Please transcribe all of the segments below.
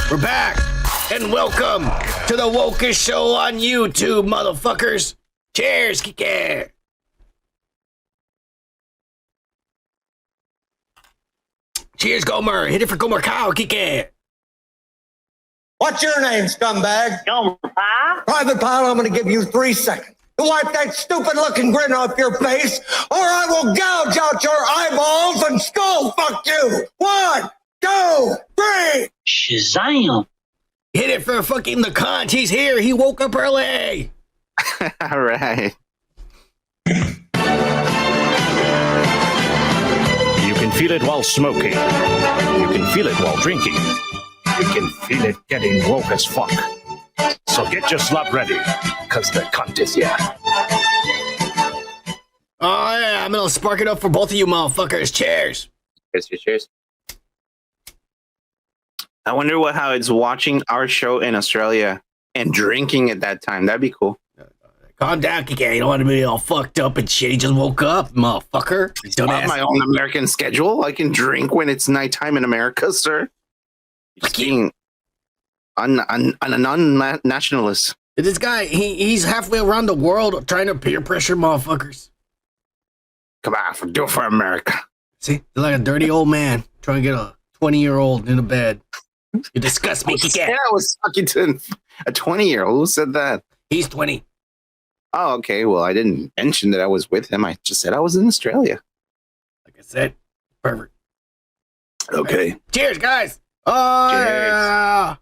We're back, and welcome to the Wokest Show on YouTube, motherfuckers. Cheers, KikA. Cheers, Gomer. Hit it for Gomer Cow, KikA. What's your name, scumbag? Private Pilot, I'm going to give you 3 seconds to wipe that stupid-looking grin off your face, or I will gouge out your eyeballs and skull fuck you. 1, 2, 3. Shazam. Hit it for fucking the Cont. He's here. He woke up early. All right. You can feel it while smoking. You can feel it while drinking. You can feel it getting woke as fuck. So get your slop ready, because the cunt is here. Oh, yeah, I'm going to spark it up for both of you motherfuckers. Cheers. Cheers. I wonder how it's watching our show in Australia and drinking at that time. That'd be cool. Calm down, KikA. You don't want to be all fucked up and shit. He just woke up, motherfucker. I have my own American schedule. I can drink when it's nighttime in America, sir. You're being a non-nationalist. This guy, he's halfway around the world trying to peer pressure motherfuckers. Come on, do it for America. See? He's like a dirty old man trying to get a 20-year-old in a bed. You disgust me, KikA. Yeah, I was talking to a 20-year-old. Who said that? He's 20. Oh, okay. Well, I didn't mention that I was with him. I just said I was in Australia. Like I said, perfect. Okay. Cheers, guys. Cheers.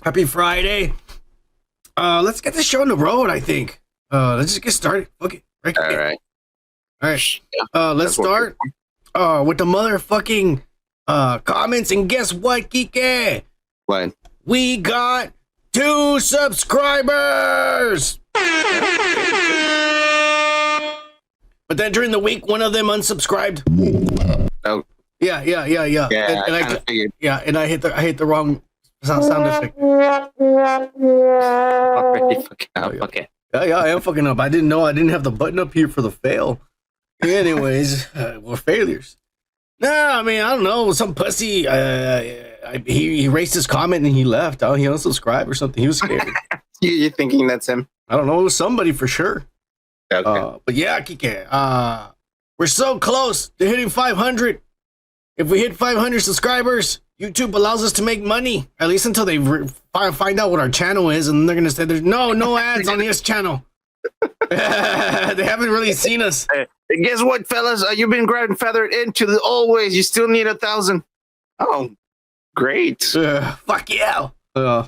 Happy Friday. Let's get this show on the road, I think. Let's just get started. Okay. Right. All right. Let's start with the motherfucking comments. And guess what, KikA? What? We got 2 subscribers. But then during the week, one of them unsubscribed. Oh. Yeah. And I figured. Yeah, and I hit the wrong sound effect. Already fucking up. Okay. Yeah, I am fucking up. I didn't know I didn't have the button up here for the fail. Anyways, we're failures. No, I mean, I don't know. Some pussy, he erased his comment and he left. Oh, he unsubscribed or something. He was scared. You're thinking that's him? I don't know. It was somebody for sure. Okay. But yeah, KikA, we're so close to hitting 500. If we hit 500 subscribers, YouTube allows us to make money, at least until they find out what our channel is, and they're going to say there's no ads on this channel. They haven't really seen us. Hey, guess what, fellas? You've been grandfathered into the old ways. You still need 1,000. Oh, great. Fuck yeah. Yeah.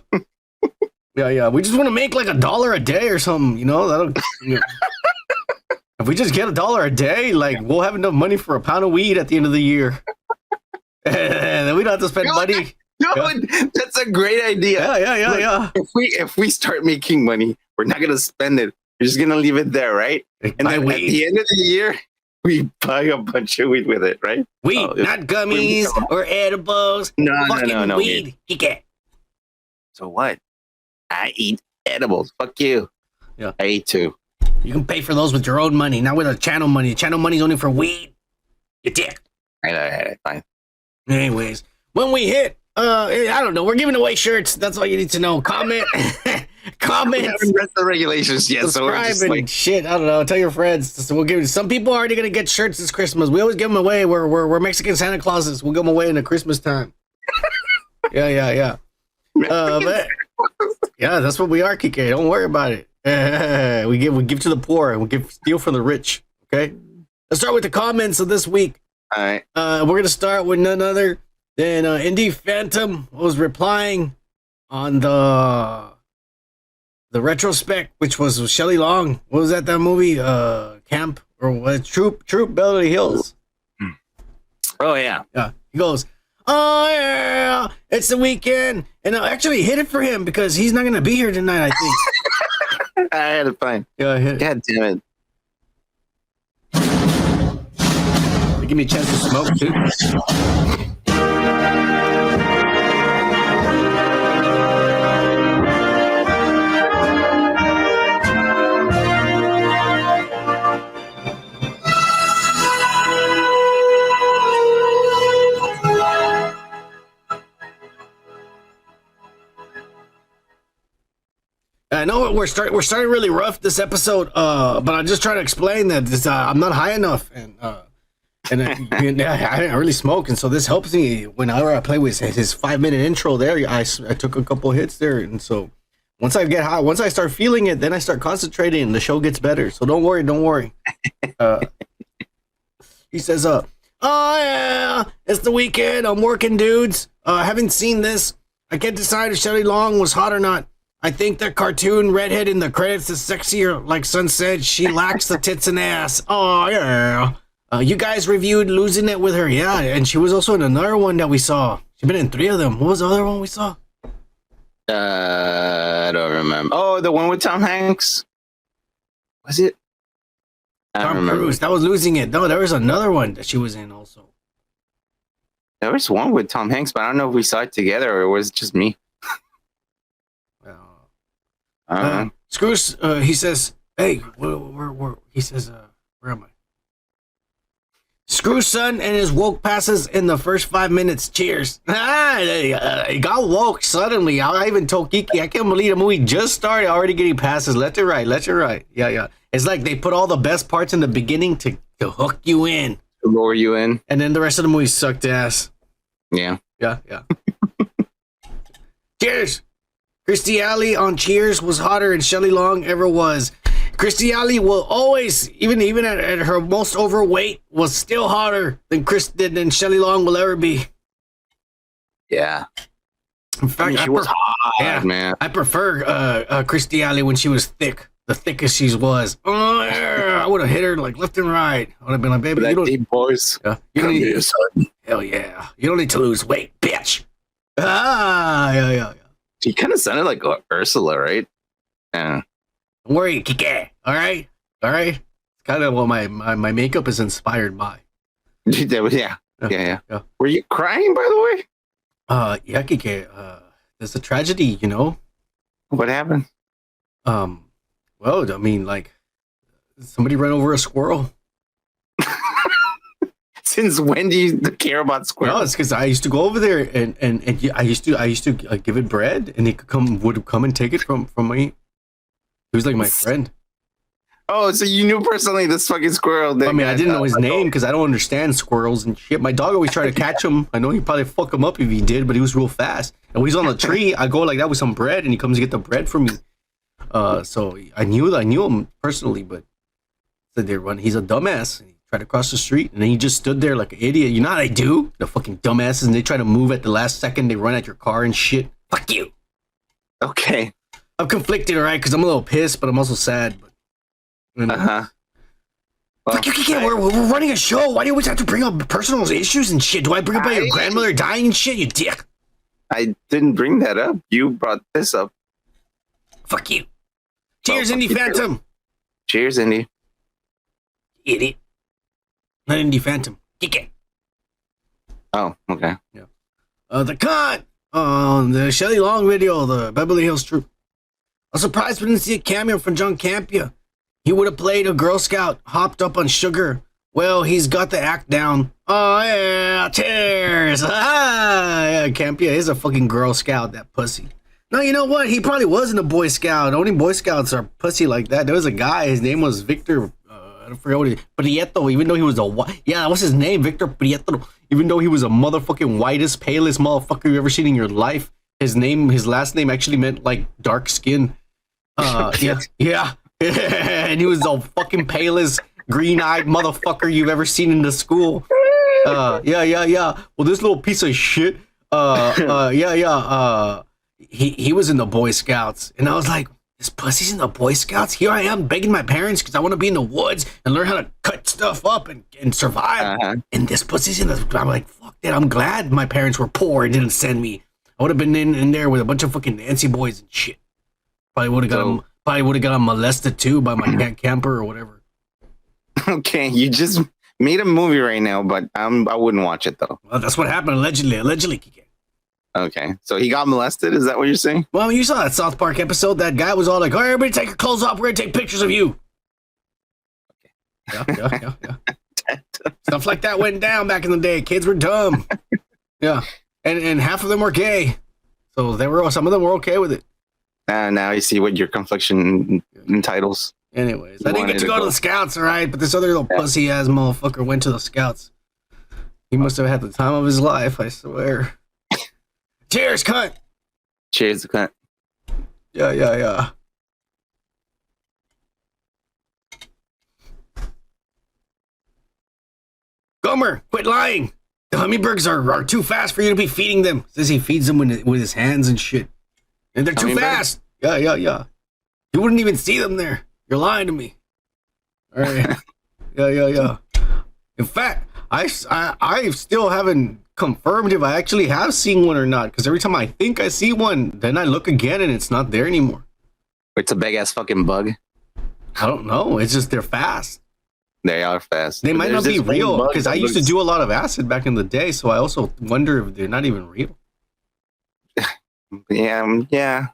We just want to make like $1 a day or something, you know? If we just get $1 a day, like we'll have enough money for a pound of weed at the end of the year. And then we don't have to spend money. That's a great idea. Yeah. If we start making money, we're not gonna spend it. We're just gonna leave it there, right? And then at the end of the year, we buy a bunch of weed with it, right? Weed, not gummies or edibles. No. Weed. KikA. So what? I eat edibles. Fuck you. Yeah. I eat too. You can pay for those with your own money, not with a channel money. Channel money's only for weed. You dick. I fine. Anyways, when we hit, I don't know, we're giving away shirts. That's all you need to know. Comment, We haven't read the regulations yet, so we're subscribe, just and like shit. I don't know. Tell your friends. So we'll give. Some people are already gonna get shirts this Christmas. We always give them away. We're Mexican Santa Clauses. We'll give them away in the Christmas time. Yeah. But, yeah, that's what we are, KikA. Don't worry about it. We give to the poor and we steal from the rich. Okay. Let's start with the comments of this week. all right. We're gonna start with none other than Indie Phantom was replying on the retrospect, which was Shelley Long. What was that movie? Camp or what? Troop Beverly Hills. Oh yeah. Yeah. He goes, Oh yeah, it's the weekend, and I actually hit it for him because he's not gonna be here tonight. I think. I had it fine. Yeah, I hit it. God damn it! They give me a chance to smoke too. I know we're starting really rough this episode, but I'm just trying to explain that this, I'm not high enough, and I didn't really smoke, and so this helps me whenever I play with his 5-minute intro. There, I took a couple hits there, and so once I get high, once I start feeling it, then I start concentrating, and the show gets better. So don't worry. He says, "Oh yeah, it's the weekend. I'm working, dudes. Haven't seen this. I can't decide if Shelley Long was hot or not. I think the cartoon redhead in the credits is sexier. Like Sun said, she lacks the tits and ass. Oh, yeah. You guys reviewed Losing It with her. Yeah, and she was also in another one that we saw. She's been in 3 of them. What was the other one we saw? I don't remember. Oh, the one with Tom Hanks? Was it? Tom Cruise. That was Losing It. No, there was another one that she was in also. There was one with Tom Hanks, but I don't know if we saw it together or it was just me. Screws, he says, hey, he says, where am I? Screw son and his woke passes in the first 5 minutes. Cheers. He got woke suddenly. I even told KikA, I can't believe the movie just started already getting passes left and right. Yeah. It's like they put all the best parts in the beginning to hook you in. To lure you in. And then the rest of the movie sucked ass. Yeah. Cheers. Christy Alley on Cheers was hotter than Shelley Long ever was. Christy Alley will always, even at her most overweight, was still hotter than Shelley Long will ever be. Yeah. In fact, she was hot, man. I prefer Christy Alley when she was thick, the thickest she was. Oh, yeah. I would have hit her like left and right. I would have been like, baby, you don't deep voice. You don't need, hell yeah. You don't need to lose weight, bitch. Yeah. She kind of sounded like Ursula, right? Yeah. Don't worry, KikA. All right. It's kind of what my makeup is inspired by. Yeah. Were you crying, by the way? Yeah, KikA. There's a tragedy, you know. What happened? Well, I mean, like somebody ran over a squirrel. Since when do you care about squirrels? No, it's because I used to go over there and I used to give it bread, and he would come and take it from me. He was like my friend. Oh, so you knew personally this fucking squirrel? I mean, I didn't know his name because I don't understand squirrels and shit. My dog always tried to catch him. I know he'd probably fuck him up if he did, but he was real fast. And when he's on the tree, I go like that with some bread, and he comes to get the bread from me. So I knew him personally, but said he's a dumbass. And he tried to cross the street, and then he just stood there like an idiot. You know how they do? The fucking dumbasses, and they try to move at the last second. They run at your car and shit. Fuck you. Okay. I'm conflicted, all right, because I'm a little pissed, but I'm also sad. But Well, fuck you, KikA. We're running a show. Why do you always have to bring up personal issues and shit? Do I bring up about your grandmother dying and shit, you dick? I didn't bring that up. You brought this up. Fuck you. Cheers, Indie Phantom. Cheers, Indie. Idiot. Not Indie Phantom. KikA. Oh, okay. Yeah. The Cont on the Shelley Long video, the Beverly Hills Troop. I'm surprised we didn't see a cameo from John Campia. He would have played a Girl Scout hopped up on sugar. Well, he's got the act down. Oh, yeah. Cheers. Yeah, Campia is a fucking Girl Scout, that pussy. No, you know what? He probably wasn't a Boy Scout. Only Boy Scouts are pussy like that. There was a guy. His name was Victor. I forget what Prieto. Even though he was what's his name? Victor Prieto. Even though he was a motherfucking whitest, palest motherfucker you've ever seen in your life, his last name actually meant like dark skin. Yeah. And he was the fucking palest, green-eyed motherfucker you've ever seen in the school. Yeah. Well, this little piece of shit. He was in the Boy Scouts, and I was like, this pussy's in the Boy Scouts. Here I am begging my parents because I want to be in the woods and learn how to cut stuff up and survive. And this pussy's in the. I'm like, fuck that. I'm glad my parents were poor and didn't send me. I would have been in there with a bunch of fucking Nancy boys and shit. Probably would have got molested too by my camper or whatever. Okay, you just made a movie right now, but I wouldn't watch it though. Well, that's what happened allegedly, KikA. Okay, so he got molested. Is that what you're saying? Well, you saw that South Park episode. That guy was all like, "All right, everybody, take your clothes off. We're gonna take pictures of you." Yeah. Stuff like that went down back in the day. Kids were dumb. Yeah, and half of them were gay, so some of them were okay with it. Now you see what your confliction entitles. Anyways, I didn't get to go to the Scouts, all right, but this other little pussy ass motherfucker went to the Scouts. He must have had the time of his life, I swear. Cheers, cunt. Cheers, cunt. Yeah. Gomer, quit lying. The hummingbirds are too fast for you to be feeding them. Says he feeds them with his hands and shit. And they're too fast. Yeah. You wouldn't even see them there. You're lying to me. All right. Yeah. In fact, I still haven't confirmed if I actually have seen one or not, because every time I think I see one, then I look again and it's not there anymore. It's a big ass fucking bug. I don't know. It's just they're fast. They are fast. They might not be real, because I used to do a lot of acid back in the day, so I also wonder if they're not even real. Yeah.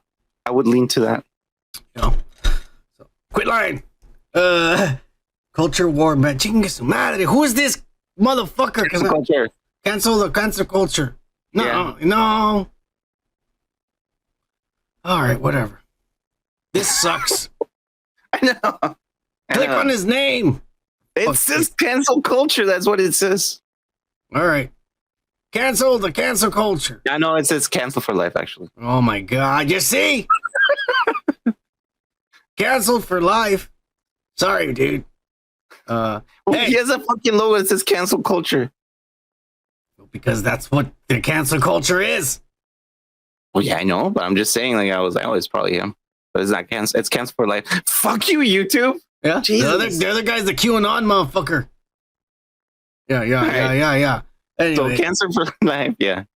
I would lean to that. So, quit lying. Culture war, man. Chingue su madre. Who is this motherfucker? Culture. Cancel the cancer culture. No. All right, whatever. This sucks. I know. Click on his name. It says cancel culture. That's what it says. All right. Cancel the cancel culture. I know it says cancel for life, actually. Oh, my God. You see? Canceled for life. Sorry, dude. Hey. He has a fucking logo that says cancel culture. Because that's what the cancel culture is. Well, yeah, I know, but I'm just saying, like, I was probably him. But it's not cancel. It's cancel for life. Fuck you, YouTube. Yeah. Jesus. The other guy's the QAnon motherfucker. Yeah. Anyway. So cancel for life, yeah.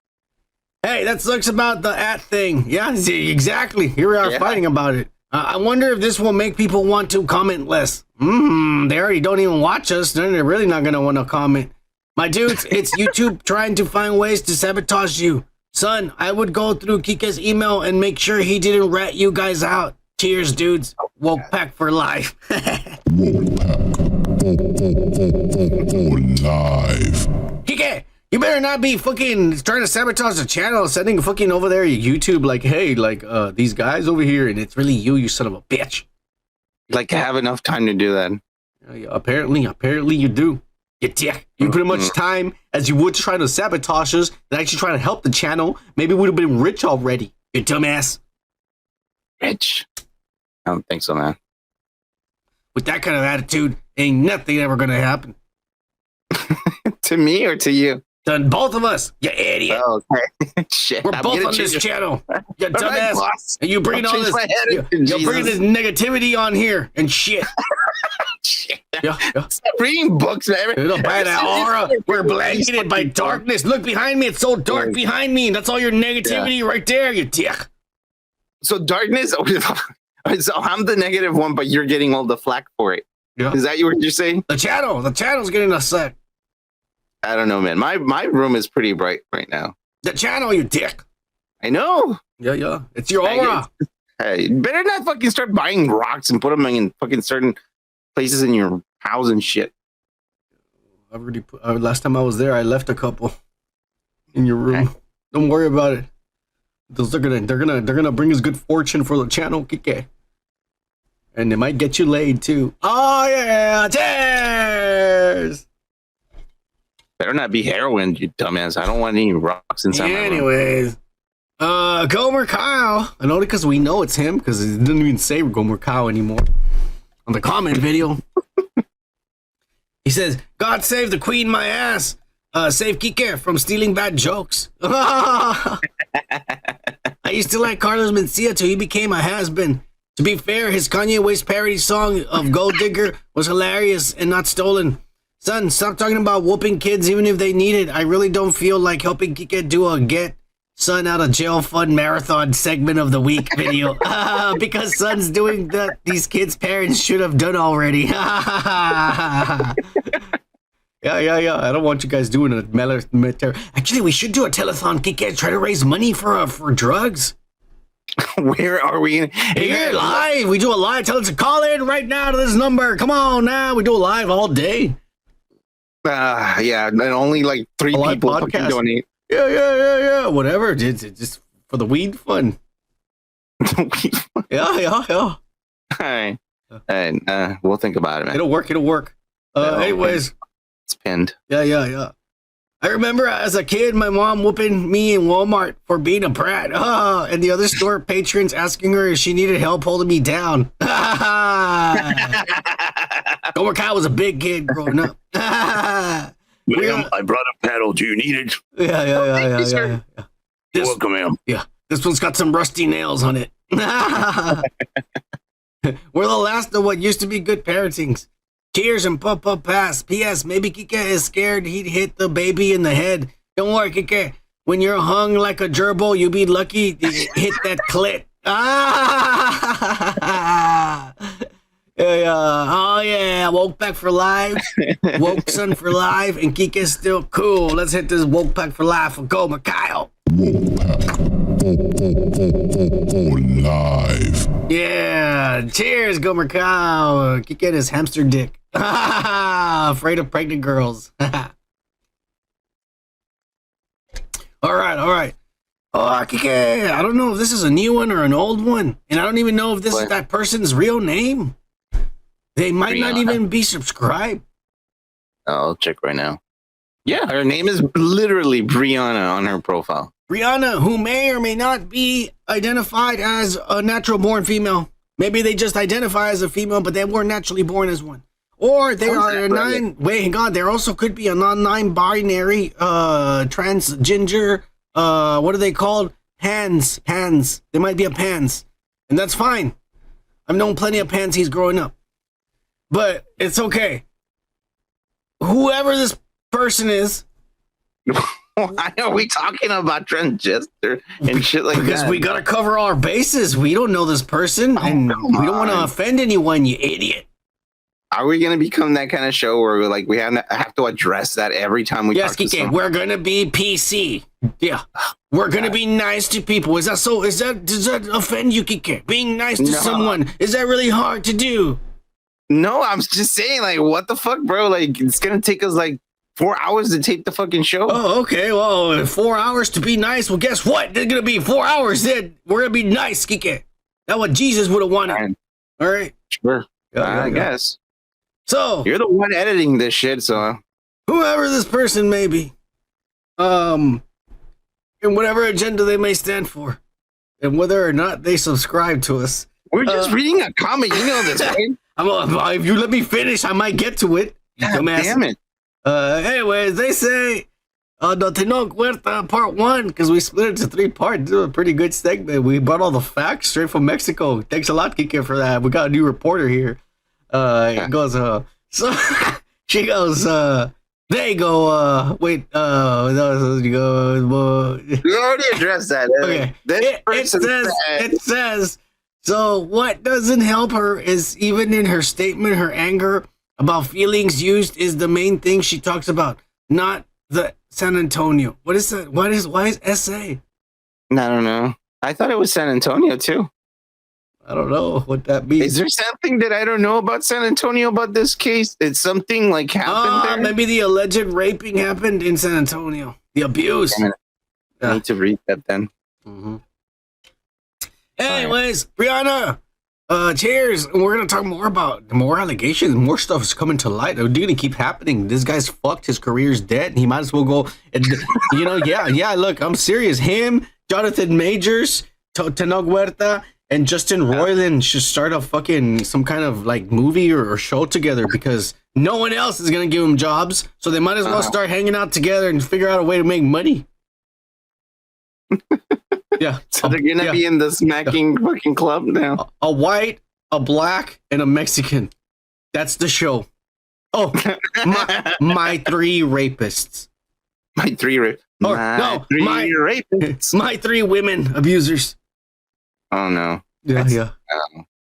Hey, that sucks about the thing. Yeah, exactly. Here we are fighting about it. I wonder if this will make people want to comment less. They already don't even watch us. Then they're really not going to want to comment. My dudes, it's YouTube trying to find ways to sabotage you. Son, I would go through KikA's email and make sure he didn't rat you guys out. Cheers, dudes. Woke pack for life. Woke pack for life. KikA, you better not be fucking trying to sabotage the channel, sending fucking over there YouTube like, hey, like these guys over here, and it's really you son of a bitch. Like, have enough time to do that. Yeah, apparently you do. You dick. You put as much time as you would to try to sabotage us and actually try to help the channel. Maybe we would have been rich already. You dumbass. Rich? I don't think so, man. With that kind of attitude, ain't nothing ever gonna happen. To me or to you? To both of us, you idiot. Oh, okay. Shit. We're both on this channel. You dumbass. And you bringing all this, you're bringing this negativity on here and shit. Shit. Yeah. Stop reading books, man. By that aura, we're blanketed by darkness. Look behind me, it's so dark behind me. That's all your negativity right there, you dick. So darkness, so I'm the negative one, but you're getting all the flack for it. Yeah. Is that what you're saying? The channel's getting a slack. I don't know, man. My room is pretty bright right now. The channel, you dick. I know. Yeah. It's your aura. Hey, better not fucking start buying rocks and put them in fucking certain places in your house and shit. I've already put, last time I was there, I left a couple in your room. Okay. Don't worry about it. Those they're gonna bring us good fortune for the channel, KikA. And they might get you laid too. Oh yeah, cheers! Better not be heroin, you dumbass. I don't want any rocks inside my room. Anyways, Gomer Kyle. I know because we know it's him because it didn't even say Gomer Kyle anymore on the comment video. He says, "God save the queen, my ass. Save KikA from stealing bad jokes." I used to like Carlos Mencia till he became a has-been. To be fair, his Kanye West parody song of Gold Digger was hilarious and not stolen. Son, stop talking about whooping kids even if they need it. I really don't feel like helping KikA do a get son out of jail fun marathon segment of the week video. Because son's doing that these kids' parents should have done already. Yeah. I don't want you guys doing a military. Actually, we should do a telethon, KikA, try to raise money for drugs. Where are we? Here, live. We do a live. Tell us to call in right now to this number. Come on now. We do a live all day. Yeah, and only like 3 people can donate. Yeah. Whatever. It's just for the weed fun. Yeah. All right. And we'll think about it, man. It'll work. Anyways. It's pinned. Yeah. I remember as a kid, my mom whooping me in Walmart for being a brat. And the other store patrons asking her if she needed help holding me down. Gomer Kyle was a big kid growing up. Ma'am, I brought a paddle. Do you need it? Yeah. You're welcome, ma'am. Yeah, this one's got some rusty nails on it. We're the last of what used to be good parentings. Cheers and pup pass. P.S. Maybe KikA is scared he'd hit the baby in the head. Don't worry, KikA. When you're hung like a gerbil, you'll be lucky to hit that clit. Oh yeah, woke pack for life. Woke son for life, and KikA's still cool. Let's hit this woke pack for life for Gomer Kyle. Woke pack. Live. Yeah, cheers, Gomer Kyle. KikA his hamster dick. Afraid of pregnant girls. All right. Oh, KikA, I don't know if this is a new one or an old one, and I don't even know if this is that person's real name. They might not even be subscribed. I'll check right now. Yeah, her name is literally Brianna on her profile. Brianna, who may or may not be identified as a natural born female. Maybe they just identify as a female, but they weren't naturally born as one. Or they are there also could be a non-binary, transgender, what are they called? Pans. They might be a pans. And that's fine. I've known plenty of pansies growing up. But it's okay. Whoever this person is. Why are we talking about transgender and shit like that? Because we gotta cover all our bases. We don't know this person, and we don't want to offend anyone, you idiot. Are we going to become that kind of show where we have to address that every time we talk to someone? We're going to be PC. Yeah. We're going to be nice to people. Does that offend you, KikA? Being nice to someone, is that really hard to do? No, I'm just saying, what the fuck, bro? It's going to take us 4 hours to tape the fucking show. Oh, okay. Well, 4 hours to be nice. Well, guess what? There's going to be 4 hours then. We're going to be nice, KikA. That's what Jesus would have wanted. Fine. All right. Sure. I guess. So you're the one editing this shit, so whoever this person may be, and whatever agenda they may stand for, and whether or not they subscribe to us. We're just reading a comment. You know this, right? If you let me finish, I might get to it. God damn it. Anyways, they say the Tinoch Huerta part 1, because we split it to 3 parts. This is a pretty good segment. We brought all the facts straight from Mexico. Thanks a lot, KikA, for that. We got a new reporter here. It goes, so she goes, they go, wait, you already addressed that. Okay. It says, so what doesn't help her is even in her statement, her anger about feelings used is the main thing she talks about, not the San Antonio. What is that? Why is SA? I don't know. I thought it was San Antonio too. I don't know what that means. Is there something that I don't know about San Antonio about this case? It's something happened there? Maybe the alleged raping happened in San Antonio. The abuse. I need to read that then. Mm-hmm. Anyways, Brianna, cheers. We're going to talk more about more allegations. More stuff is coming to light. They're going to keep happening. This guy's fucked. His career's dead. He might as well go. And, yeah, look, I'm serious. Him, Johnathan Majors, Tinoch Huerta, and Justin Roiland should start some kind of movie or show together, because no one else is going to give them jobs. So they might as well start hanging out together and figure out a way to make money. Yeah. So they're gonna be in the smacking fucking club now. A white, a black, and a Mexican. That's the show. Oh, my three rapists. My three rapists. My three women abusers. Oh no. Yeah.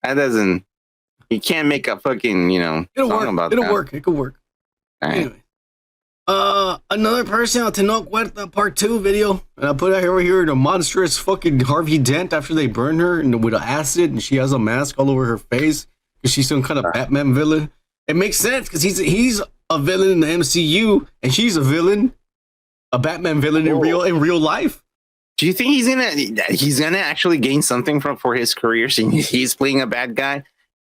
That doesn't. You can't make a fucking It'll song work. about that. It could work. All right. Anyway. Another person on Tenoch Huerta part 2 video, and I put out over here the monstrous fucking Harvey Dent after they burn her and with acid, and she has a mask all over her face because she's some kind of Batman villain. It makes sense because he's a villain in the MCU and she's a villain, a Batman villain in real life. Do you think he's gonna actually gain something for his career? So he's playing a bad guy,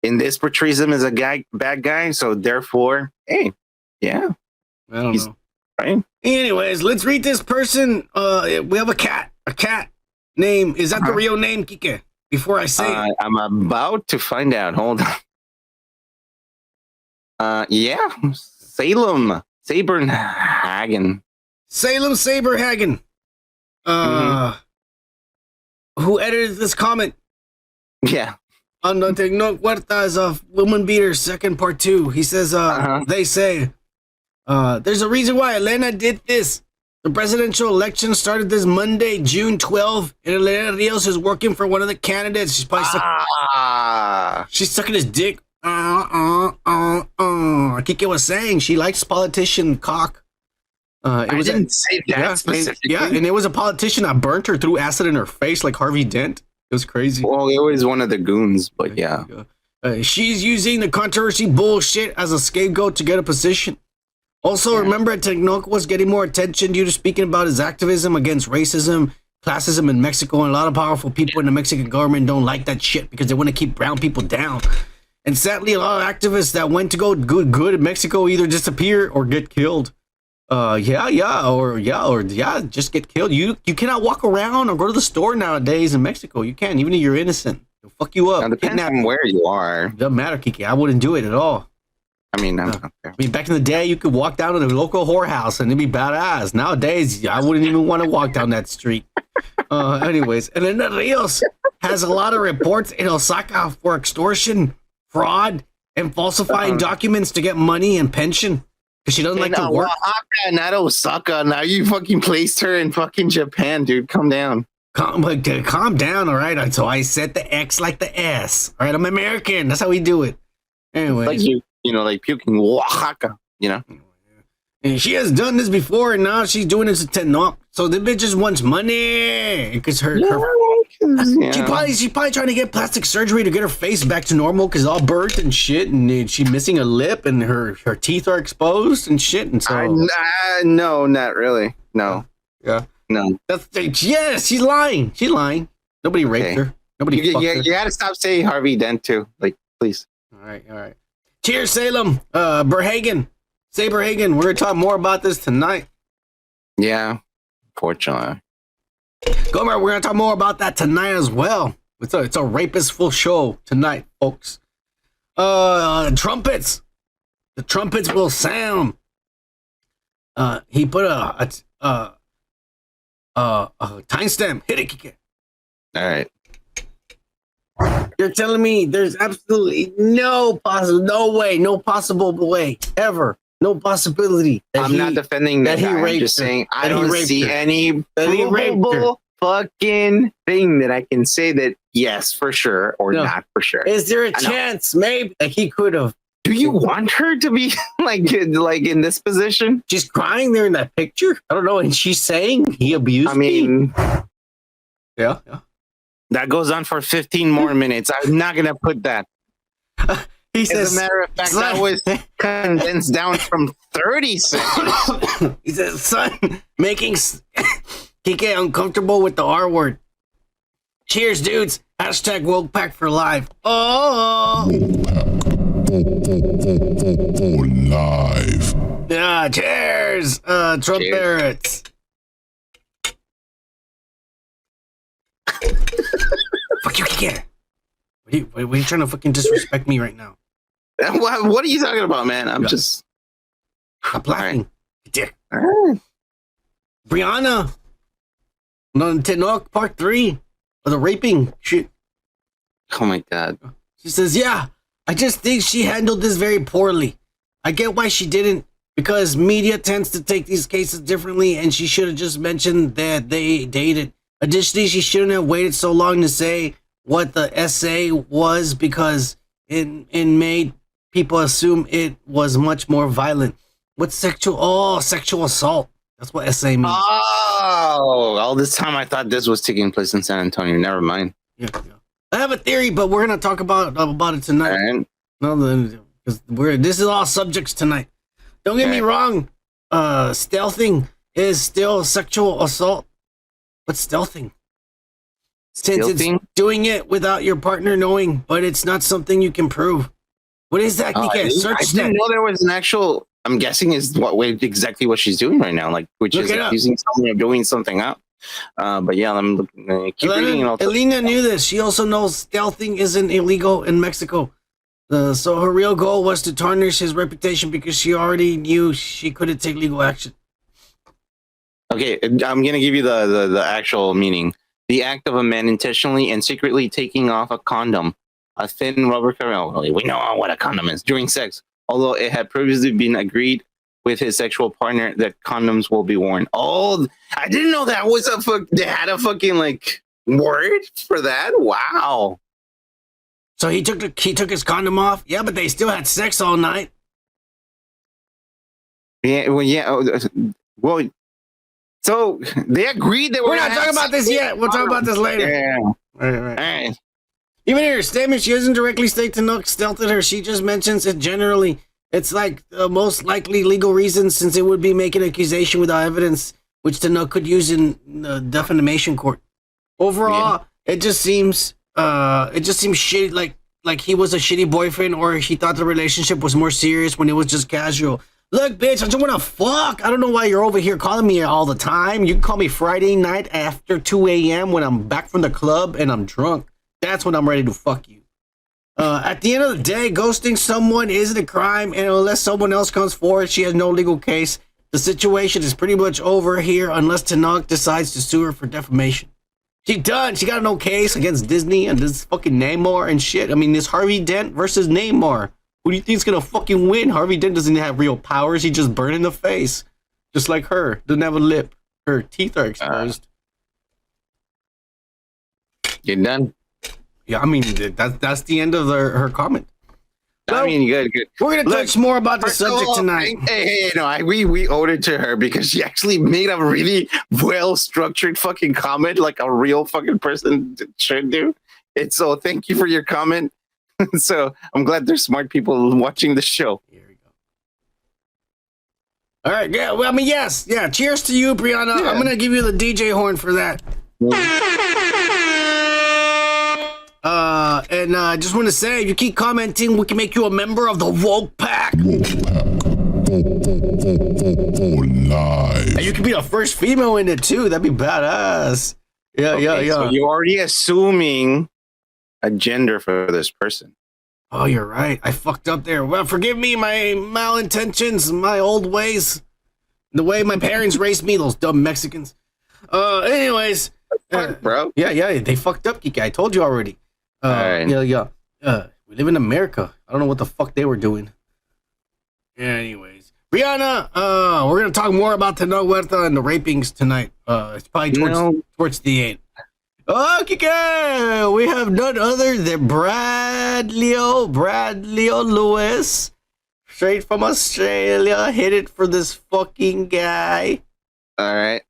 and this portrays him as a bad guy. So therefore, hey, yeah. I don't know. Right? Anyways, let's read this person. We have a cat. A cat name. Is that the real name, KikA? Before I say it. I'm about to find out. Hold on. Yeah. Salem Saberhagen. Salem Saberhagen. Who edited this comment? Yeah. On the Tenoch Huerta is a woman beater, second part 2. He says, they say, there's a reason why Elena did this. The presidential election started this Monday, June 12, and Elena Rios is working for one of the candidates. She's probably she's sucking his dick. KikA was saying she likes politician cock. I didn't say that specifically. And it was a politician that burnt her, threw acid in her face like Harvey Dent. It was crazy. Well, it was one of the goons, but yeah. She's using the controversy bullshit as a scapegoat to get a position. Also, remember, Tenoch was getting more attention due to speaking about his activism against racism, classism in Mexico, and a lot of powerful people in the Mexican government don't like that shit because they want to keep brown people down. And sadly, a lot of activists that went to go good in Mexico either disappear or get killed. Just get killed. You cannot walk around or go to the store nowadays in Mexico. You can't, even if you're innocent. They'll fuck you up. Now, depends on where you are. Doesn't matter, KikA. I wouldn't do it at all. I mean, back in the day, you could walk down to the local whorehouse and it'd be badass. Nowadays, I wouldn't even want to walk down that street. Anyways, and then Rios has a lot of reports in Osaka for extortion, fraud, and falsifying documents to get money and pension because she doesn't like to work. Oaxaca, not Osaka. Now you fucking placed her in fucking Japan, dude. Calm down. Calm down, all right? So I said the X like the S. All right, I'm American. That's how we do it. Anyway. Like like puking Oaxaca, And she has done this before, and now she's doing this to Tenoch. So the bitch just wants money because she's probably trying to get plastic surgery to get her face back to normal because all burnt and shit, and she's missing a lip, and her teeth are exposed and shit. And so no, not really. No. Yeah. No. She's lying. She's lying. Nobody raped her. Nobody fucked her. You gotta stop saying Harvey Dent too. Like, please. All right. Cheers, Salem. Saberhagen. We're gonna talk more about this tonight. Yeah, fortunately. Gomer, we're gonna talk more about that tonight as well. It's a rapist-full show tonight, folks. Trumpets. The trumpets will sound. He put a timestamp. Hit it, KikA. All right. You're telling me there's absolutely no possible way ever, no possibility. I'm not defending that. I'm just saying I don't see any provable fucking thing that I can say that yes for sure or not for sure. Is there a chance maybe that he could have? Do you want her to be like in this position? She's crying there in that picture. I don't know, and she's saying he abused me. Yeah. That goes on for 15 more minutes. I'm not going to put that. He says, as a matter of fact, that was condensed down from 30 seconds. He says, son, making KikA uncomfortable with the R word. Cheers, dudes. Hashtag woke pack for life. Oh. Live. Yeah, cheers. Trumpets. Fuck you, KikA. What are you trying to fucking disrespect me right now? What are you talking about, man? I'm just... Stop laughing. Dick. Right. Brianna On Tinoch Part 3 of the raping shit. Oh my god. She says, yeah, I just think she handled this very poorly. I get why she didn't, because media tends to take these cases differently, and she should have just mentioned that they dated. Additionally, she shouldn't have waited so long to say what the essay was, because it made people assume it was much more violent. What's sexual? Oh, sexual assault. That's what essay means. Oh, all this time I thought this was taking place in San Antonio. Never mind. Yeah. I have a theory, but we're gonna talk about it tonight. And No, because this is all subjects tonight. Don't get me wrong. Stealthing is still sexual assault. What's stealthing? Since Stealthing? it's doing it without your partner knowing, but it's not something you can prove. What is that? I KikA? Search that. didn't know there was an actual. I'm guessing is exactly what she's doing right now, like which Look is it up. accusing someone of doing something up. But yeah, I'm keep reading. And Elena knew this. She also knows stealthing isn't illegal in Mexico. So her real goal was to tarnish his reputation because she already knew she couldn't take legal action. Okay, I'm gonna give you the actual meaning. The act of a man intentionally and secretly taking off a condom, a thin rubber cover. We know what a condom is during sex. Although it had previously been agreed with his sexual partner that condoms will be worn. Oh, I didn't know that was they had a fucking like word for that. Wow. So he took his condom off. Yeah, but they still had sex all night. Yeah. Well, yeah. Well, so they agreed that We're not talking about this yet. We'll talk about this later. Yeah. Right. All right. Even in her statement, she doesn't directly state Tinoch stealthed her. She just mentions it generally. It's like the most likely legal reason, since it would be making an accusation without evidence, which Tinoch could use in the defamation court. Overall, it just seems shitty, like he was a shitty boyfriend, or he thought the relationship was more serious when it was just casual. Look, bitch, I just want to fuck. I don't know why you're over here calling me all the time. You can call me Friday night after 2 a.m. when I'm back from the club and I'm drunk. That's when I'm ready to fuck you. At the end of the day, ghosting someone isn't a crime, and unless someone else comes forward, she has no legal case. The situation is pretty much over here unless Tinoch decides to sue her for defamation. She done. She got no case against Disney and this fucking Namor and shit. I mean, this Harvey Dent versus Namor. Who do you think's gonna fucking win? Harvey Dent doesn't have real powers. He just burned in the face. Just like her. Doesn't have a lip. Her teeth are exposed. You're done. Yeah, I mean, that's the end of her comment. Well, I mean, good. We're gonna touch more about the subject tonight. Hey, no, we owed it to her because she actually made a really well-structured fucking comment, like a real fucking person should do. So thank you for your comment. So I'm glad there's smart people watching the show. Here we go. All right, yeah. Well, I mean, yes, yeah. Cheers to you, Brianna. Yeah. I'm gonna give you the DJ horn for that. And I just want to say, if you keep commenting, we can make you a member of the Woke Pack. For life. And you can be the first female in it too. That'd be badass. Yeah. So you're already assuming a gender for this person. Oh, you're right. I fucked up there. Well, forgive me, my malintentions, my old ways, the way my parents raised me, those dumb Mexicans. Anyways, Bro. Yeah. They fucked up, KikA. I told you already. Right. Yeah. We live in America. I don't know what the fuck they were doing. Anyways, Brianna, we're gonna talk more about Tinoch Muerto and the rapings tonight. It's probably towards the end. Oh, KikA, we have none other than Brad Leo Lewis, straight from Australia, hit it for this fucking guy. All right.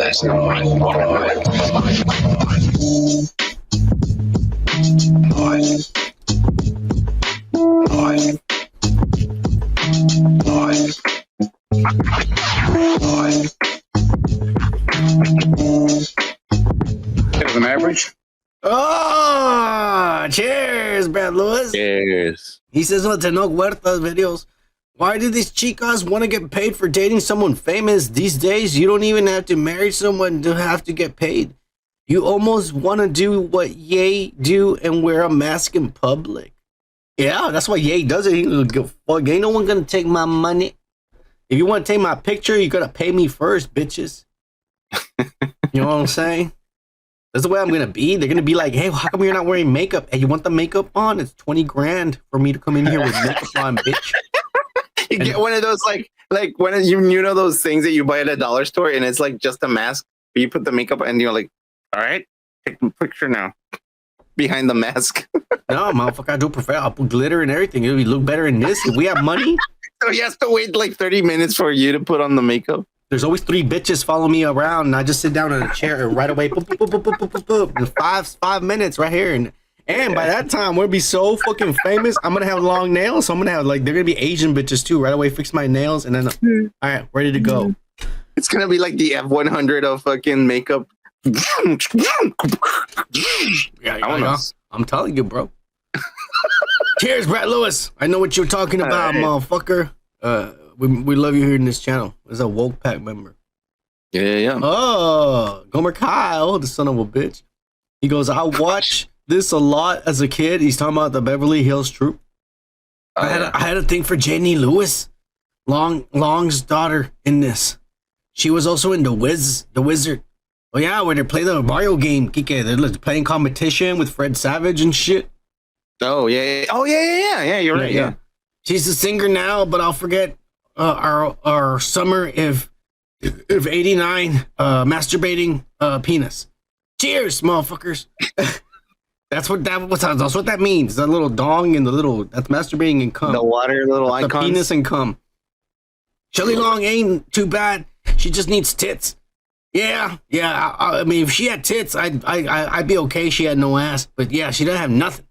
That's right. Better than average. Oh, cheers, Brad Lewis. Cheers. He says on Tinoch Muerto's videos, why do these chicas want to get paid for dating someone famous? These days, you don't even have to marry someone to have to get paid. You almost want to do what Ye do and wear a mask in public. Yeah, that's why Ye does it. He goes, "Go fuck, ain't no one gonna take my money. If you want to take my picture, you gotta pay me first, bitches." You know what I'm saying? That's the way I'm gonna be. They're gonna be like, "Hey, how come you're not wearing makeup? Hey, you want the makeup on? It's 20 grand for me to come in here with makeup on, bitch." You get one of those like when you know those things that you buy at a dollar store and it's like just a mask. But you put the makeup and you're like, all right, take a picture now. Behind the mask. No, motherfucker, I do prefer. I'll put glitter and everything. It'll look better in this. If we have money, So he has to wait like 30 minutes for you to put on the makeup. there's always 3 bitches follow me around, and I just sit down in a chair and right away, boop, boop, boop, boop, boop, boop, boop, 5 minutes right here, and by that time we'll be so fucking famous. I'm gonna have long nails, so I'm gonna have like they're gonna be Asian bitches too. Right away, fix my nails, and then all right, ready to go. It's gonna be like the F100 of fucking makeup. Yeah, I'm telling you, bro. Cheers, Brad Lewis. I know what you're talking about, motherfucker. We love you here in this channel. There's a Woke Pack member. Yeah. Oh, Gomer Kyle, the son of a bitch. He goes, I watched this a lot as a kid. He's talking about the Beverly Hills Troop. I had a thing for Jenny Lewis, Long's daughter in this. She was also in The Wizard. Oh yeah, where they play the Mario game, KikA. They're like playing competition with Fred Savage and shit. Oh yeah. Oh yeah. You're right. Yeah. She's a singer now, but I'll forget our summer if 89 masturbating penis. Cheers, motherfuckers. That's what that means. That little dong and that's masturbating and cum. The water little icons. The penis and cum. Shelley Long ain't too bad. She just needs tits. Yeah. I mean, if she had tits, I'd be okay. She had no ass, but yeah, she doesn't have nothing.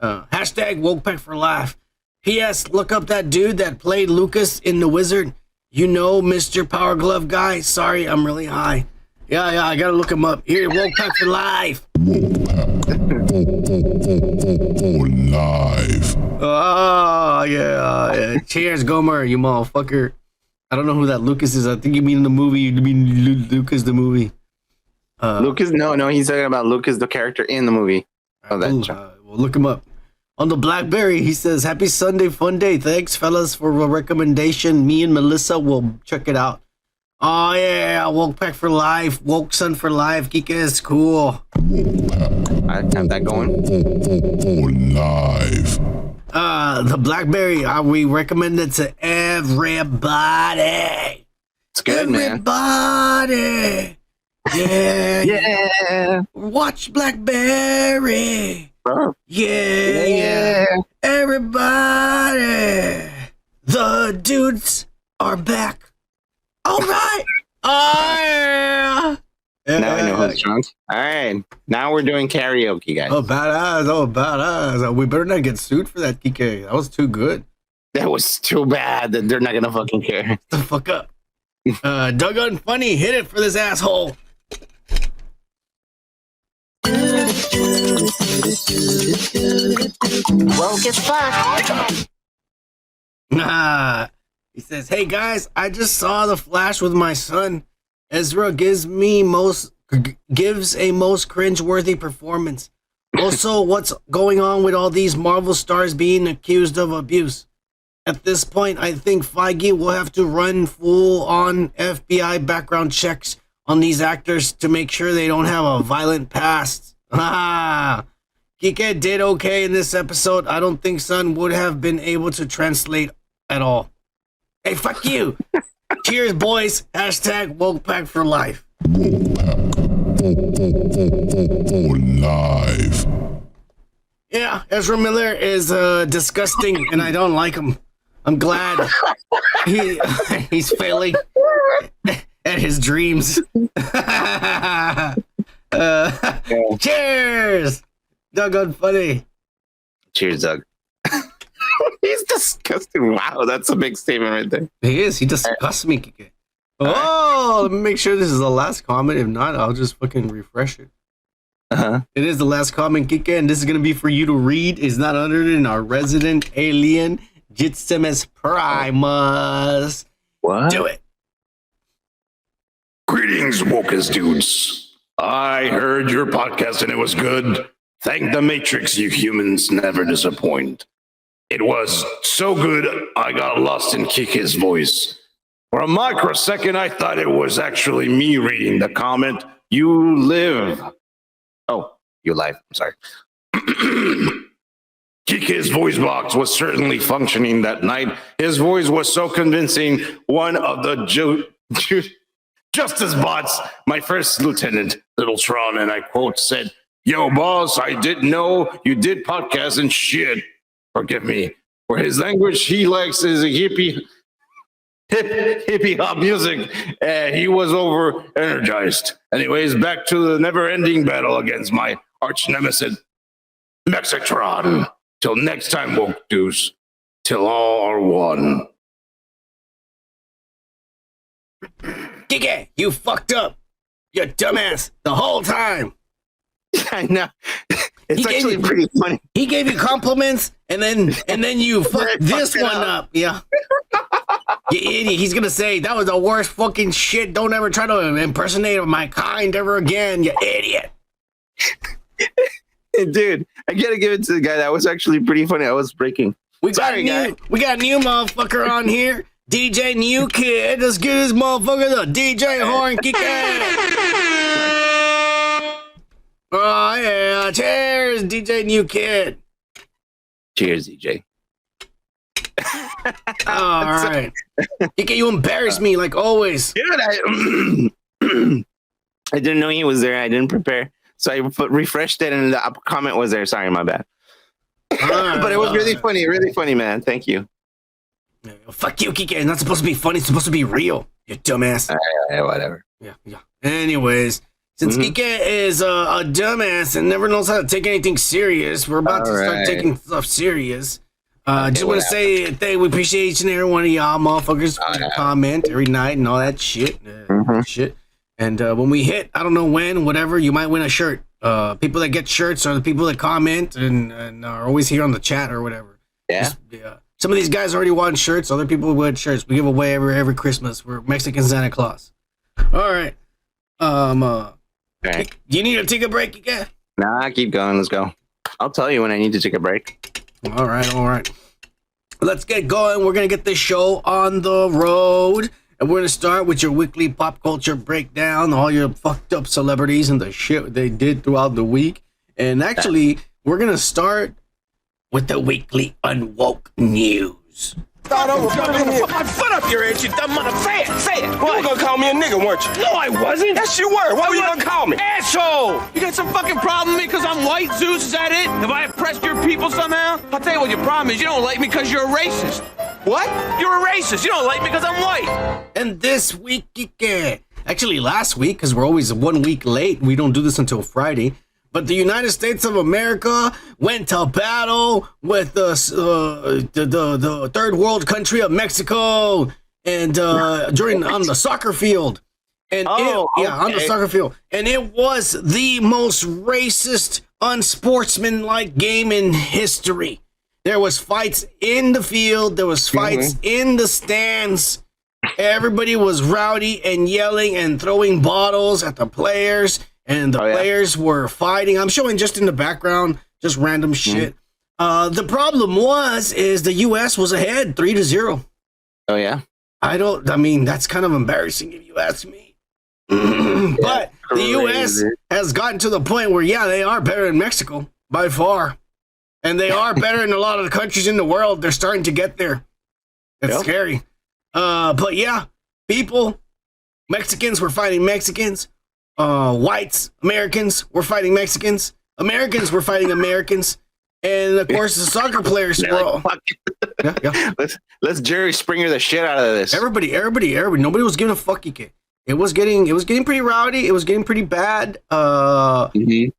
Hashtag Wokepack for life. P.S. Look up that dude that played Lucas in The Wizard. You know, Mr. Power Glove guy. Sorry, I'm really high. Yeah, I gotta look him up. Here, Wokepack for life. Live. Oh yeah. Cheers, Gomer, you motherfucker. I don't know who that Lucas is. I think you mean in the movie. You mean Lucas the movie. Lucas? No, he's talking about Lucas, the character in the movie. Oh, that. We'll look him up. On the BlackBerry, he says, "Happy Sunday, fun day. Thanks, fellas, for a recommendation. Me and Melissa will check it out." Oh yeah, Woke Pack for life, Woke Sun for life. KikA is cool. I have that going. Live. The BlackBerry, we recommend it to everybody. It's good, everybody. Man. Yeah. Watch BlackBerry. Bro. Yeah. Everybody. The dudes are back. All right. Oh, yeah. Now I know who's drunk. All right. Now we're doing karaoke, guys. Oh, badass. We better not get sued for that, KikA. That was too good. That was too bad that they're not going to fucking care. Shut the fuck up. Doug Unfunny, hit it for this asshole. Woke as fuck. He says, "Hey guys, I just saw The Flash with my son. Ezra gives a most cringe-worthy performance. Also, what's going on with all these Marvel stars being accused of abuse? At this point, I think Feige will have to run full-on FBI background checks on these actors to make sure they don't have a violent past." KikA did okay in this episode. I don't think Son would have been able to translate at all. Hey, fuck you. Cheers, boys. Hashtag Wokepack for life. Live. Yeah, Ezra Miller is disgusting, and I don't like him. I'm glad he's failing at his dreams. Cheers, Doug Unfunny. Cheers, Doug. He's disgusting. Wow, that's a big statement right there. He is. He disgusts me, KikA. Oh, let me make sure this is the last comment. If not, I'll just fucking refresh it. It is the last comment, KikA, and this is going to be for you to read. It's not uttered in our resident alien, Jitsemus Primus. What? Do it. Greetings, Wokus dudes. I heard your podcast and it was good. Thank the Matrix, you humans never disappoint. It was so good, I got lost in KikA's voice. For a microsecond, I thought it was actually me reading the comment. You live. Oh, you live. I'm sorry. KikA's voice box was certainly functioning that night. His voice was so convincing. One of the Justice bots, my first lieutenant, Little Tron, and I quote, said, "Yo, boss, I didn't know you did podcasts and shit. Forgive me." For his language, he likes his hippie hop music, and he was over energized. Anyways, back to the never-ending battle against my arch nemesis, Mexitron. Till next time, woke deuce. Till all are one. KikA, you fucked up. You dumbass the whole time. I know. It's actually pretty funny. He gave you compliments, and then you fucked this one up. Yeah. You idiot. He's gonna say that was the worst fucking shit. Don't ever try to impersonate my kind ever again, you idiot. Dude, I gotta give it to the guy. That was actually pretty funny. I was breaking. We got a new motherfucker on here. DJ New Kid. Let's get this motherfucker the DJ Horn KikA. Oh yeah. Cheers, DJ New Kid. Cheers, DJ. All right. KikA, you embarrass me like always. Dude, I didn't know he was there. I didn't prepare. So I refreshed it and the comment was there. Sorry, my bad. But it was really funny, man. Thank you. Fuck you, KikA. It's not supposed to be funny. It's supposed to be real. You dumbass. Whatever. Yeah. Anyways, since KikA is a dumbass and never knows how to take anything serious, we're about to start taking stuff serious. Just want to say we appreciate each and every one of y'all motherfuckers who comment every night and all that shit. And when we hit, I don't know when, whatever, you might win a shirt. People that get shirts are the people that comment and are always here on the chat or whatever. Yeah. Some of these guys already want shirts. Other people want shirts. We give away every Christmas. We're Mexican Santa Claus. All right. You need to take a break again? Nah, keep going. Let's go. I'll tell you when I need to take a break. All right. Let's get going. We're going to get this show on the road. And we're going to start with your weekly pop culture breakdown, all your fucked up celebrities and the shit they did throughout the week. And actually, we're going to start with the weekly Unwoke news. Thought I was coming here. Put my foot up your ass, you dumb mother. Say it. You were gonna call me a nigga, weren't you? No, I wasn't. Yes, you were. Why were you gonna call me? Asshole! You got some fucking problem with me because I'm white, Zeus? Is that it? Have I oppressed your people somehow? I'll tell you what your problem is. You don't like me because you're a racist. What? You're a racist. You don't like me because I'm white. And this week, actually last week, because we're always 1 week late. We don't do this until Friday. But the United States of America went to battle with the third world country of Mexico, and on the soccer field, and on the soccer field, and it was the most racist, unsportsmanlike game in history. There was fights in the field, there was fights in the stands. Everybody was rowdy and yelling and throwing bottles at the players. And the players were fighting. I'm showing just in the background, just random shit. The problem is the U.S. was ahead 3-0. Oh, yeah? I mean, that's kind of embarrassing if you ask me. But the U.S. has gotten to the point where, they are better than Mexico by far. And they are better than a lot of the countries in the world. They're starting to get there. It's scary. But Mexicans were fighting Mexicans. Whites, Americans were fighting Mexicans. Americans were fighting Americans. And of course, the soccer players were all. Let's Jerry Springer the shit out of this. Everybody. Nobody was giving a fuck. It was getting pretty rowdy. It was getting pretty bad. It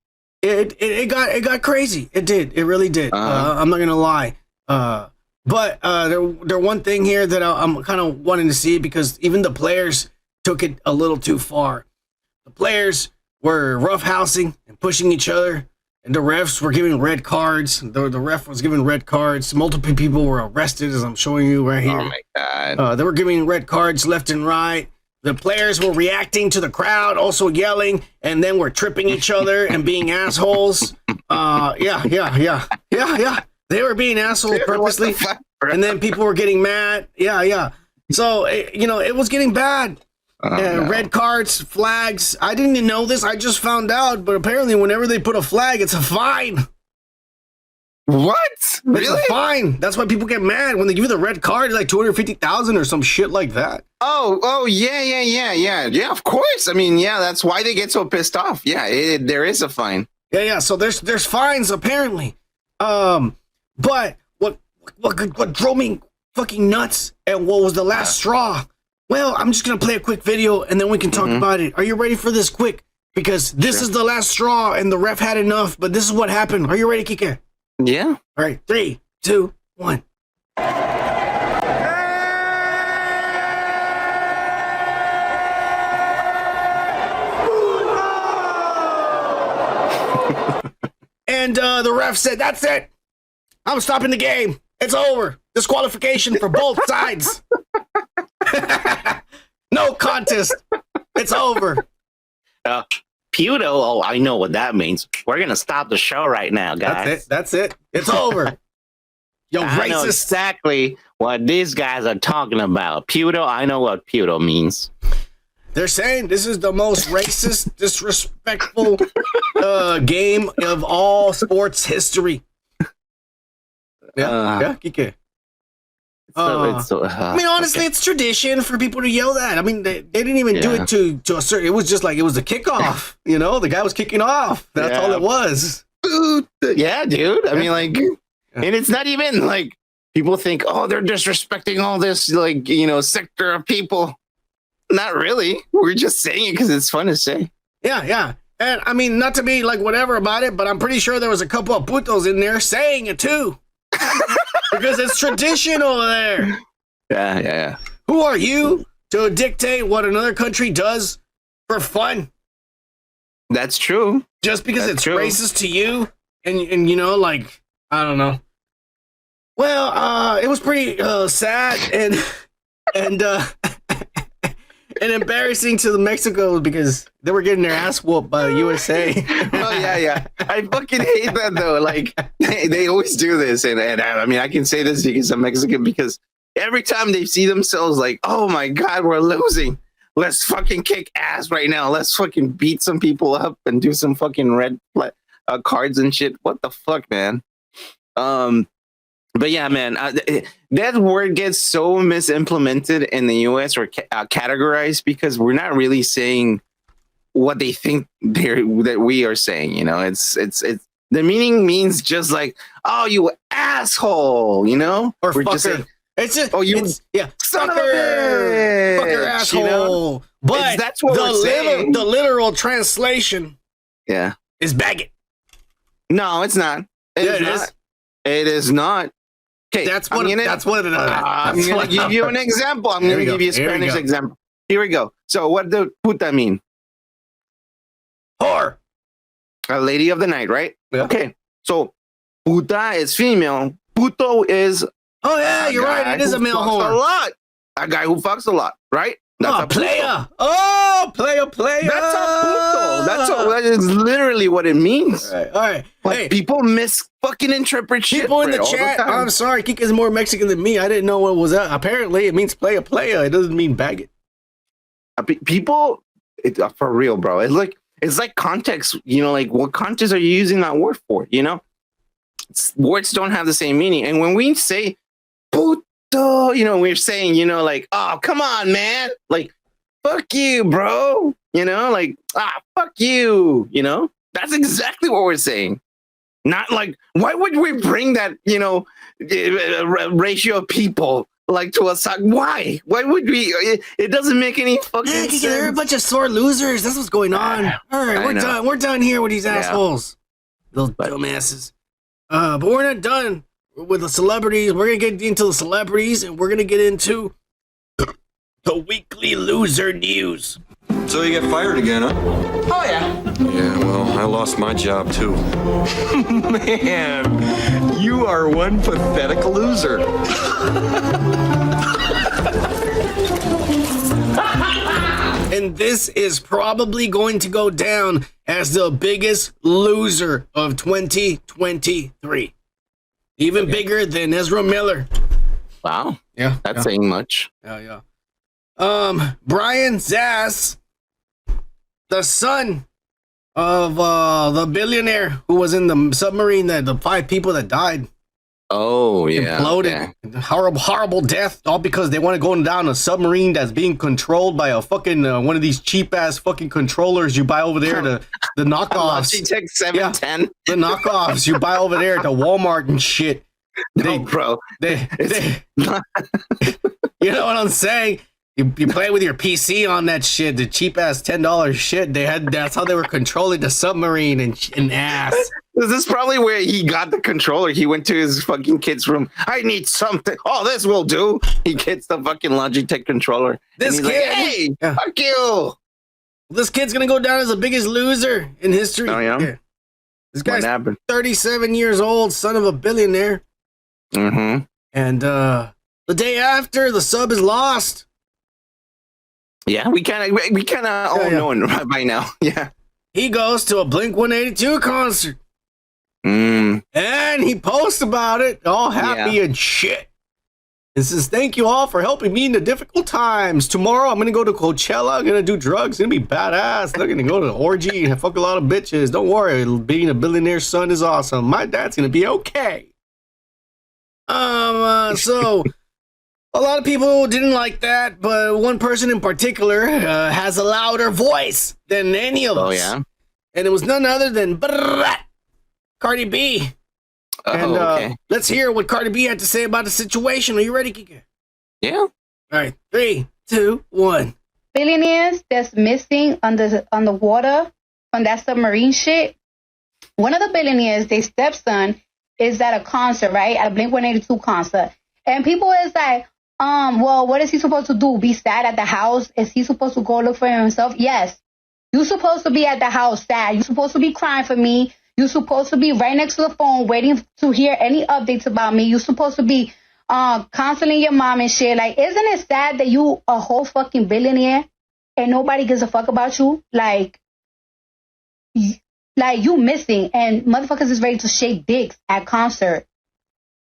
got crazy. It did. It really did. I'm not gonna lie. But there one thing here that I'm kind of wanting to see, because even the players took it a little too far. The players were roughhousing and pushing each other, and the refs were giving red cards. The ref was giving red cards. Multiple people were arrested, as I'm showing you right here. Oh my God. They were giving red cards left and right. The players were reacting to the crowd, also yelling, and then were tripping each other and being assholes. Yeah. They were being assholes purposely, and then people were getting mad. Yeah. So, it was getting bad. No. Red cards, flags. I didn't even know this. I just found out. But apparently, whenever they put a flag, it's a fine. What? It's Really? a fine. That's why people get mad when they give you the red card. It's like 250,000 or some shit like that. Oh, yeah. Of course. I mean, yeah, that's why they get so pissed off. Yeah, there is a fine. Yeah. So there's fines apparently. But what drove me fucking nuts and what was the last straw? Well, I'm just gonna play a quick video and then we can talk about it. Are you ready for this quick? Because this is the last straw and the ref had enough, but this is what happened. Are you ready, KikA? Yeah. All right, 3, 2, 1. And the ref said, "That's it. I'm stopping the game. It's over. Disqualification for both sides. No contest. It's over." Puto. Oh, I know what that means. We're gonna stop the show right now, guys. That's it. It's over. Yo, I know racist. exactly what these guys are talking about. Puto. I know what puto means. They're saying this is the most racist, disrespectful game of all sports history. Yeah, KikA. I mean, honestly, it's tradition for people to yell that. I mean, they didn't even do it to a certain. It was just like it was a kickoff. The guy was kicking off. That's all it was. Yeah, dude. I mean, like, and it's not even like people think, oh, they're disrespecting all this, like, sector of people. Not really. We're just saying it because it's fun to say. Yeah. And I mean, not to be like whatever about it, but I'm pretty sure there was a couple of putos in there saying it too. Because it's tradition over there. Yeah. Who are you to dictate what another country does for fun? That's true. Just because That's it's true. racist to you? And like, I don't know. Well, it was pretty sad and and embarrassing to the Mexico because they were getting their ass whooped by the USA. Oh, yeah. I fucking hate that, though. Like, they always do this. And I mean, I can say this because I'm Mexican, because every time they see themselves like, oh, my God, we're losing. Let's fucking kick ass right now. Let's fucking beat some people up and do some fucking red cards and shit. What the fuck, man? But yeah, man, that word gets so misimplemented in the US or categorized because we're not really saying what they think that we are saying. It's the meaning means just like, oh, you asshole, Or we're fucker. just saying, It's just, oh, you son of a bitch, fucker, asshole. But that's what we're saying. The literal translation, is baggot. No, it's not. It is not. Okay, that's what it is. I'm going to give you an example. I'm going to give you a Spanish example. Here we go. So what does puta mean? Whore. A lady of the night, right? Yeah. Okay. So puta is female. Puto is You're right. It is a male whore. A lot. A guy who fucks a lot, right? That's a player. Oh, player. That's a puto. That is literally what it means. All right. But Hey, people fucking interpret shit. people in the all chat. time. I'm sorry, Kika is more Mexican than me. I didn't know what was that. Apparently, it means player. It doesn't mean baggot. People, for real, bro. It's like context. Like what context are you using that word for? Words don't have the same meaning. And when we say puto, we're saying, like, oh, come on, man. Like, fuck you, bro. Like, fuck you. That's exactly what we're saying. Not like, why would we bring that, ratio of people like to us? Why? Why would we? It doesn't make any fucking sense. They're a bunch of sore losers. That's what's going on. All right, we're done. We're done here with these assholes. Those dumbasses. But we're not done with the celebrities. We're going to get into the celebrities, and we're going to get into the weekly loser news. So you get fired again, huh? Oh, yeah. Yeah, well, I lost my job, too. Man, you are one pathetic loser. And this is probably going to go down as the biggest loser of 2023. Even bigger than Ezra Miller. Wow. Yeah. That's saying much. Yeah. Brian Zass, the son of the billionaire who was in the submarine, that the 5 people that died. Oh, yeah. Imploded. Okay. Horrible death, all because they want to go down a submarine that's being controlled by a fucking one of these cheap ass fucking controllers you buy over there, the knockoffs. Logitech 710. Yeah, the knockoffs you buy over there at the Walmart and shit. No, bro. They you know what I'm saying? You play with your PC on that shit, the cheap ass $10 shit. That's how they were controlling the submarine and ass. This is probably where he got the controller. He went to his fucking kid's room. I need something. Oh, this will do. He gets the fucking Logitech controller. This and he's kid, like, hey, fuck you. This kid's gonna go down as the biggest loser in history. Oh, yeah? This guy's 37 years old, son of a billionaire. Mm-hmm. And the day after, the sub is lost. Yeah, we kind of all know by now. Yeah. He goes to a Blink-182 concert. And he posts about it, all happy and shit. And says, thank you all for helping me in the difficult times. Tomorrow, I'm going to go to Coachella. I'm going to do drugs. It's going to be badass. I'm going to go to the orgy and fuck a lot of bitches. Don't worry. Being a billionaire son is awesome. My dad's going to be okay. So a lot of people didn't like that, but one person in particular has a louder voice than any of us. Oh, yeah? And it was none other than Cardi B. And let's hear what Cardi B had to say about the situation. Are you ready, KikA? Yeah. All right, 3, 2, 1. Billionaires that's missing on the water from that submarine shit. One of the billionaires, their stepson, is at a concert, right? At a Blink-182 concert. And people is like, well, what is he supposed to do? Be sad at the house? Is he supposed to go look for himself? Yes. You're supposed to be at the house sad. You're supposed to be crying for me. You're supposed to be right next to the phone waiting to hear any updates about me. You're supposed to be counseling your mom and shit. Like, isn't it sad that you a whole fucking billionaire and nobody gives a fuck about you? Like you missing and motherfuckers is ready to shake dicks at concert.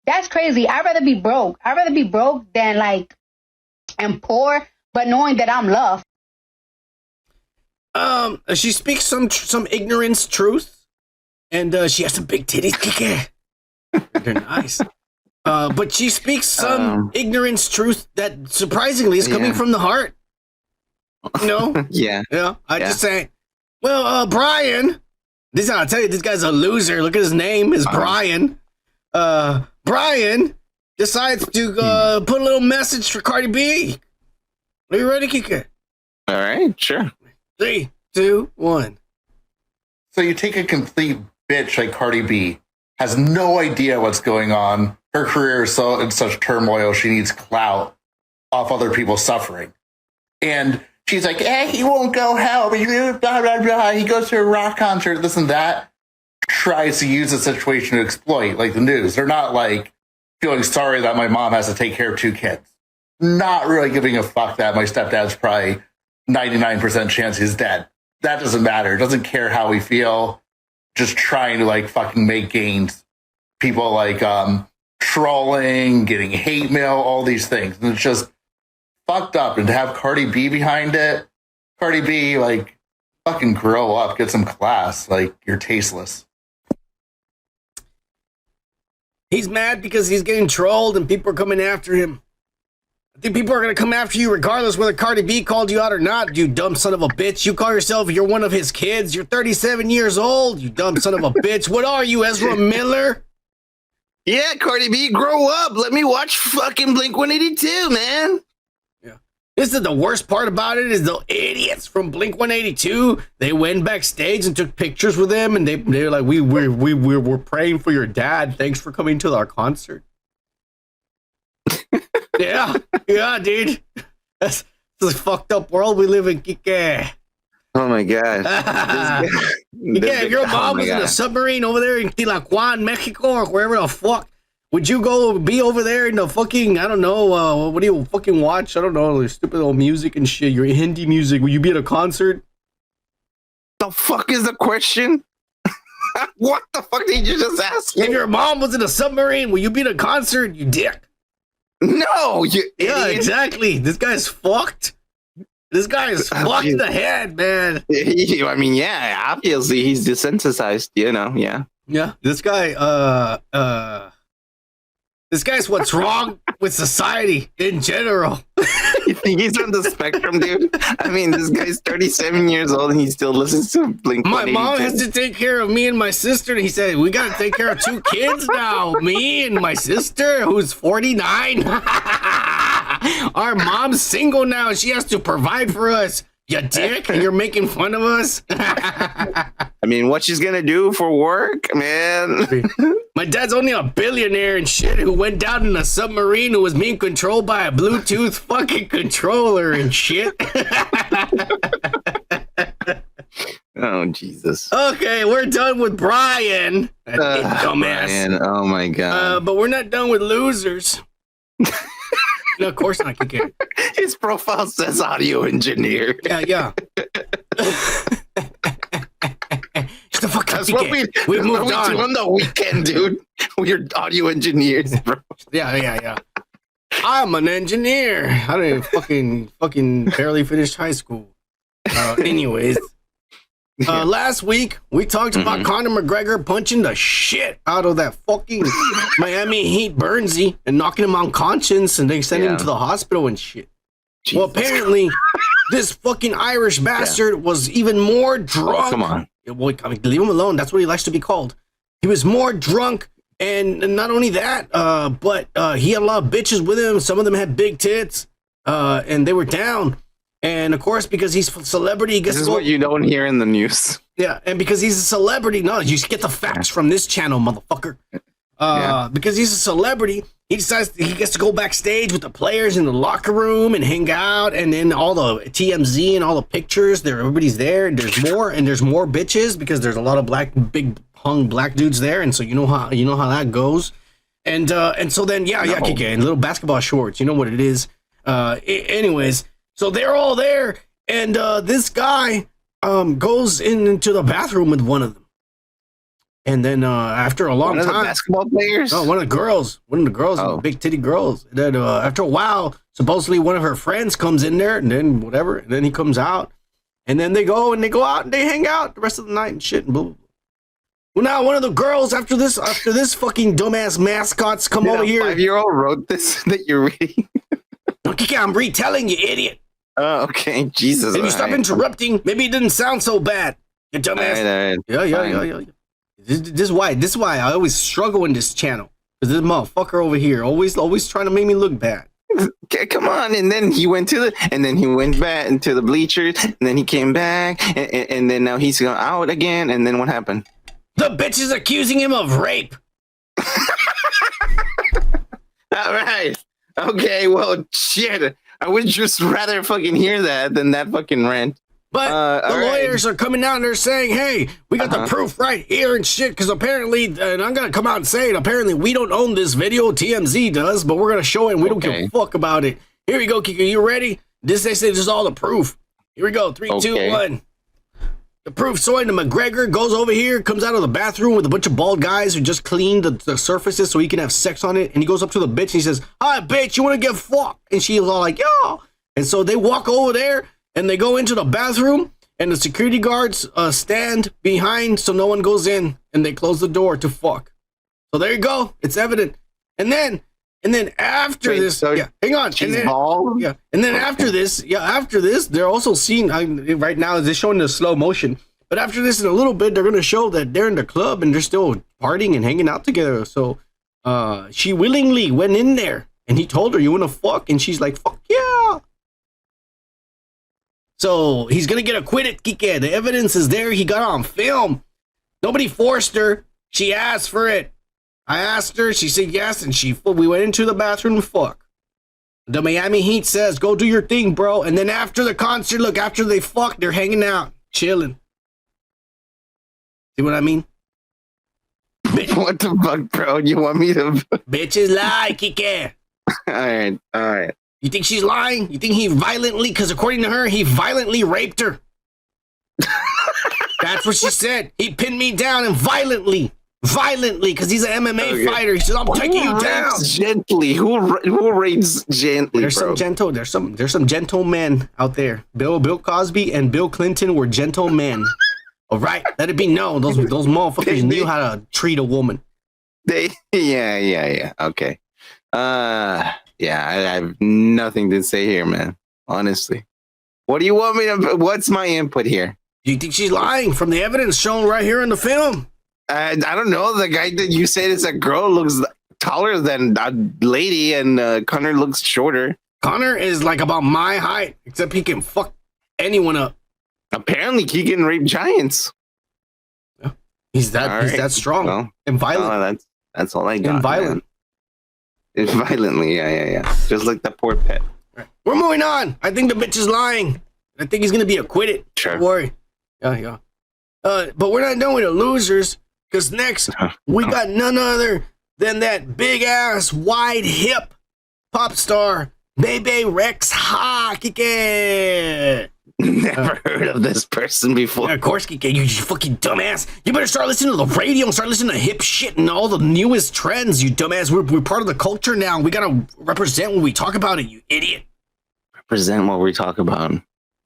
That's crazy. I'd rather be broke. I'd rather be broke than and poor, but knowing that I'm loved. She speaks some ignorance truth. And she has some big titties. They're nice. But she speaks some ignorance truth that surprisingly is coming from the heart. You know? Yeah. I just say, well, Brian, I'll tell you, this guy's a loser. Look at his name, is Brian. Brian decides to put a little message for Cardi B. Are you ready, KikA? All right, sure. 3, 2, 1. So you take a complete bitch like Cardi B, has no idea what's going on. Her career is so in such turmoil, she needs clout off other people's suffering. And she's like, he won't go hell, but blah, blah, blah. He goes to a rock concert, this and that. Tries to use the situation to exploit, like the news. They're not like feeling sorry that my mom has to take care of 2 kids. Not really giving a fuck that my stepdad's probably 99% chance he's dead. That doesn't matter. Doesn't care how we feel. Just trying to fucking make gains. People trolling, getting hate mail, all these things. And it's just fucked up. And to have Cardi B behind it, Cardi B, fucking grow up, get some class. You're tasteless. He's mad because he's getting trolled and people are coming after him. I think people are going to come after you regardless whether Cardi B called you out or not, you dumb son of a bitch. You call yourself, you're one of his kids. You're 37 years old, you dumb son of a bitch. What are you, Ezra Miller? Yeah, Cardi B, grow up. Let me watch fucking Blink-182, man. Yeah. This is the worst part about it is the idiots from Blink-182. They went backstage and took pictures with him and they're like, we're praying for your dad. Thanks for coming to our concert. Yeah, dude. That's the fucked up world we live in, KikA. Oh my god. Yeah, if your mom was in a submarine over there in Tilacuan, Mexico, or wherever the fuck, would you go be over there in the fucking, I don't know, what do you fucking watch? I don't know, stupid old music and shit, your Hindi music. Would you be at a concert? The fuck is the question? What the fuck did you just ask If me? your mom was in a submarine, will you be at a concert, you dick? No, you Yeah, idiot. exactly. This guy's fucked. This guy is fucked in the head, man. I mean, yeah, obviously he's desensitized, yeah. Yeah, this guy, this guy's what's wrong with society in general. You think he's on the spectrum, dude? I mean, this guy's 37 years old and he still listens to Blink. My mom has to take care of me and my sister, and he said, we gotta take care of 2 kids now. Me and my sister, who's 49. Our mom's single now, and she has to provide for us. You dick, and you're making fun of us. I mean, what she's gonna do for work, man? My dad's only a billionaire and shit who went down in a submarine who was being controlled by a Bluetooth fucking controller and shit. Oh, Jesus. Okay, we're done with Brian. Dumbass. Brian, oh my God. But we're not done with losers. No, of course not, KikA. His profile says audio engineer. Yeah. Shut the fuck up, That's what We've moved on. do on the weekend, dude. We're audio engineers, bro. Yeah. I'm an engineer. I didn't fucking barely finished high school. Anyways. Last week, we talked about Conor McGregor punching the shit out of that fucking Miami Heat Burnsy and knocking him unconscious, and they sent him to the hospital and shit. Jesus. Well, apparently, this fucking Irish bastard was even more drunk. Oh, come on. Well, I mean, leave him alone. That's what he likes to be called. He was more drunk, and not only that, but he had a lot of bitches with him. Some of them had big tits, and they were down. And of course, because he's a celebrity, he gets this is what you don't hear in the news. Yeah, and because he's a celebrity, no, you get the facts from this channel, motherfucker. Because he's a celebrity, he decides he gets to go backstage with the players in the locker room and hang out, and then all the TMZ and all the pictures, everybody's there, and there's more bitches because there's a lot of big hung black dudes there, and so you know how that goes, and so then KikA, in little basketball shorts, you know what it is. Anyways. So they're all there, and this guy goes into the bathroom with one of them. And then after a long time... One of the basketball players? No, one of the girls, big titty girls. And then after a while, supposedly one of her friends comes in there, and then whatever, and then he comes out. And then they go out, and they hang out the rest of the night and shit, and blah, blah, blah. Well, now one of the girls, after this fucking dumbass mascots come over here... 5-year-old wrote this that you're reading? Okay, I'm retelling you, idiot. Oh, okay. Jesus. Can you stop interrupting? Maybe it didn't sound so bad. You dumbass. All right. Yeah. This is why I always struggle in this channel. Because this motherfucker over here always trying to make me look bad. Okay, come on. And then he went back into the bleachers, and then he came back, and then now he's going out again. And then what happened? The bitch is accusing him of rape. All right. Okay, well, shit. I would just rather fucking hear that than that fucking rant. But the lawyers are coming out and they're saying, hey, we got the proof right here and shit, because apparently, and I'm going to come out and say it, apparently we don't own this video, TMZ does, but we're going to show it and we don't give a fuck about it. Here we go, KikA, you ready? They say this is all the proof. Here we go, 3, 2, 1. The proof, so the McGregor goes over here, comes out of the bathroom with a bunch of bald guys who just cleaned the surfaces so he can have sex on it. And he goes up to the bitch and he says, hi, bitch, you want to get fucked? And she's all like, yeah. And so they walk over there and they go into the bathroom and the security guards stand behind so no one goes in, and they close the door to fuck. So there you go. It's evident. And then after this, so hang on. She's and then, bald? Yeah. And then after this, they're also seeing, right now, they're showing the slow motion. But after this, in a little bit, they're going to show that they're in the club and they're still partying and hanging out together. So she willingly went in there and he told her, you want to fuck? And she's like, fuck yeah. So he's going to get acquitted, KikA. The evidence is there. He got on film. Nobody forced her. She asked for it. I asked her. She said yes. And we went into the bathroom and fuck. The Miami Heat says, go do your thing, bro. And then after the concert, look, after they fuck, they're hanging out, chilling. See what I mean? What the fuck, bro? You want me to... Bitches lie, KikA. All right. You think she's lying? You think he violently, because according to her, he violently raped her. That's what she said. He pinned me down and violently, because he's an MMA fighter. He said, "I'm taking you down gently." Who rates gently? There's bro? There's some gentlemen out there. Bill Cosby and Bill Clinton were gentlemen. All right, let it be known. Those motherfuckers knew how to treat a woman. Yeah. Okay. I have nothing to say here, man. Honestly, what do you want me to? What's my input here? Do you think she's lying from the evidence shown right here in the film? I don't know. The guy that you said is a girl looks taller than a lady, and Connor looks shorter. Connor is like about my height, except he can fuck anyone up. Apparently, he can rape giants. Yeah. He's that strong and violent. That's all I got. And violent. It's violently, yeah. Just like the poor pet. Right. We're moving on. I think the bitch is lying. I think he's gonna be acquitted. Sure. Don't worry. Yeah. But we're not done with the losers. Because next, we got none other than that big-ass, wide-hip pop star, Bebe Rexha, KikA. Never heard of this person before. Yeah, of course, KikA, you fucking dumbass. You better start listening to the radio and start listening to hip shit and all the newest trends, you dumbass. We're part of the culture now. We gotta represent when we talk about it, you idiot. Represent what we talk about.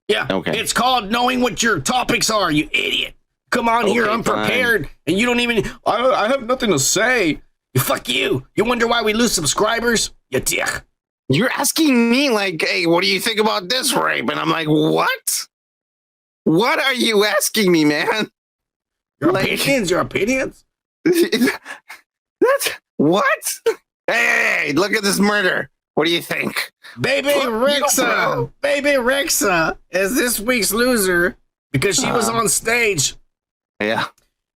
Yeah, okay. It's called knowing what your topics are, you idiot. Come on here unprepared, and you don't even... I have nothing to say. Fuck you. You wonder why we lose subscribers? You dick. You're asking me, like, hey, what do you think about this rape? And I'm like, what? What are you asking me, man? Your opinions? That's... What? Hey, look at this murder. What do you think? Bebe Rexha is this week's loser because she was on stage. Yeah.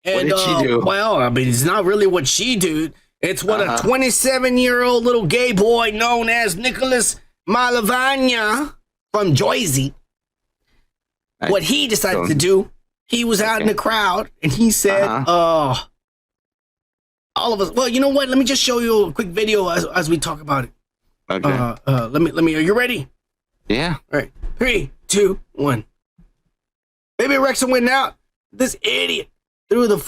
And, what did she do? Well, I mean, it's not really what she did. It's what a 27-year-old little gay boy known as Nicholas Malavagna from Jersey, what he decided to do, he was out in the crowd, and he said, all of us, well, you know what? Let me just show you a quick video as we talk about it. Okay. Let me, are you ready? Yeah. All right. 3, 2, 1. Bebe Rexha went out. This idiot threw his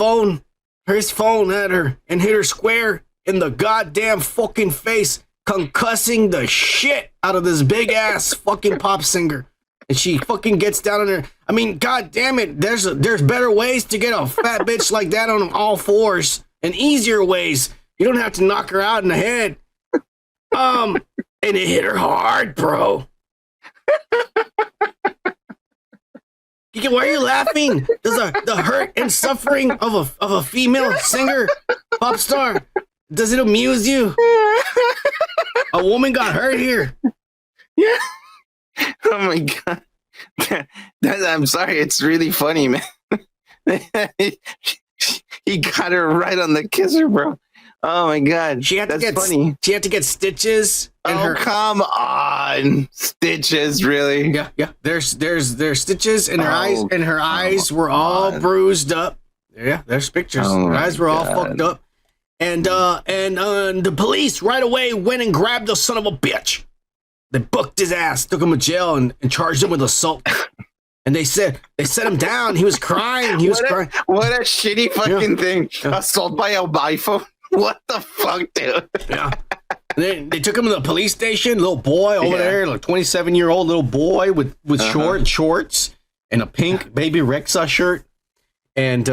phone at her and hit her square in the goddamn fucking face, concussing the shit out of this big ass fucking pop singer. And she fucking gets down on her. I mean, god damn it, there's better ways to get a fat bitch like that on all fours and easier ways. You don't have to knock her out in the head. And it hit her hard, bro. Why are you laughing? Does the hurt and suffering of a female singer, pop star, does it amuse you? A woman got hurt here. Yeah. Oh my god. I'm sorry. It's really funny, man. He got her right on the kisser, bro. Oh my god. She had to get funny. She had to get stitches. Come on, stitches, really? Yeah. There's stitches in her eyes, and her eyes were all bruised up. Yeah, there's pictures. Her eyes were all fucked up, and the police right away went and grabbed the son of a bitch. They booked his ass, took him to jail, and charged him with assault. And they set him down. He was crying. Crying. What a shitty fucking thing! Assault by a iPhone. What the fuck, dude? Yeah. They took him to the police station, little boy over there, like 27-year-old little boy with short shorts and a pink Bebe Rexha shirt and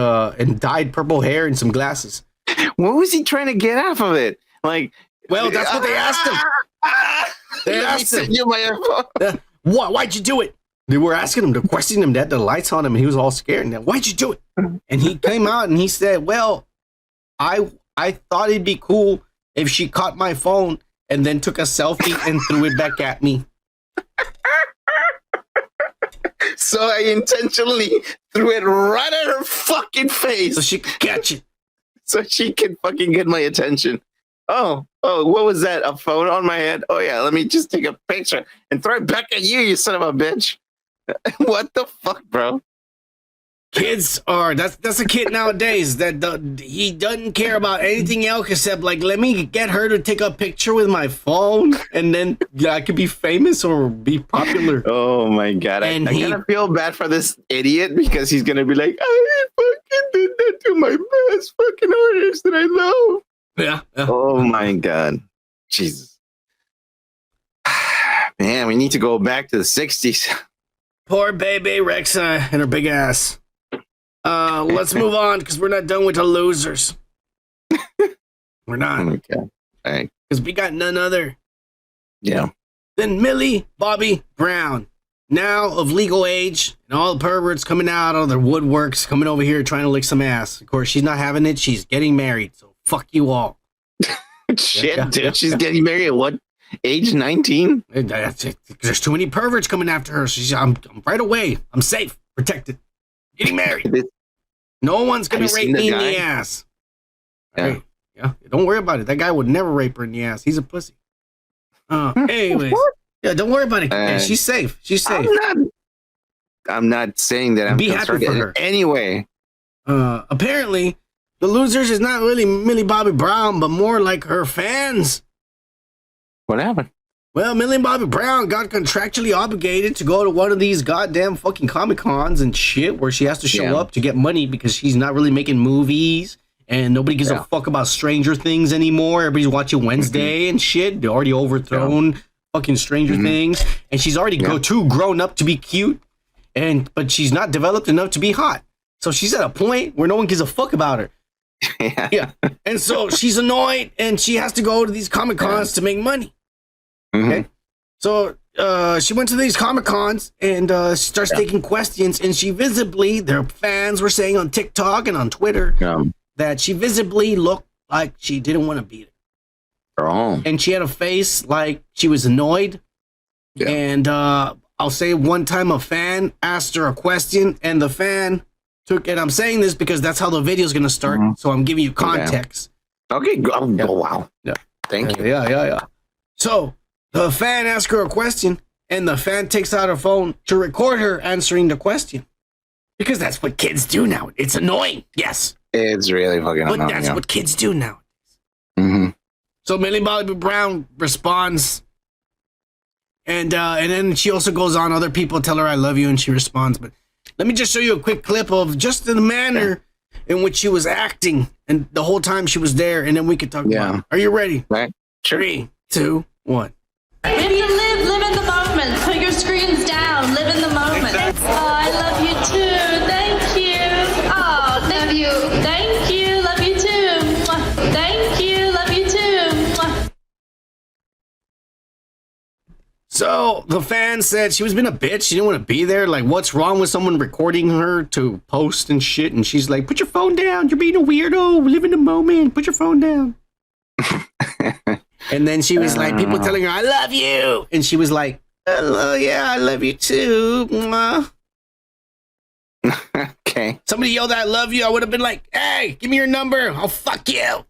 dyed purple hair and some glasses. What was he trying to get off of it? Like, well, that's what they asked him. They asked him, why'd you do it? They were asking him, to question him. They had the lights on him, and he was all scared. And why'd you do it? And he came out and he said, well, I thought it'd be cool if she caught my phone and then took a selfie and threw it back at me. So I intentionally threw it right at her fucking face. So she could catch it. So she could fucking get my attention. Oh, what was that? A phone on my head? Oh yeah, let me just take a picture and throw it back at you, you son of a bitch. What the fuck, bro? Kids are that's a kid nowadays that he doesn't care about anything else except like let me get her to take a picture with my phone and then I could be famous or be popular. Oh my god! I kind of feel bad for this idiot because he's gonna be like, I fucking did that to my best fucking artist that I love. Yeah. Oh my god, Jesus, man, we need to go back to the '60s. Poor Bebe Rexha and her big ass. Let's move on because we're not done with the losers. We're not. Okay. All right. Because we got none other. Yeah. Then Millie Bobby Brown, now of legal age, and all the perverts coming out of their woodworks, coming over here trying to lick some ass. Of course, she's not having it. She's getting married. So fuck you all. Shit, dude. She's getting married at what age? 19? There's too many perverts coming after her. So I'm right away. I'm safe, protected. Getting married. No one's gonna rape me in the ass. Yeah. Right. Yeah. Don't worry about it. That guy would never rape her in the ass. He's a pussy. Anyways. Yeah, don't worry about it. Yeah, she's safe. She's safe. I'm not saying that I'm be happy for her. Anyway. Apparently, the losers is not really Millie Bobby Brown, but more like her fans. What happened? Well, Millie Bobby Brown got contractually obligated to go to one of these goddamn fucking Comic-Cons and shit where she has to show up to get money because she's not really making movies and nobody gives a fuck about Stranger Things anymore. Everybody's watching Wednesday and shit. They're already overthrown fucking Stranger Things. And she's already too grown up to be cute, but she's not developed enough to be hot. So she's at a point where no one gives a fuck about her. Yeah. And so she's annoyed and she has to go to these Comic-Cons to make money. Okay, so she went to these Comic-Cons and starts taking questions, and she visibly, their fans were saying on TikTok and on Twitter that she visibly looked like she didn't want to be there. Oh. And she had a face like she was annoyed. Yeah. And I'll say one time a fan asked her a question, and the fan took, and I'm saying this because that's how the video is going to start, so I'm giving you context. Okay, oh, wow. Yeah. Thank you. Yeah. So, the fan asks her a question, and the fan takes out her phone to record her answering the question. Because that's what kids do now. It's annoying, yes. It's really fucking annoying. But that's what kids do now. So Millie Bobby Brown responds, and then she also goes on, other people tell her I love you, and she responds. But let me just show you a quick clip of just the manner in which she was acting, and the whole time she was there, and then we could talk about it. Are you ready? Right. 3, 2, 1. If you live in the moment. Put your screens down. Live in the moment. Oh, I love you too. Thank you. Oh, love you. Thank you. Love you too. Thank you. Love you too. So the fan said she was being a bitch. She didn't want to be there. Like, what's wrong with someone recording her to post and shit? And she's like, put your phone down. You're being a weirdo. Live in the moment. Put your phone down. And then she was like, people telling her, I love you. And she was like, hello, yeah, I love you too. Okay. Somebody yelled, I love you. I would have been like, hey, give me your number. I'll fuck you.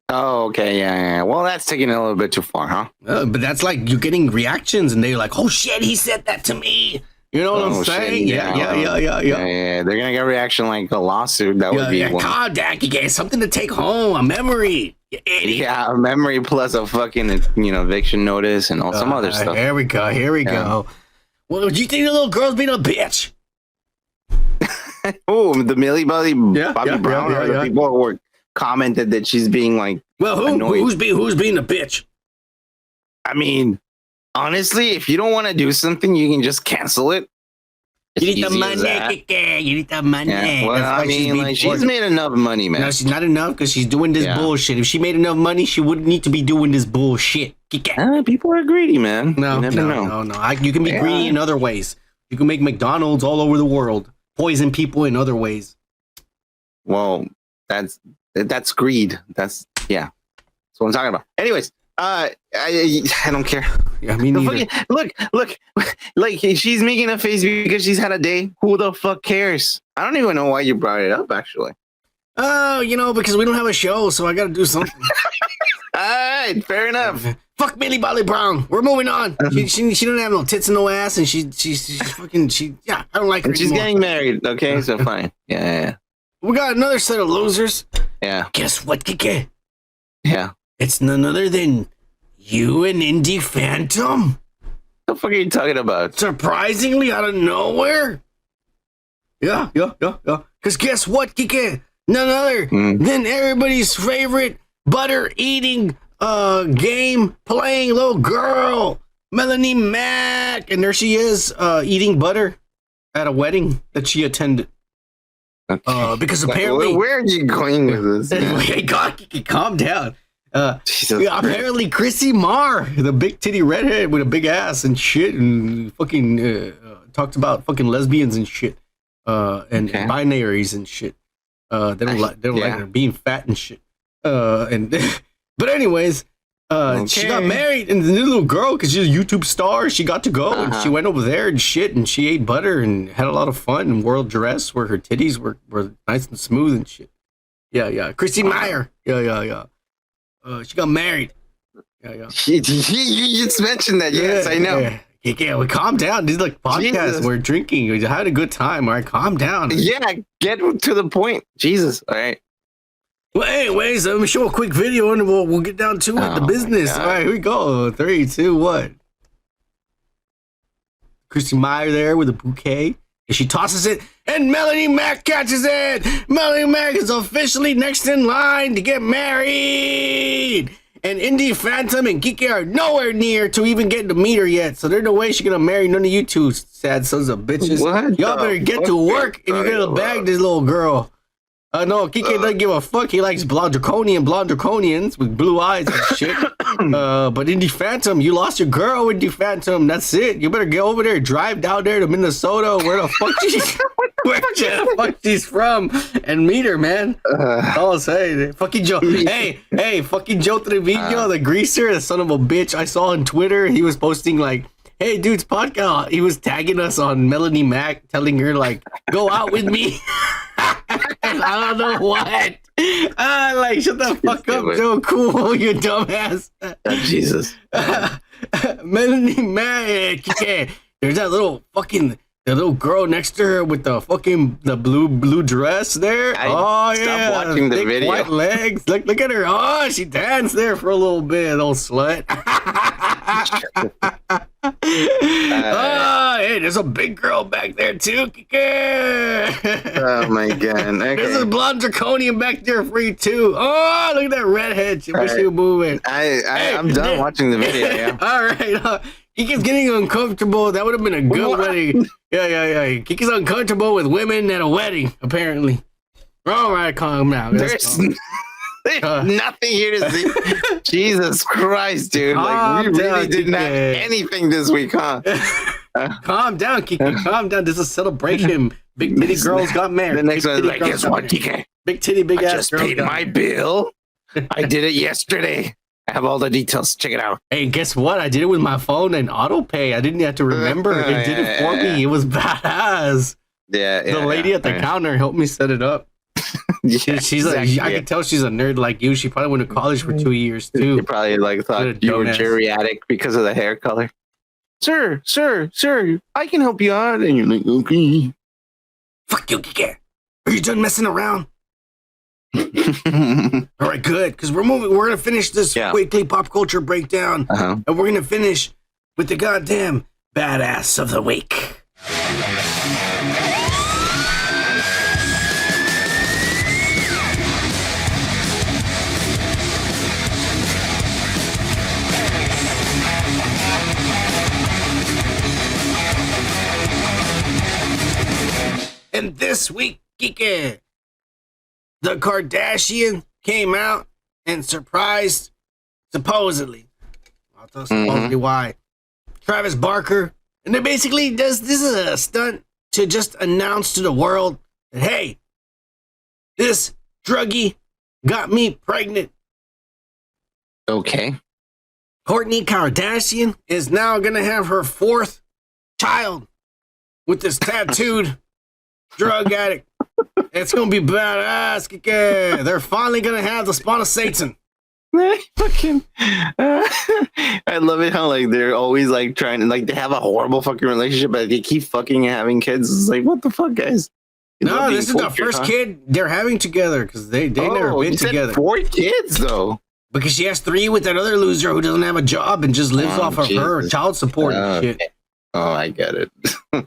Oh, okay. Yeah. Well, that's taking it a little bit too far, huh? But that's like, you're getting reactions and they're like, oh shit, he said that to me. You know what I'm saying? Shit, Yeah. They're going to get a reaction like a lawsuit. That would be one. God, Dad, you get something to take home, a memory. You idiot. Yeah, a memory plus a fucking, eviction notice and all some other stuff. Here we go. Well, do you think the little girl's being a bitch? Oh, the Millie Bobby Brown or the people who were commented that she's being like, well, who's being a bitch? I mean, honestly, if you don't want to do something, you can just cancel it. You need the money, KikA. You need the money. Yeah, well, I mean, she's made enough money, man. No, she's not enough because she's doing this bullshit. If she made enough money, she wouldn't need to be doing this bullshit. People are greedy, man. No. You can be greedy in other ways. You can make McDonald's all over the world. Poison people in other ways. Well, that's greed. That's what I'm talking about. Anyways, I don't care. Yeah, me neither. Look, like she's making a face because she's had a day. Who the fuck cares? I don't even know why you brought it up, actually. Oh, because we don't have a show, so I got to do something. right, fair enough. Fuck Millie Bobby Brown. We're moving on. She don't have no tits and no ass, and she's fucking I don't like her. She's anymore. getting married. Okay, so fine. Yeah. We got another set of losers. Yeah. Guess what, KikA? Yeah. It's none other than you and Indie Phantom. What the fuck are you talking about? Surprisingly, out of nowhere. Yeah. Because guess what, KikA? None other than everybody's favorite butter-eating game-playing little girl, Melanie Mack. And there she is, eating butter at a wedding that she attended. Okay. Because apparently... Where are you going with this? Hey, God, calm down. Apparently Chrissy Marr, the big titty redhead with a big ass and shit, and fucking talks about fucking lesbians and shit, and binaries and shit. They don't like her being fat and shit. But anyways, she got married, and the little girl, because she's a YouTube star, she got to go, and she went over there and shit, and she ate butter and had a lot of fun and wore a dress where her titties were nice and smooth and shit. Yeah. Chrissy Meyer. Yeah. She got married. Yeah. You just mentioned that. Yes, I know. Yeah, well, calm down. This is like podcast. Jesus. We're drinking. We had a good time. All right, calm down. Yeah, get to the point. Jesus. All right. Well, anyways, let me show a quick video and we'll get down to it. The business. All right, here we go. 3, 2, 1. Chrissy Meyer there with a bouquet. And she tosses it, and Melanie Mack catches it. Melanie Mack is officially next in line to get married. And Indie Phantom and KikA are nowhere near to even getting to meet her yet. So there's no way she's gonna marry none of you two sad sons of bitches. Y'all better get to work and you're gonna bag this little girl. No, KikA doesn't give a fuck. He likes blonde draconians with blue eyes and shit. But Indie Phantom, you lost your girl, Indie Phantom. That's it. You better get over there, drive down there to Minnesota, where the fuck she's from, and meet her, man. That's all I'm saying. Fucking Joe. Hey, fucking Joe Trevino, the greaser, the son of a bitch. I saw on Twitter, he was posting like, hey, dude's podcast. He was tagging us on Melanie Mack, telling her like, go out with me. I don't know what. Like, shut the fuck up, Joe Cool, you dumbass. Jesus. Melanie Mack. There's that little fucking the little girl next to her with the blue dress there. Stop watching the video. White legs. Look at her. Oh, she danced there for a little bit, old slut. Hey, there's a big girl back there too. Oh my god. Okay. There's a blonde draconian back there for you too. Oh, look at that redhead. She wish she was moving. I'm done watching the video. Yeah. All right. Kika's getting uncomfortable. That would have been a good wedding. Yeah. Kika's uncomfortable with women at a wedding, apparently. All right, calm down. There's nothing here to see. Jesus Christ, dude. Like, we really didn't have anything this week, huh? Calm down, KikA. Calm down. This is a celebration. Big titty girls got married. The next one is like, guess what, KikA? Big titty, big ass just paid my bill. I did it yesterday. I have all the details. Check it out. Hey, guess what? I did it with my phone and auto pay. I didn't have to remember. It did it for me. It was badass. Yeah. The lady at the counter helped me set it up. She's like, I could tell she's a nerd like you. She probably went to college for 2 years too. You probably like thought you were geriatric because of the hair color. Sir, I can help you out. And you're like, okay. Fuck you, KikA. Are you done messing around? All right, good. Because we're moving. We're gonna finish this weekly pop culture breakdown, and we're gonna finish with the goddamn badass of the week. And this week, KikA, the Kardashian came out and surprised, supposedly. I'll tell supposedly why. Travis Barker. And they basically this is a stunt to just announce to the world that, hey, this druggie got me pregnant. Okay. Kourtney Kardashian is now going to have her 4th child with this tattooed drug addict. It's going to be badass. KikA. They're finally going to have the spawn of Satan. Fucking, I love it how like they're always like trying to like they have a horrible fucking relationship, but they keep fucking and having kids. It's like what the fuck, guys? No, this is the first kid they're having together because they never been together. 4 kids though, because she has 3 with that other loser who doesn't have a job and just lives off of her child support and shit. Oh, I get it.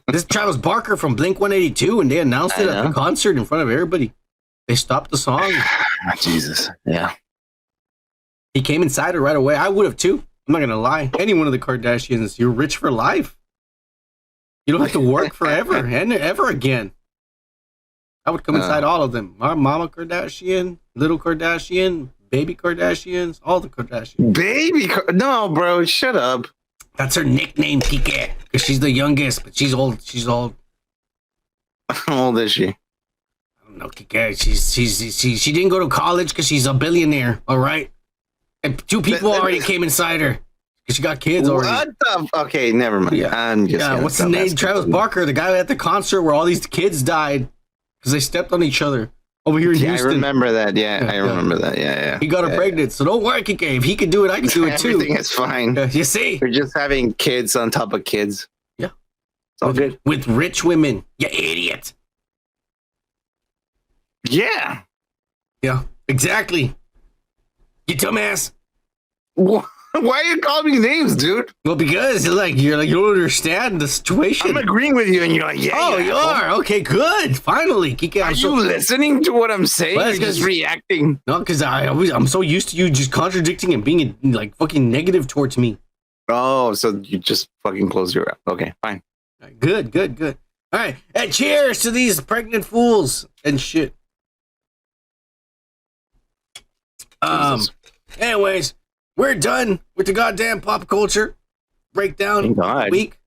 This Travis Barker from Blink 182, and they announced it at the concert in front of everybody. They stopped the song. Jesus, yeah. He came inside her right away. I would have too. I'm not gonna lie. Any one of the Kardashians, you're rich for life. You don't have to work forever and ever again. I would come inside all of them. Our Mama Kardashian, Little Kardashian, Baby Kardashians, all the Kardashians. No, bro, shut up. That's her nickname, KikA, because she's the youngest, but she's old. She's old. How old is she? I don't know, KikA. She didn't go to college because she's a billionaire. All right. And 2 people already came inside her because she got kids already. What the? Okay, never mind. Yeah. What's the name? Travis Barker, the guy at the concert where all these kids died because they stepped on each other over here in Houston. I remember that. Yeah, I remember that. Yeah. He got her pregnant, so don't worry, KikA. If he can do it, I can do it too. Everything is fine. You see? We're just having kids on top of kids. Yeah. It's all good. With rich women. You idiot. Yeah. Yeah, exactly. You dumbass. Why are you calling me names, dude? Well, because you're like you don't understand the situation. I'm agreeing with you, and you're like, yeah. Oh, you are. Okay, good. Finally, KikA. Are you listening to what I'm saying? Well, you're just reacting. No, because I'm so used to you just contradicting and being like fucking negative towards me. Oh, so you just fucking close your mouth. Okay, fine. Good. All right, and cheers to these pregnant fools and shit. Anyways, we're done with the goddamn pop culture breakdown week.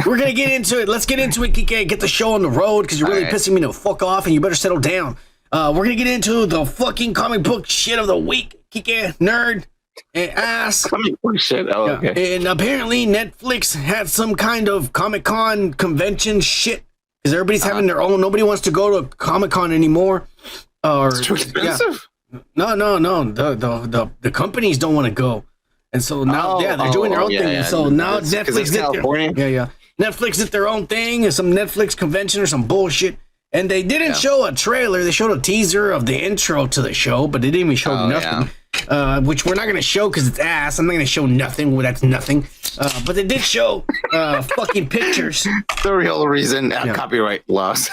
We're gonna get into it. Let's get into it, KikA. Get the show on the road because you're really pissing me to fuck off, and you better settle down. We're gonna get into the fucking comic book shit of the week, KikA, nerd and ass. Comic book shit. Oh, okay. And apparently Netflix had some kind of Comic-Con convention shit because everybody's having their own. Nobody wants to go to Comic-Con anymore. It's too expensive. Yeah. No. The companies don't want to go, and so now they're doing their own thing. And so now Netflix did Netflix did their own thing, and some Netflix convention or some bullshit. And they didn't show a trailer; they showed a teaser of the intro to the show, but they didn't even show nothing. Which we're not going to show because it's ass. I'm not going to show nothing. Well, that's nothing. But they did show fucking pictures. The real reason copyright loss.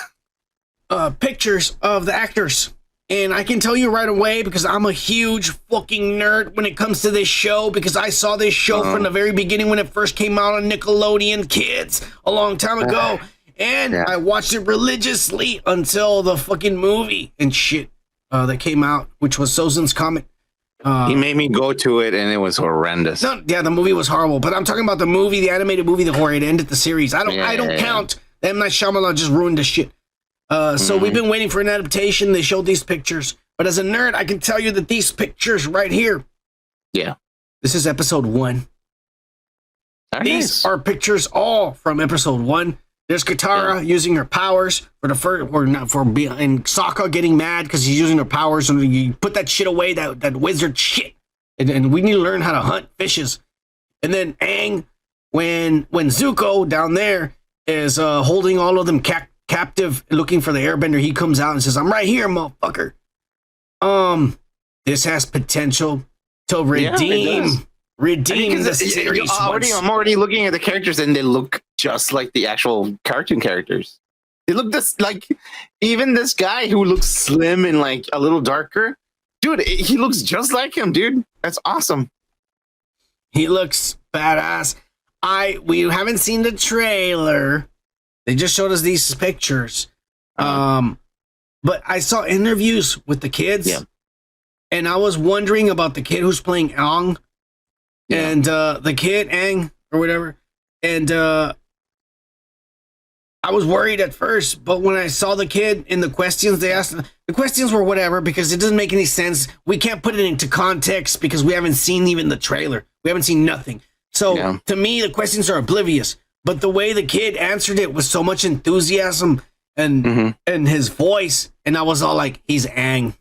Pictures of the actors. And I can tell you right away because I'm a huge fucking nerd when it comes to this show because I saw this show from the very beginning when it first came out on Nickelodeon Kids a long time ago. And I watched it religiously until the fucking movie and shit that came out, which was Sozin's Comet. He made me go to it and it was horrendous. No, the movie was horrible, but I'm talking about the movie, the animated movie where it ended the series. I don't count. M. Night Shyamalan just ruined the shit. So we've been waiting for an adaptation. They showed these pictures. But as a nerd, I can tell you that these pictures right here. Yeah. This is episode 1. These are pictures all from episode 1. There's Katara using her powers for the first, or not for being, and Sokka getting mad because he's using her powers. And you put that shit away, that wizard shit. And we need to learn how to hunt fishes. And then Aang, when Zuko down there is holding all of them captive looking for the Airbender, he comes out and says, "I'm right here, motherfucker." This has potential to redeem the series. I'm already looking at the characters and they look just like the actual cartoon characters. They look just like, even this guy who looks slim and like a little darker, dude, he looks just like him, dude. That's awesome. He looks badass. We haven't seen the trailer. They just showed us these pictures. But I saw interviews with the kids. And I was wondering about the kid who's playing Aang. And the kid, Aang, or whatever. And I was worried at first, but when I saw the kid and the questions they asked, the questions were whatever, because it doesn't make any sense. We can't put it into context because we haven't seen even the trailer. We haven't seen nothing. So to me, the questions are oblivious. But the way the kid answered it with so much enthusiasm and his voice, and I was all like, he's Aang.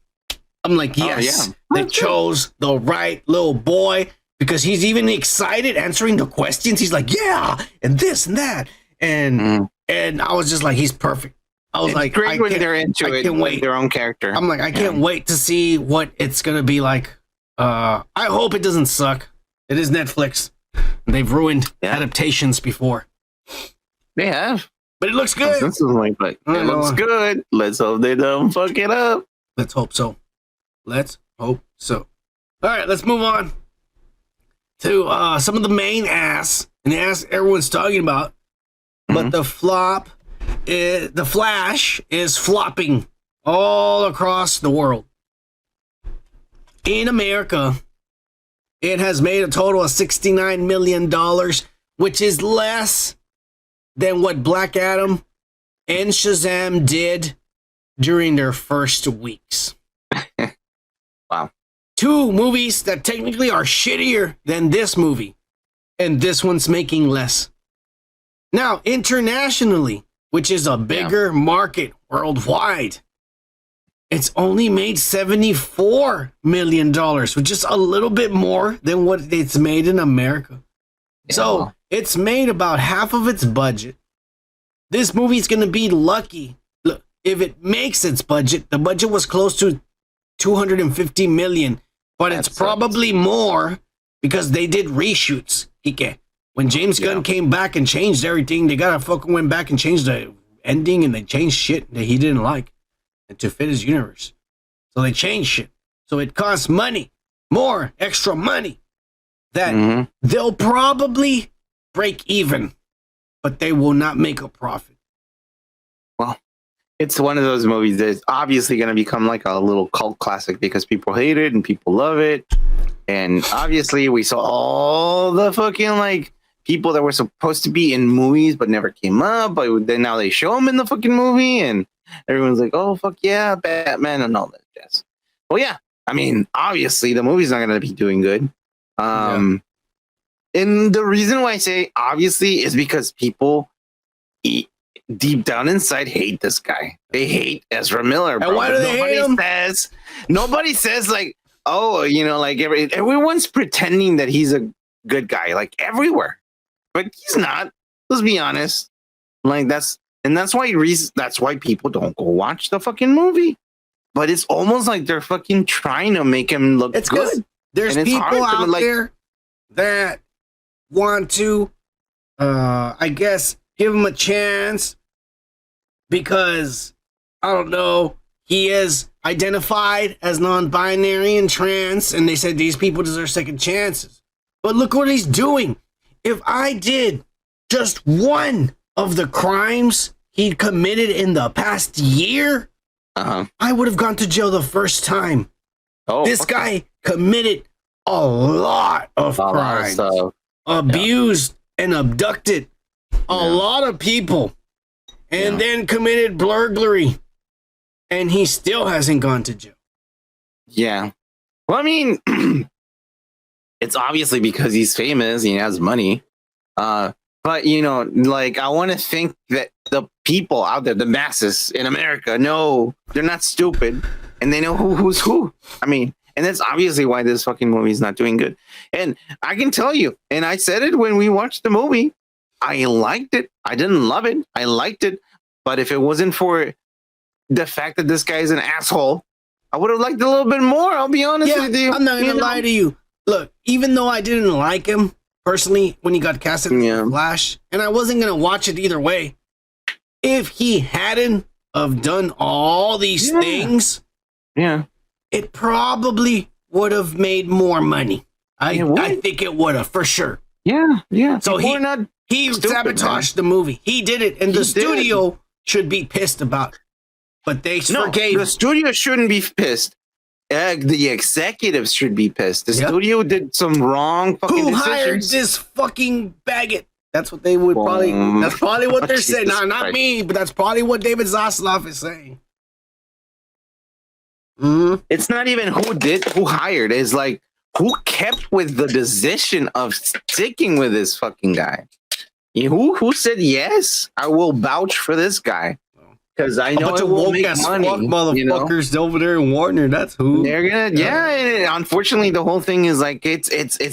I'm like, yes, they chose the right little boy because he's even excited answering the questions. He's like, yeah, and this and that. And I was just like, he's perfect. I was like, great when they're into it with their own character. I'm like, I can't wait to see what it's going to be like. I hope it doesn't suck. It is Netflix. They've ruined adaptations before. They have. But it looks good. It looks good. Let's hope they don't fuck it up. Let's hope so. Let's hope so. All right, let's move on to some of the main ass. And the ass everyone's talking about. But the Flash is flopping all across the world. In America, it has made a total of $69 million, which is less than what Black Adam and Shazam did during their first weeks. Wow. 2 movies that technically are shittier than this movie, and this one's making less. Now, internationally, which is a bigger market worldwide, it's only made $74 million, which is a little bit more than what it's made in America. Yeah. So it's made about half of its budget. This movie's going to be lucky. Look, if it makes its budget, the budget was close to $250 million, but it's probably more because they did reshoots. KikA. When James Gunn came back and changed everything, they gotta fucking went back and changed the ending, and they changed shit that he didn't like and to fit his universe. So they changed shit. So it costs money, more extra money that they'll probably break even, but they will not make a profit. Well, it's one of those movies that's obviously going to become like a little cult classic because people hate it and people love it. And obviously we saw all the fucking like people that were supposed to be in movies but never came up, but then now they show them in the fucking movie and everyone's like, oh, fuck yeah, Batman and all that jazz. Well, yeah, I mean, obviously the movie's not going to be doing good. And the reason why I say obviously is because people deep down inside hate this guy. They hate Ezra Miller, bro. And why do they hate him? Nobody says like, oh, you know, like everyone's pretending that he's a good guy, like everywhere. But he's not. Let's be honest. Like that's why people don't go watch the fucking movie. But it's almost like they're fucking trying to make him look good. There's people out there that want to, I guess, give him a chance because, I don't know, he is identified as non-binary and trans, and they said these people deserve second chances. But look what he's doing. If I did just one of the crimes he committed in the past year, I would have gone to jail the first time. This guy committed a lot of crimes, abused and abducted a lot of people, and then committed burglary, and he still hasn't gone to jail. Yeah. Well, I mean, it's obviously because he's famous, he has money. But, you know, like, I want to think that the people out there, the masses in America, know they're not stupid and they know who's who. I mean, and that's obviously why this fucking movie is not doing good. And I can tell you, and I said it when we watched the movie, I liked it. I didn't love it. I liked it. But if it wasn't for the fact that this guy is an asshole, I would have liked it a little bit more. I'll be honest with you. I'm not going to lie to you. Look, even though I didn't like him personally when he got casted in Flash, and I wasn't going to watch it either way, if he hadn't have done all these things, it probably would have made more money. I think it would have, for sure. Yeah. So he sabotaged the movie. He did it, and the studio should be pissed about it. But they forgave. The studio shouldn't be pissed. The executives should be pissed. The studio did some wrong fucking decisions. Who hired this fucking baggot? That's what they would probably. That's probably what they're saying. No, not me, but that's probably what David Zaslav is saying. It's not even who hired. It's like who kept with the decision of sticking with this fucking guy. Who said yes? I will vouch for this guy. because I know bunch it of will woke make ass money. fuck You know? motherfuckers over there in Warner. That's who They're gonna, and unfortunately, the whole thing is like it's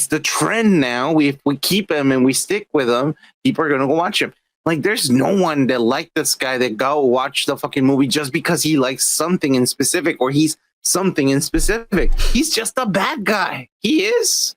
the trend now. If we keep him and we stick with him, people are gonna go watch him. Like, there's no one that liked this guy that go watch the fucking movie just because he likes something in specific or he's something in specific. He's just a bad guy. He is,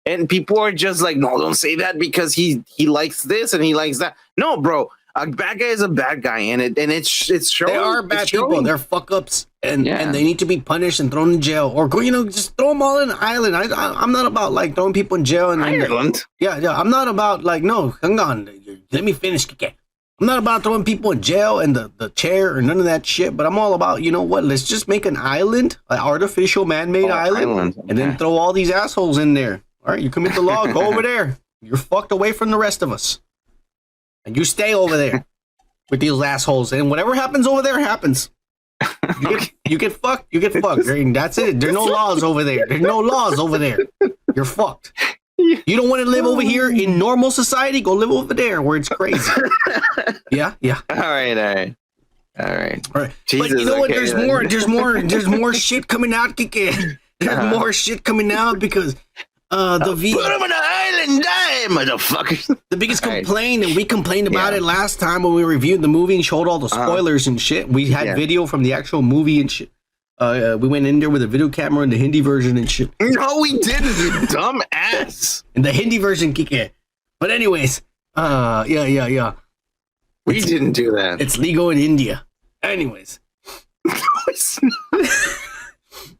and people are just like, no, don't say that because he likes this and he likes that. No, bro. A bad guy is a bad guy, and it's showing. they are bad people. They're fuck ups, and they need to be punished and thrown in jail, or go, just throw them all in an island. I'm not about like throwing people in jail and Ireland. Yeah. I'm not about like no. Hang on, let me finish. KikA. I'm not about throwing people in jail and the chair or none of that shit. But I'm all about what? Let's just make an island, an artificial man-made island, and then throw all these assholes in there. All right, you commit the law, go over there. You're fucked away from the rest of us. And you stay over there with these assholes, and whatever happens over there happens. You get fucked. You get fucked. That's it. There's no laws over there. There's no laws over there. You're fucked. You don't want to live over here in normal society? Go live over there where it's crazy. Yeah. All right. Jesus, but you know what? There's more shit coming out, KikA. There's more shit coming out because put him on an island, die, motherfuckers. The biggest complaint, and we complained about it last time when we reviewed the movie and showed all the spoilers and shit. We had video from the actual movie and shit. We went in there with a video camera in the Hindi version and shit. No, we didn't, you dumb ass. In the Hindi version, KikA. But anyways, yeah. We didn't do that. It's legal in India. Anyways.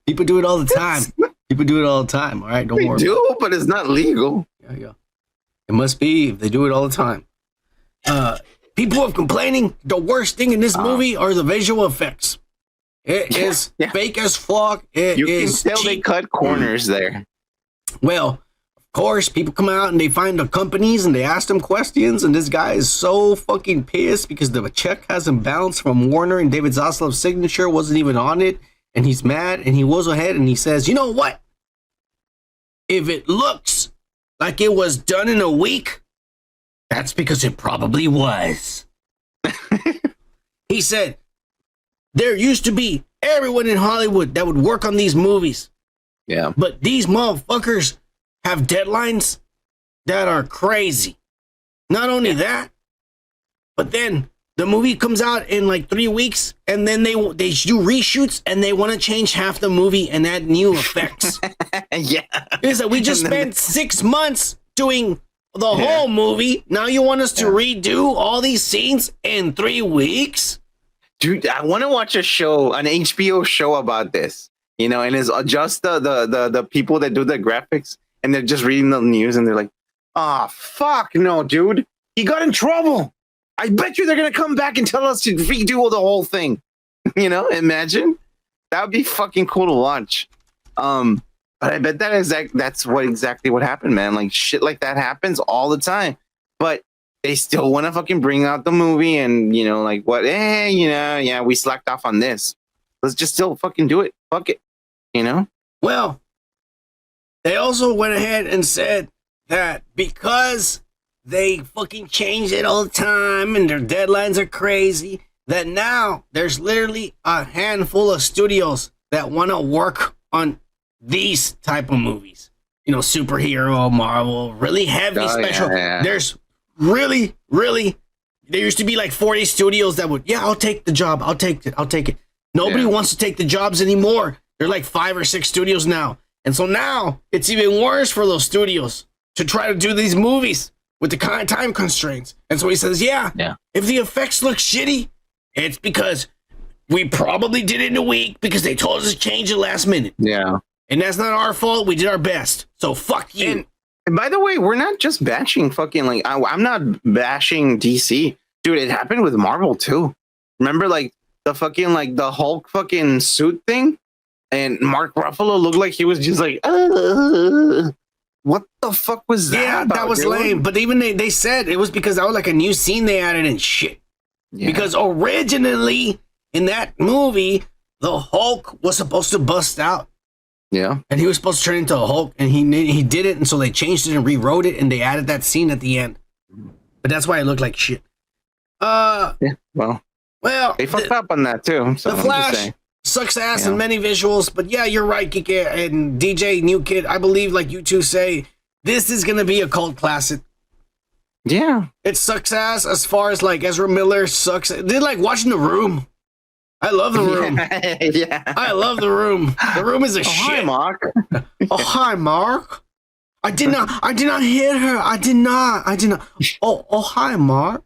People do it all the time. People do it all the time, all right? Don't worry. They do, but it's not legal. Yeah. It must be if they do it all the time. People are complaining the worst thing in this movie are the visual effects. It is fake as fuck. You can tell cheap. they cut corners there. Well, of course, people come out and they find the companies and they ask them questions, and this guy is so fucking pissed because the check hasn't bounced from Warner and David Zaslav's signature wasn't even on it, and he's mad, and he goes ahead and he says, you know what? If it looks like it was done in a week, that's because it probably was. He said, there used to be everyone in Hollywood that would work on these movies. Yeah. But these motherfuckers have deadlines that are crazy. Not only that, but then the movie comes out in like 3 weeks, and then they do reshoots, and they want to change half the movie and add new effects. Yeah. It's like we just spent 6 months doing the whole movie. Now you want us to redo all these scenes in 3 weeks? Dude, I want to watch a show, an HBO show about this, and it's just the people that do the graphics, and they're just reading the news, and they're like, fuck no, dude. He got in trouble. I bet you they're going to come back and tell us to redo the whole thing. Imagine. That would be fucking cool to watch. But I bet that's exactly what happened, man. Like, shit like that happens all the time. But they still want to fucking bring out the movie and, like, what? We slacked off on this. Let's just still fucking do it. Fuck it. Well, they also went ahead and said that because they fucking change it all the time and their deadlines are crazy, that now there's literally a handful of studios that want to work on these type of movies. Superhero, Marvel, really heavy special. Yeah. There's really, there used to be like 40 studios that would, I'll take the job. I'll take it. Nobody wants to take the jobs anymore. They're like 5 or 6 studios now. And so now it's even worse for those studios to try to do these movies with the kind of time constraints. And so he says, if the effects look shitty, it's because we probably did it in a week because they told us to change it last minute. Yeah. And that's not our fault. We did our best. So fuck you. And by the way, we're not just bashing fucking, like, I'm not bashing DC. Dude, it happened with Marvel too. Remember, like, the fucking, like, the Hulk fucking suit thing? And Mark Ruffalo looked like he was just like, what the fuck was that? Yeah, that was lame. But even they said it was because that was like a new scene they added and shit. Yeah. Because originally in that movie, the Hulk was supposed to bust out. Yeah. And he was supposed to turn into a Hulk, and he did it, and so they changed it and rewrote it, and they added that scene at the end. But that's why it looked like shit. Yeah, well, Well, they fucked up on that too. So the Flash sucks ass in many visuals, but yeah, you're right, KikA and DJ New Kid. I believe, like you two say, this is gonna be a cult classic. Yeah, it sucks ass as far as like Ezra Miller sucks. They're like watching The Room. I love The Room. Yeah, I love The Room. The Room is a shit. Hi, Mark. Oh, hi, Mark. I did not hit her. I did not. Oh, hi, Mark.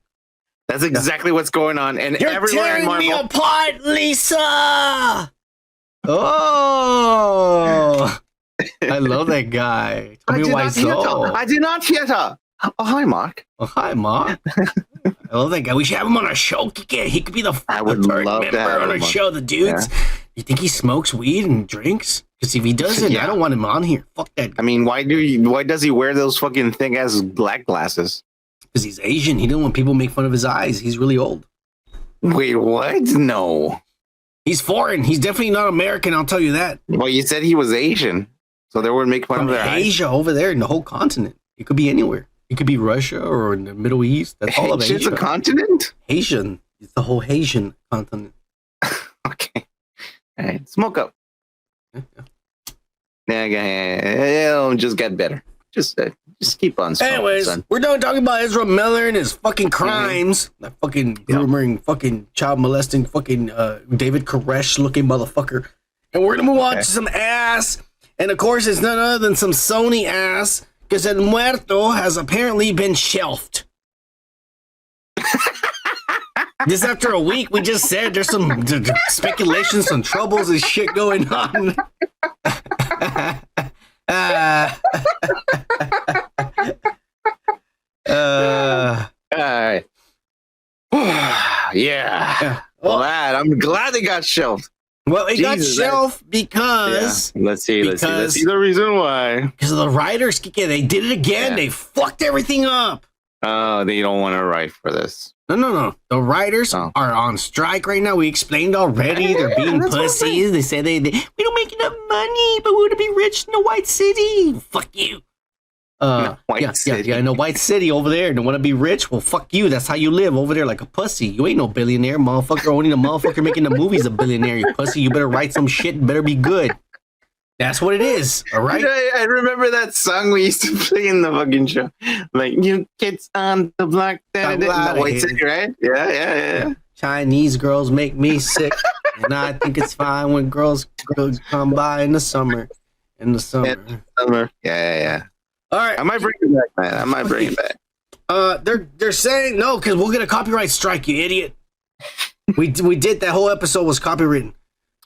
That's exactly what's going on. And You're everywhere tearing in Marvel, me apart, Lisa. Oh, I love that guy. Tell me why so. I did not hit her. Oh, hi, Mark. Oh, hi, Mark. I love that guy. We should have him on our show. He could be the third member on our show. The dudes. Yeah. You think he smokes weed and drinks? Because if he doesn't, I don't want him on here. Fuck that guy. I mean, why does he wear those fucking thick ass black glasses? Because he's Asian. He doesn't want people to make fun of his eyes. He's really old. Wait, what? No. He's foreign. He's definitely not American. I'll tell you that. Well, you said he was Asian, so they wouldn't make fun of their eyes. Asia over there in the whole continent. It could be anywhere. It could be Russia or in the Middle East. That's all of Asia. It's a continent? Asian. It's the whole Asian continent. Okay. All right. Smoke up. It'll just get better. Just keep on smoking. Anyways, we're done talking about Ezra Miller and his fucking crimes. That fucking grooming, fucking child molesting, fucking David Koresh looking motherfucker. And we're going to move on to some ass. And of course, it's none other than some Sony ass. Because El Muerto has apparently been shelved. This after a week, we just said there's some speculation, some troubles and shit going on. Yeah. Well, I'm glad they got shelved. Well, it got shelved because... Yeah. Let's see the reason why. Because of the writers, they did it again. Yeah. They fucked everything up. Oh, they don't want to write for this. No. The writers are on strike right now. We explained already. They're being pussies. They say we don't make enough money, but we want to be rich in the White City. Fuck you. White City. In the White City over there. Don't want to be rich? Well, fuck you. That's how you live over there like a pussy. You ain't no billionaire, motherfucker. Only the motherfucker making the movies a billionaire, you pussy. You better write some shit and better be good. That's what it is, all right? I remember that song we used to play in the fucking show. Like, new kids on the block. The White City, right? Yeah. Chinese girls make me sick. And I think it's fine when girls come by in the summer. Yeah. All right. I might bring it back, man. I might bring it back. They're saying no, because we'll get a copyright strike, you idiot. we did that whole episode was copywritten.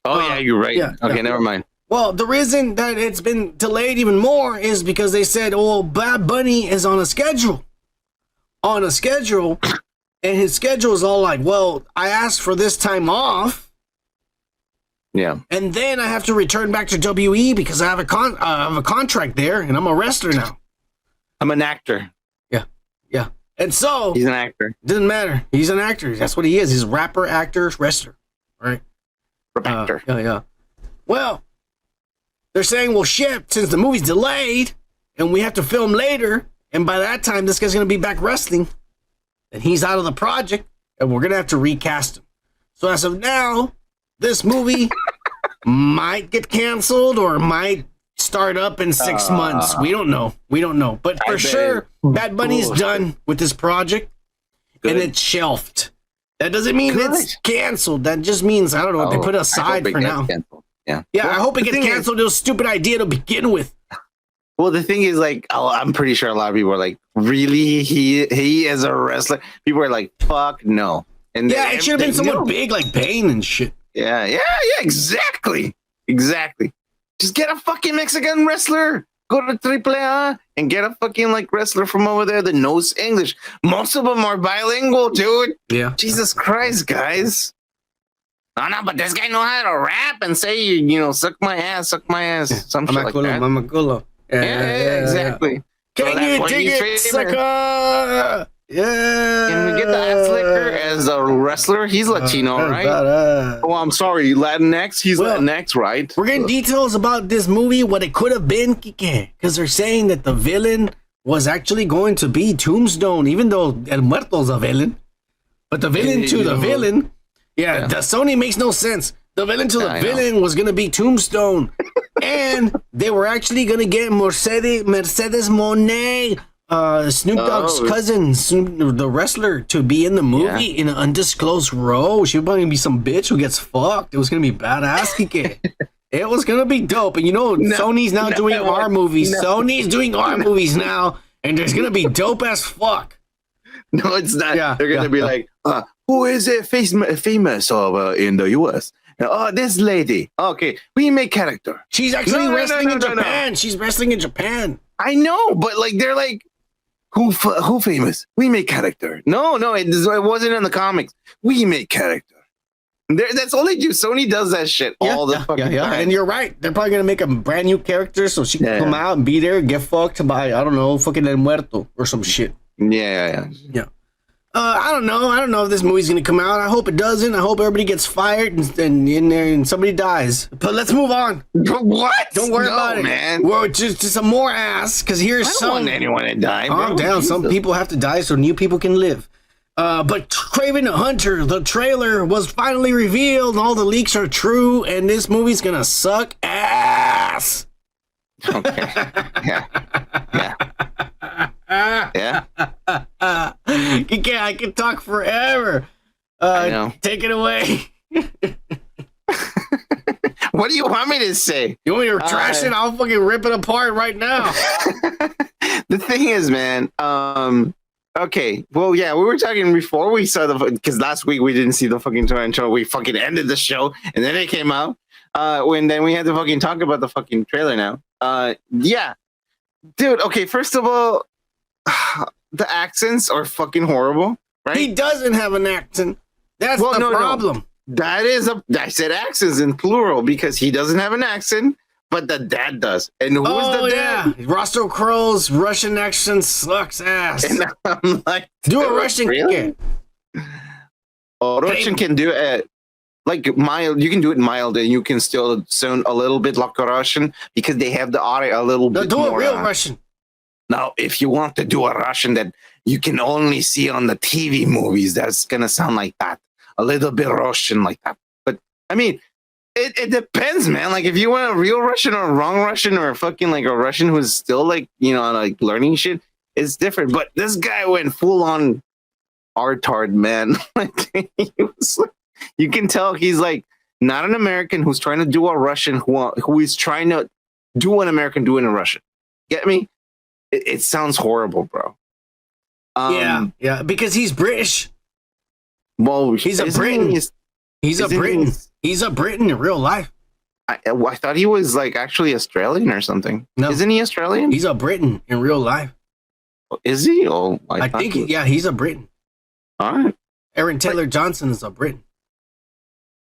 Oh yeah, you're right. Yeah, okay, never mind. Well, the reason that it's been delayed even more is because they said, "Oh, Bad Bunny is on a schedule, and his schedule is all like, well, I asked for this time off." Yeah. And then I have to return back to WE because I have a contract there and I'm a wrestler now. I'm an actor. Yeah. And so he's an actor. Doesn't matter. He's an actor. That's what he is. He's a rapper, actor, wrestler. Right? Actor. Yeah. Well, they're saying, well, shit, since the movie's delayed and we have to film later, and by that time this guy's gonna be back wrestling, and he's out of the project, and we're gonna have to recast him. So as of now, this movie might get canceled or might start up in 6 months. We don't know. But for sure, Bad Bunny's done with this project. Good. And it's shelved. That doesn't mean it's canceled. That just means, I don't know, they put it aside for now. Yeah, well, I hope it gets canceled. It was a stupid idea to begin with. Well, the thing is, like, I'm pretty sure a lot of people are like, really? He is a wrestler? People are like, fuck no. And it should have been someone big like Bane and shit. Yeah, exactly. Just get a fucking Mexican wrestler. Go to AAA and get a fucking like wrestler from over there that knows English. Most of them are bilingual, dude. Yeah. Jesus Christ, guys. No, but this guy know how to rap and say, you know, suck my ass. Some shit like that. Mama culo. Yeah, exactly. Can you dig it, sucker? Yeah. Can we get the ass licker as a wrestler? He's Latino, right? Oh, I'm sorry, Latinx. He's Latinx, right? We're getting details about this movie, what it could have been, KikA, because they're saying that the villain was actually going to be Tombstone, even though El Muerto's a villain. But the villain the villain Yeah, the Sony makes no sense. The villain to the villain was gonna be Tombstone, and they were actually gonna get Mercedes Moné, Snoop Dogg's cousin, the wrestler, to be in the movie in an undisclosed role. She was probably gonna be some bitch who gets fucked. It was gonna be badass, KikA. It was gonna be dope, and Sony's now doing our movies. Sony's doing our movies now, and there's gonna be dope as fuck. No, it's not. Yeah, they're gonna be like, who is it famous over in the US? Oh, this lady. Okay, we make character. She's actually wrestling in Japan. She's wrestling in Japan. I know, but like they're like, who famous? We make character. No, it wasn't in the comics. We make character. That's all they do. Sony does that shit all the fucking time. And you're right. They're probably gonna make a brand new character so she can come out and be there, get fucked by I don't know, fucking El Muerto or some shit. Yeah. I don't know if this movie's gonna come out. I hope it doesn't. I hope everybody gets fired and somebody dies. But let's move on. What? Don't worry about it, man. Well, just some more ass, because here's I don't want anyone to die. Calm down. Some people have to die so new people can live. But Kraven the Hunter, the trailer was finally revealed. All the leaks are true, and this movie's gonna suck ass. Okay. Yeah. I can talk forever. I know. Take it away. What do you want me to say? You want me to trash it? I'll fucking rip it apart right now. The thing is, man. Okay. Well, yeah, we were talking before we saw because last week we didn't see the fucking torrent. We fucking ended the show, and then it came out. Then we had to fucking talk about the fucking trailer now. Yeah, dude. Okay, first of all, the accents are fucking horrible, right? He doesn't have an accent. That's the problem. No. That is I said accents in plural because he doesn't have an accent, but the dad does. And who is the dad? Yeah. Russell Crowe's Russian accent sucks ass. And I'm like, do a Russian really? Russian can do it like mild. You can do it mild, and you can still sound a little bit like a Russian because they have the audio a little bit do more. Do a real Russian. Now, if you want to do a Russian that you can only see on the TV movies, that's gonna sound like that. A little bit Russian like that. But I mean, it depends, man. Like if you want a real Russian or a wrong Russian or fucking like a Russian who's still like, like learning shit, it's different. But this guy went full on artard, man. You can tell he's like not an American who's trying to do a Russian who is trying to do an American doing a Russian. Get me? It sounds horrible, bro. Yeah, because he's British. Well, he's a Briton. He's a Briton. He's a Briton in real life. I thought he was like actually Australian or something. No. Isn't he Australian? He's a Briton in real life. Is he? Oh, I think he's a Briton. All right. Aaron Taylor Johnson is a Briton.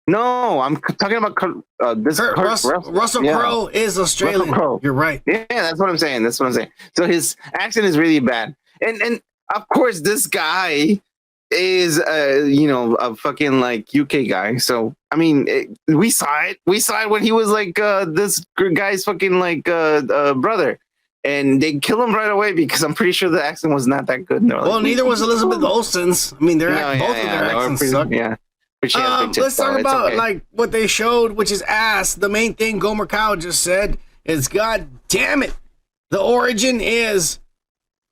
No, I'm talking about Russell Crowe is Australian. Crowe. You're right. Yeah, that's what I'm saying. So his accent is really bad, and of course this guy is a fucking like UK guy. So I mean, we saw it when he was like this guy's fucking like brother, and they kill him right away because I'm pretty sure the accent was not that good. Well, neither was Elizabeth Olsen's. I mean, both of their accents suck. Yeah. Let's talk about like what they showed, which is ass. The main thing Gomer Cow just said is, God damn it, the origin is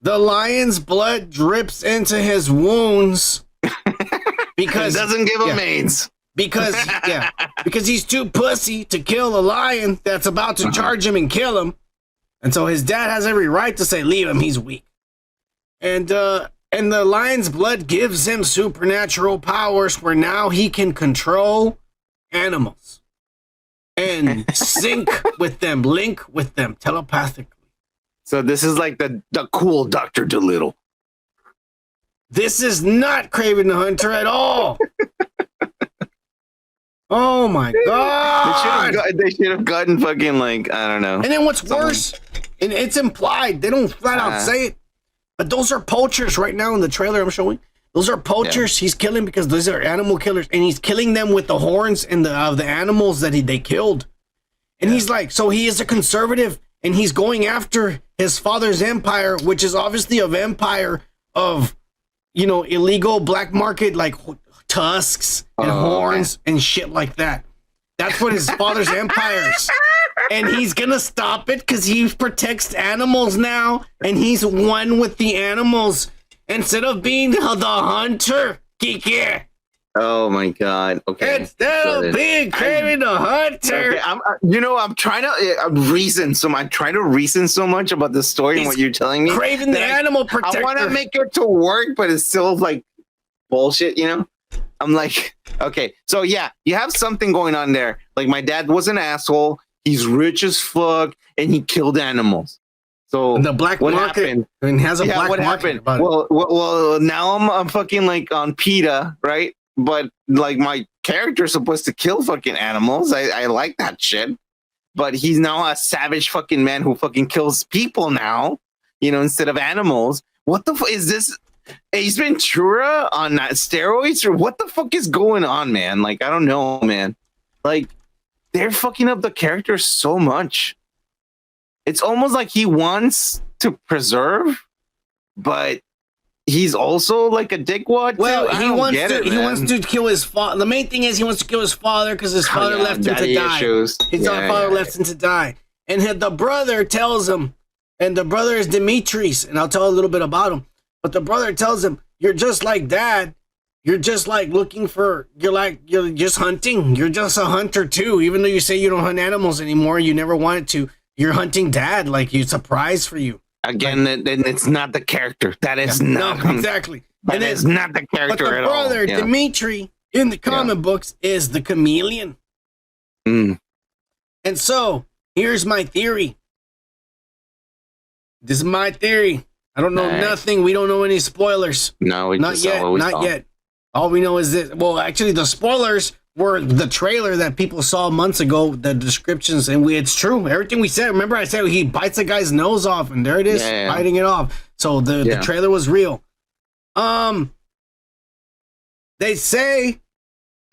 the lion's blood drips into his wounds because it doesn't give him AIDS. Because he's too pussy to kill a lion that's about to charge him and kill him, and so his dad has every right to say, leave him, he's weak, and the lion's blood gives him supernatural powers where now he can control animals and sync with them, link with them telepathically. So this is like the cool Dr. Dolittle. This is not Kraven the Hunter at all. Oh my God. They should have gotten fucking like, I don't know. And then what's worse, and it's implied, they don't flat out say it, but those are poachers right now in the trailer I'm showing. Those are poachers he's killing because those are animal killers, and he's killing them with the horns and the animals that they killed. And he's like, so he is a conservative, and he's going after his father's empire, which is obviously an empire of, illegal black market, like tusks and horns and shit like that. That's what his father's empire is. And he's gonna stop it because he protects animals now, and he's one with the animals instead of being the hunter. KikA. Oh my god. Okay. Instead of being Kraven the hunter. Okay, I'm trying to reason. So I'm trying to reason so much about the story and what you're telling me. Kraven the animal protector. I want to make it to work, but it's still like bullshit, you know? I'm like, okay, so yeah, you have something going on there. Like, my dad was an asshole. He's rich as fuck, and he killed animals. So the black what market happened? And has a Yeah, black what market. happened? Well, now I'm fucking like on PETA, right? But like, my character's supposed to kill fucking animals. I like that shit. But he's now a savage fucking man who fucking kills people now, you know, instead of animals. What the fuck is this? Ace Ventura on steroids, or what the fuck is going on, man? Like, I don't know, man. Like, they're fucking up the character so much. It's almost like he wants to preserve, but he's also like a dickwad. Well, he wants to kill his father. The main thing is he wants to kill his father because his father left him to die. His father left him to die, and the brother tells him, and the brother is Dimitris, and I'll tell a little bit about him. But the brother tells him, "You're just like Dad. You're just like you're just hunting. You're just a hunter too. Even though you say you don't hunt animals anymore, you never wanted to. You're hunting Dad. Like, it's a prize for you." Again, then it's not the character. That is not exactly. That is not the character at all. But the brother, Dimitri, in the comic books, is the chameleon. Mm. And so here's my theory. This is my theory. I don't know nothing. We don't know any spoilers. No, not yet. All we know is this. Well, actually, the spoilers were the trailer that people saw months ago. The descriptions, and it's true. Everything we said. Remember, I said he bites a guy's nose off, and there it is, biting it off. So the trailer was real. They say,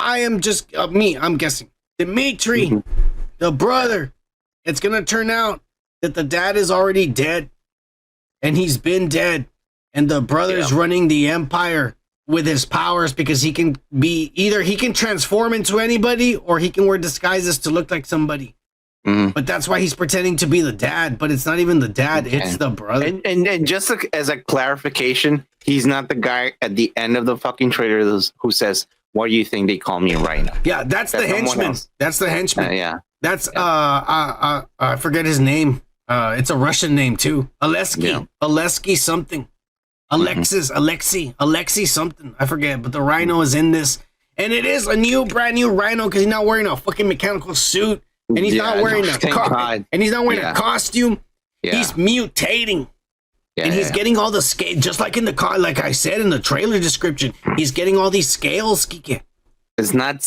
I am just I'm guessing. Dimitri, the brother. It's gonna turn out that the dad is already dead. And he's been dead, and the brother is running the empire with his powers because he can he can transform into anybody, or he can wear disguises to look like somebody. But that's why he's pretending to be the dad, but it's not even the dad, it's the brother. And just as a clarification, he's not the guy at the end of the fucking trailer who says, "What do you think they call me right now?" Yeah, that's the henchman. That's the henchman. That's I forget his name. It's a Russian name too. Alexei something. Alexei something. I forget, but the Rhino is in this. And it is a brand new Rhino because he's not wearing a fucking mechanical suit. And he's not wearing a costume. He's mutating. And he's getting all the scales, just like in the car, like I said in the trailer description. He's getting all these scales, KikA. It's not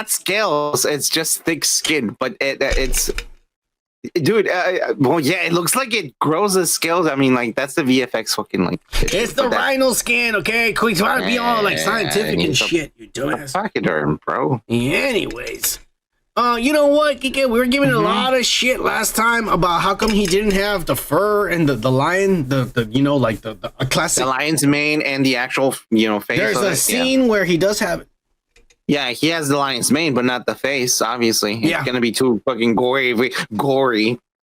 scales, it's just thick skin, but it's dude, it looks like it grows the scales. I mean, like, that's the VFX fucking, like, it's the rhino skin, okay? Quit trying to be all like scientific and shit, you dumbass. Pachyderm, bro. Anyways, you know what, KikA? We were giving a lot of shit last time about how come he didn't have the fur and the lion, the you know, like the classic, the lion's mane and the actual, you know, face. There's a scene where he does have it. Yeah, he has the lion's mane, but not the face, obviously. It's going to be too fucking gory,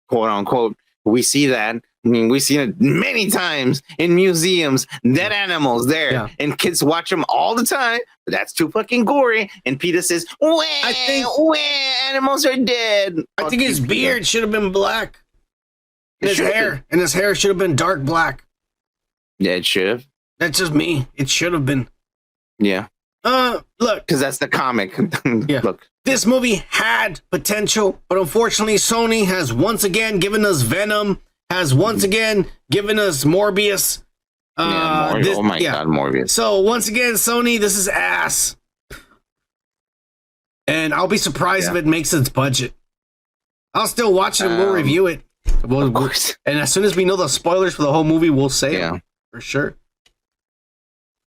quote unquote. We see that. I mean, we've seen it many times in museums, dead animals there, and kids watch them all the time, but that's too fucking gory. And PETA says, animals are dead. I think his beard should have been black. And his hair should have been dark black. Yeah, it should have. That's just me. It should have been. Yeah. Look, because that's the comic. Look, this movie had potential, but unfortunately, Sony has once again given us Venom, has once again given us Morbius. God, Morbius. So once again, Sony, this is ass. And I'll be surprised if it makes its budget. I'll still watch it and we'll review it. Of course. And as soon as we know the spoilers for the whole movie, we'll say it for sure.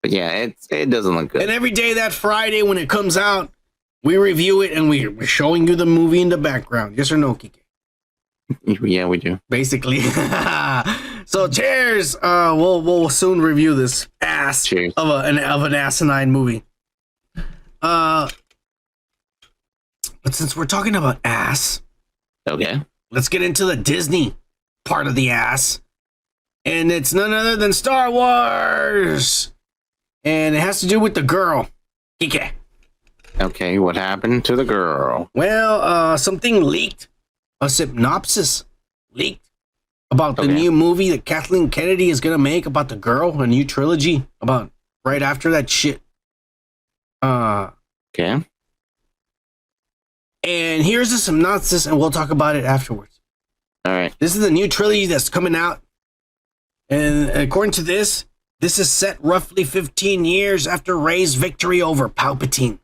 But yeah, it doesn't look good. And every day that Friday when it comes out, we review it and we're showing you the movie in the background. Yes or no, KikA? Yeah, we do. Basically. So cheers. We'll soon review this ass Cheers. of an asinine movie. But since we're talking about ass, Okay. let's get into the Disney part of the ass. And it's none other than Star Wars. And it has to do with the girl, KikA. Okay, what happened to the girl? Well, something leaked. A synopsis leaked about the Okay. new movie that Kathleen Kennedy is going to make about the girl, a new trilogy about right after that shit. Okay. And here's the synopsis, and we'll talk about it afterwards. All right. This is the new trilogy that's coming out. And according to this is set roughly 15 years after Rey's victory over Palpatine.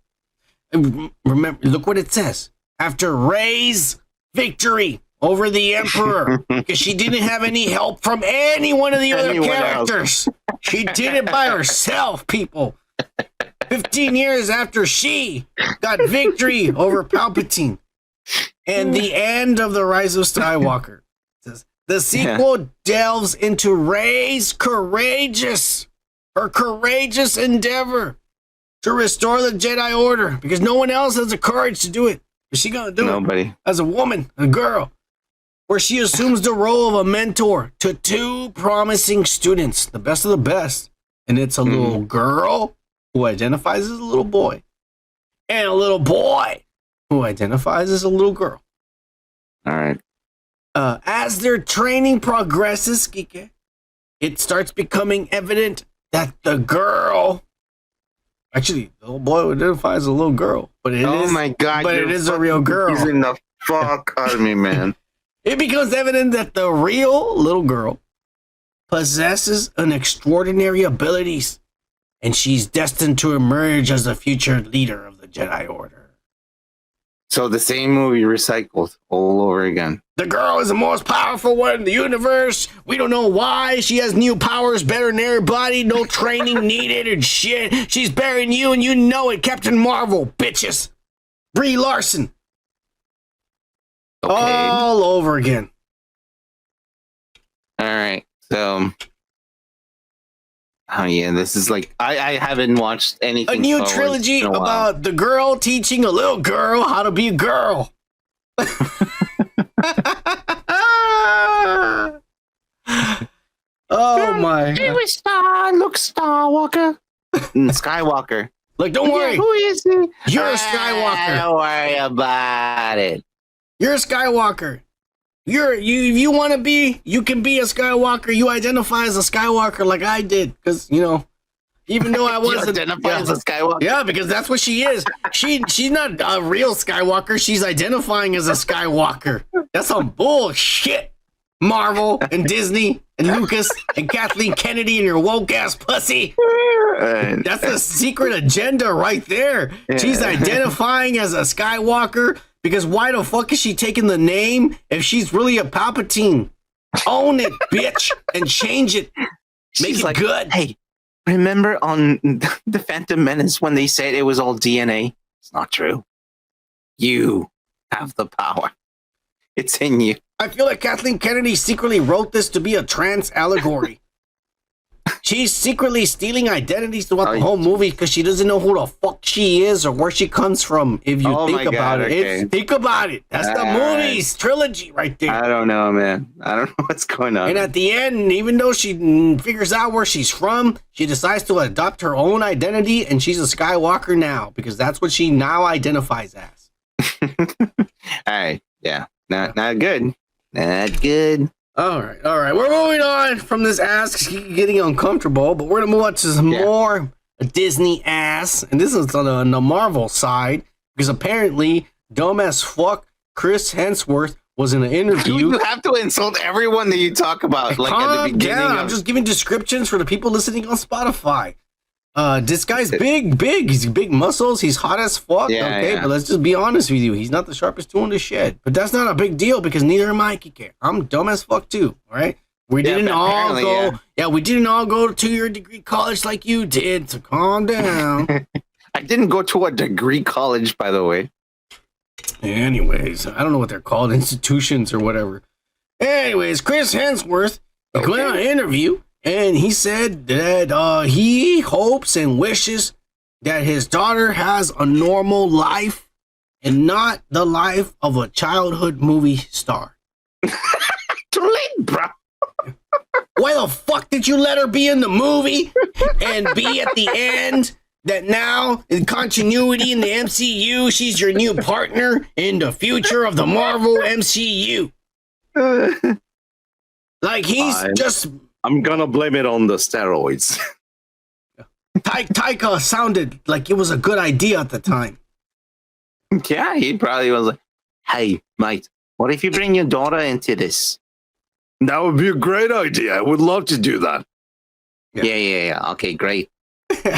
And remember, look what it says. After Rey's victory over the Emperor, because she didn't have any help from any one of the other Anyone characters. She did it by herself, people. 15 years after she got victory over Palpatine. And the end of The Rise of Skywalker. The sequel delves into Rey's courageous endeavor to restore the Jedi Order, because no one else has the courage to do it. But she gonna do Nobody. it as a woman, a girl, where she assumes the role of a mentor to two promising students, the best of the best. And it's a little girl who identifies as a little boy, and a little boy who identifies as a little girl. All right. As their training progresses, KikA, it starts becoming evident that the girl, actually, the little boy identifies as a little girl, but it Oh is, my God. but it you're is a real girl. confusing the fuck out of me, man. It becomes evident that the real little girl possesses an extraordinary abilities, and she's destined to emerge as the future leader of the Jedi Order. So the same movie recycled all over again. The girl is the most powerful one in the universe. We don't know why. She has new powers better than everybody. No training needed and shit. She's better than you, and you know it. Captain Marvel, bitches. Brie Larson. Okay. All over again. All right. So, oh yeah, this is like I haven't watched anything. A new Star Wars trilogy in a while. about the girl teaching a little girl how to be a girl. Oh my. Luke Skywalker. Skywalker. Look, don't worry. Who is he? You're a Skywalker. Don't worry about it. You're a Skywalker. You want to be, you can be a Skywalker. You identify as a Skywalker like I did, because even though I wasn't, identify as a Skywalker. Yeah, because that's what she is. She's not a real Skywalker. She's identifying as a Skywalker. That's some bullshit. Marvel and Disney and Lucas and Kathleen Kennedy and your woke ass pussy. That's the secret agenda right there. Yeah. She's identifying as a Skywalker. Because why the fuck is she taking the name if she's really a Palpatine? Own it, bitch, and change it. Make She's it like, good. Hey, remember on The Phantom Menace when they said it was all DNA? It's not true. You have the power. It's in you. I feel like Kathleen Kennedy secretly wrote this to be a trans allegory. She's secretly stealing identities throughout the whole movie because she doesn't know who the fuck she is or where she comes from. If you think about it, think about it. That's the movie's trilogy right there. I don't know, man. I don't know what's going on. And at the end, even though she figures out where she's from, she decides to adopt her own identity, and she's a Skywalker now because that's what she now identifies as. All right, yeah, not good, not good. All right. We're moving on from this ass getting uncomfortable, but we're gonna move on to some more Disney ass, and this is on the Marvel side because apparently, dumb as fuck, Chris Hemsworth was in an interview. You have to insult everyone that you talk about, like at the beginning. I'm just giving descriptions for the people listening on Spotify. This guy's big. He's big muscles. He's hot as fuck. But let's just be honest with you. He's not the sharpest tool in the shed. But that's not a big deal because neither am I, KikA. I'm dumb as fuck too. All right. We didn't all go. Yeah, we didn't all go to 2-year degree college like you did. So calm down. I didn't go to a degree college, by the way. Anyways, I don't know what they're called, institutions or whatever. Anyways, Chris Hemsworth He went on an interview, and he said that he hopes and wishes that his daughter has a normal life and not the life of a childhood movie star. Too late, bro. Why the fuck did you let her be in the movie and be at the end? That now, in continuity in the MCU, she's your new partner in the future of the Marvel MCU. Like, I'm gonna blame it on the steroids. Taika sounded like it was a good idea at the time. Yeah, he probably was like, hey, mate, what if you bring your daughter into this? That would be a great idea. I would love to do that. Yeah. Okay, great.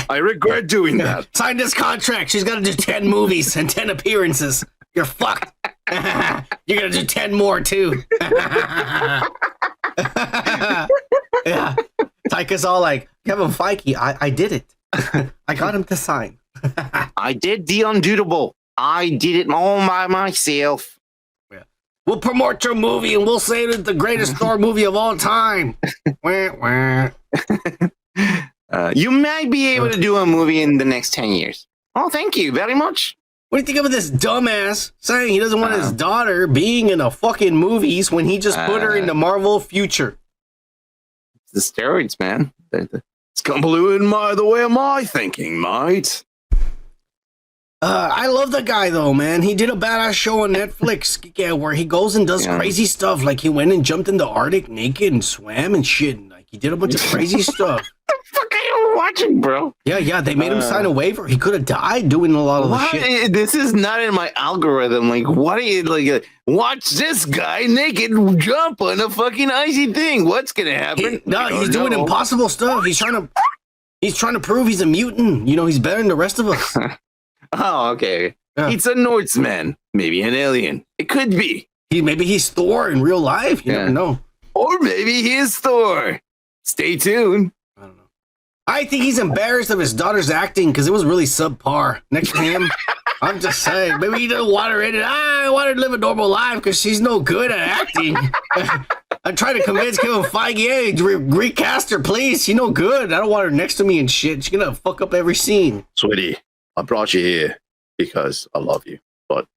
I regret doing that. Sign this contract. She's got to do 10 movies and 10 appearances. You're fucked. You're going to do 10 more, too. Yeah. Taika's all like, Kevin Feige, I did it. I got him to sign. I did the undoable. I did it all by myself. Yeah. We'll promote your movie and we'll say it's the greatest Thor movie of all time. Wah, wah. You might be able to do a movie in the next 10 years. Oh, thank you very much. What do you think of this dumbass saying he doesn't want his daughter being in a fucking movies when he just put her in the Marvel future? The steroids, man. It's convoluted the way of my thinking, mate. I love the guy though, man. He did a badass show on Netflix where he goes and does crazy stuff. Like he went and jumped in the Arctic naked and swam and shit. And, like he did a bunch of crazy stuff. What the fuck are you watching, bro? Yeah. They made him sign a waiver. He could have died doing a lot of the shit. This is not in my algorithm. Like, what are you like? Watch this guy naked jump on a fucking icy thing. What's gonna happen? He's doing impossible stuff. He's trying to prove he's a mutant. You know, he's better than the rest of us. Oh, okay. Yeah. It's a Norseman, maybe an alien. It could be. Maybe he's Thor in real life. You never know. Or maybe he is Thor. Stay tuned. I don't know. I think he's embarrassed of his daughter's acting because it was really subpar. Next to him, I'm just saying. Maybe he doesn't want her in it. I want her to live a normal life because she's no good at acting. I'm trying to convince Kevin Feige, hey, recast her, please. She's no good. I don't want her next to me and shit. She's going to fuck up every scene. Sweetie, I brought you here because I love you. But,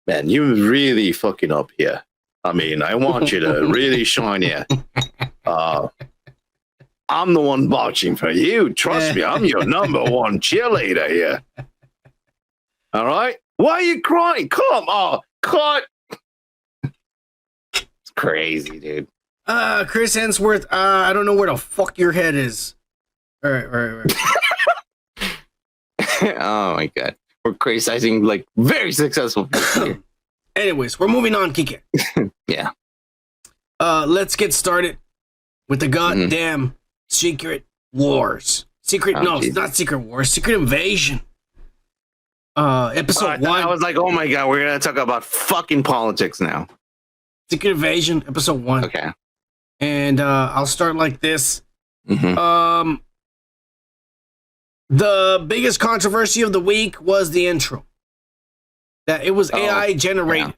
man, you're really fucking up here. I mean, I want you to really shine here. I'm the one vouching for you. Trust me, I'm your number one cheerleader here. All right? Why are you crying? Come on. Cut. It's crazy, dude. Chris Hemsworth, I don't know where the fuck your head is. All right. Oh, my God. We're criticizing, like, very successful people here. Anyways, we're moving on, KikA. Yeah. Let's get started with the goddamn Secret Wars. It's not Secret Wars. Secret Invasion. Episode 1. I was like, oh my God, we're going to talk about fucking politics now. Secret Invasion, episode 1. Okay. And I'll start like this. Mm-hmm. The biggest controversy of the week was the intro. That it was AI generated. Yeah.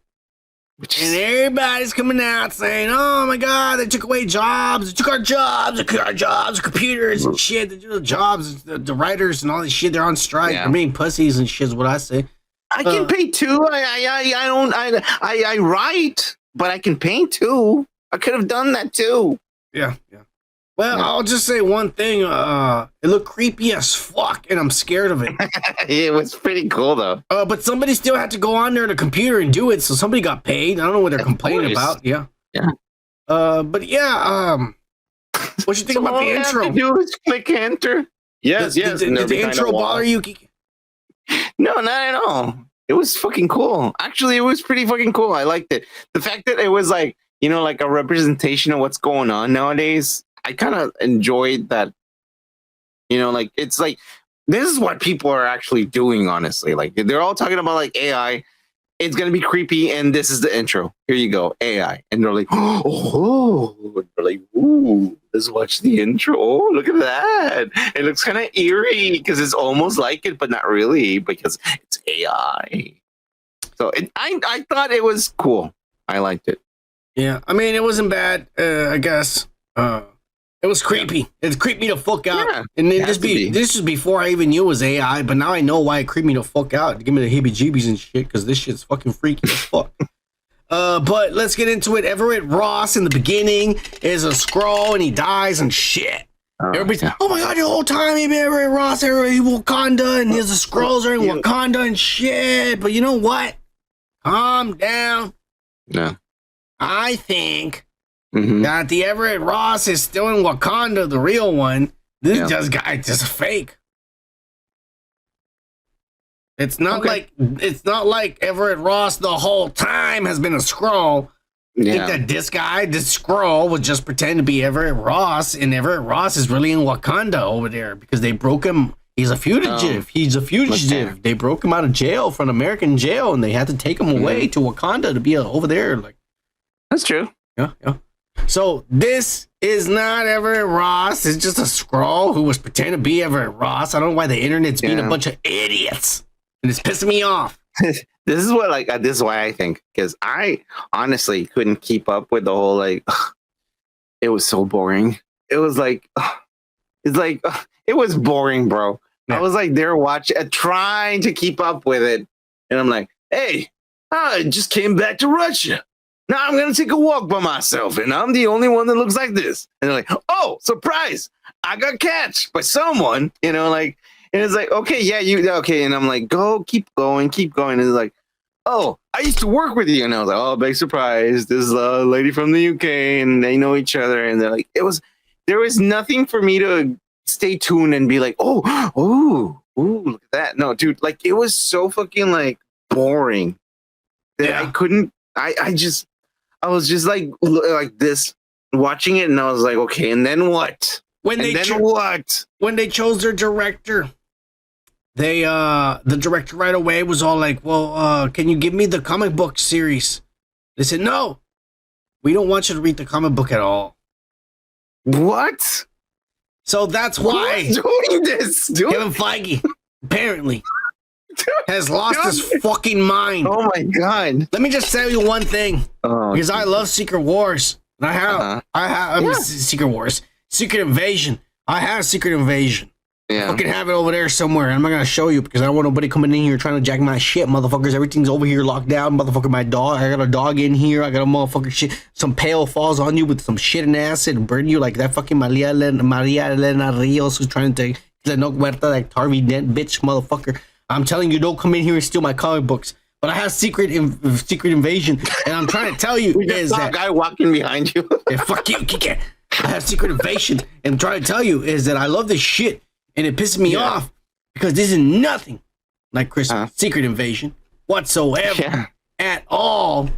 And everybody's coming out saying, oh my God, they took away jobs. They took our jobs. They took our jobs, computers and shit. They took the jobs, the writers and all this shit. They're on strike. They're being pussies and shit is what I say. I can paint too. I write, but I can paint too. I could have done that too. Yeah. Well, I'll just say one thing. It looked creepy as fuck, and I'm scared of it. It was pretty cool, though. But somebody still had to go on there to the computer and do it, so somebody got paid. I don't know what they're complaining about. Yeah. But yeah, what you think about the intro? All you have to do is click enter. Yes. Did the intro bother you, KikA? No, not at all. It was fucking cool. Actually, it was pretty fucking cool. I liked it. The fact that it was like, like a representation of what's going on nowadays. I kind of enjoyed that, like, it's like, this is what people are actually doing, honestly. Like, they're all talking about, like, AI. It's going to be creepy, and this is the intro. Here you go, AI. And they're like, oh, they're like, ooh, let's watch the intro. Oh, look at that. It looks kind of eerie, because it's almost like it, but not really, because it's AI. So I thought it was cool. I liked it. Yeah, I mean, it wasn't bad, I guess. It was creepy. It creeped me the fuck out. Yeah, And it has to be. this is before I even knew it was AI, but now I know why it creeped me the fuck out. Give me the heebie-jeebies and shit, because this shit's fucking freaky as fuck. But let's get into it. Everett Ross in the beginning is a Skrull and he dies and shit. Everybody's like, oh my god, the whole time he been Everett Ross, Everett Wakanda, and there's the Skrulls are in Wakanda and shit. But you know what? Calm down. No. I think that the Everett Ross is still in Wakanda, the real one. This guy just fake. It's not like Everett Ross the whole time has been a Skrull. I think that this Skrull would just pretend to be Everett Ross, and Everett Ross is really in Wakanda over there because they broke him. He's a fugitive. He's a fugitive. They broke him out of jail from American jail, and they had to take him away to Wakanda to be over there. Like, that's true. Yeah. So this is not Everett Ross. It's just a Skrull who was pretending to be Everett Ross. I don't know why the internet's being a bunch of idiots, and it's pissing me off. This is what this is why I think, because I honestly couldn't keep up with the whole it was so boring. It was it was boring, bro. Yeah. I was there trying to keep up with it, and I'm like, hey, I just came back to Russia. Now I'm gonna take a walk by myself, and I'm the only one that looks like this. And they're like, oh, surprise! I got catched by someone, and it's like, okay, okay. And I'm like, keep going. And it's like, oh, I used to work with you. And I was like, oh, big surprise. This is a lady from the UK and they know each other. And they're like, there was nothing for me to stay tuned and be like, ooh, look at that. No, dude, it was so fucking boring that I couldn't, I was just like this watching it. And I was like, okay, and then what? When they chose their director, the director right away was all like, well, can you give me the comic book series? They said, no, we don't want you to read the comic book at all. What? So that's why who's doing this, dude? Kevin Feige apparently has lost his fucking mind. Oh my god. Let me just tell you one thing, because I love Secret Wars. And I have Secret Wars. Secret Invasion. I have Secret Invasion. Yeah. I fucking have it over there somewhere. I'm not gonna show you because I don't want nobody coming in here trying to jack my shit, motherfuckers. Everything's over here locked down, motherfucker. My dog. I got a dog in here. I got a motherfucker shit. Some pail falls on you with some shit and acid and burn you like that fucking Maria Elena Rios who's trying to take the no Muerto, like Harvey Dent bitch, motherfucker. I'm telling you, don't come in here and steal my comic books. But I have Secret Invasion, and I'm trying to tell you is that guy walking behind you. Fuck you, KikA. I have Secret Invasion, and I'm trying to tell you is that I love this shit, and it pisses me off because this is nothing like Christmas Secret Invasion whatsoever at all,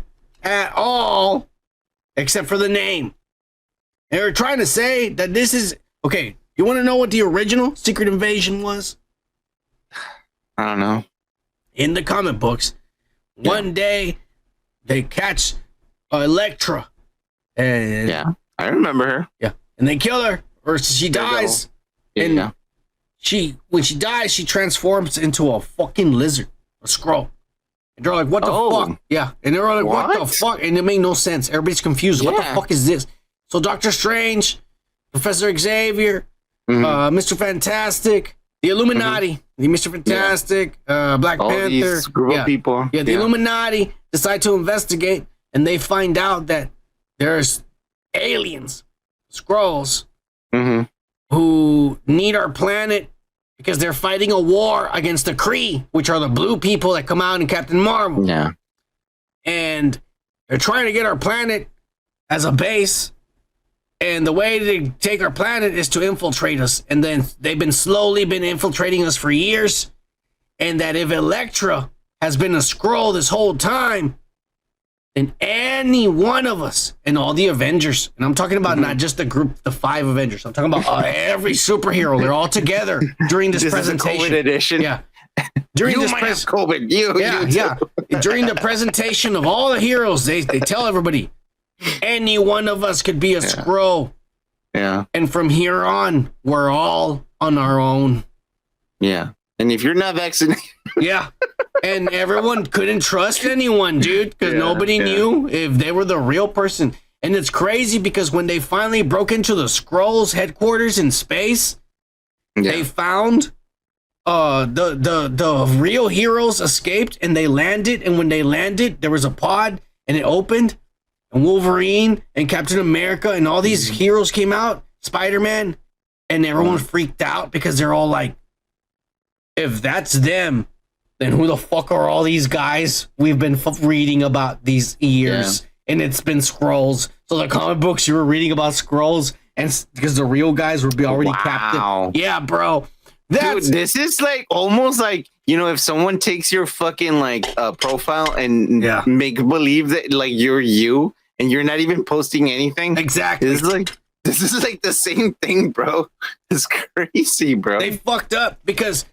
except for the name. And they're trying to say that this is okay. You want to know what the original Secret Invasion was? I don't know. In the comic books, one day they catch Elektra, and I remember her. Yeah, and they kill her, or she dies. And when she dies, she transforms into a fucking lizard, a Skrull. And they're like, "What the fuck?" Yeah, and they're like, "What the fuck?" And it made no sense. Everybody's confused. What the fuck is this? So Doctor Strange, Professor Xavier, Mr. Fantastic, the Illuminati, the Mr. Fantastic, Black Panther, these group of people. Yeah, the Illuminati decide to investigate, and they find out that there's aliens, Skrulls, who need our planet because they're fighting a war against the Kree, which are the blue people that come out in Captain Marvel. Yeah. And they're trying to get our planet as a base. And the way to take our planet is to infiltrate us. And then they've been slowly infiltrating us for years. And that if Elektra has been a Skrull this whole time, then any one of us and all the Avengers, and I'm talking about not just the group, the 5 Avengers. I'm talking about every superhero. They're all together during this presentation. Is a COVID edition. Yeah. During this COVID. You During the presentation of all the heroes, they tell everybody, any one of us could be a Skrull. Yeah. And from here on, we're all on our own. Yeah. And if you're not vaccinated. Yeah. And everyone couldn't trust anyone, dude, because nobody knew if they were the real person. And it's crazy because when they finally broke into the Skrulls headquarters in space, they found the real heroes escaped and they landed. And when they landed, there was a pod and it opened. And Wolverine and Captain America and all these heroes came out, Spider-Man, and everyone freaked out because they're all like, if that's them, then who the fuck are all these guys we've been reading about these years? And it's been Skrulls. So the comic books you were reading about Skrulls, and because the real guys would be already captive. Yeah, bro. Dude, this is like almost like, you know, if someone takes your fucking like profile and make believe that like you're you and you're not even posting anything. Exactly. This is like the same thing, bro. It's crazy, bro. They fucked up because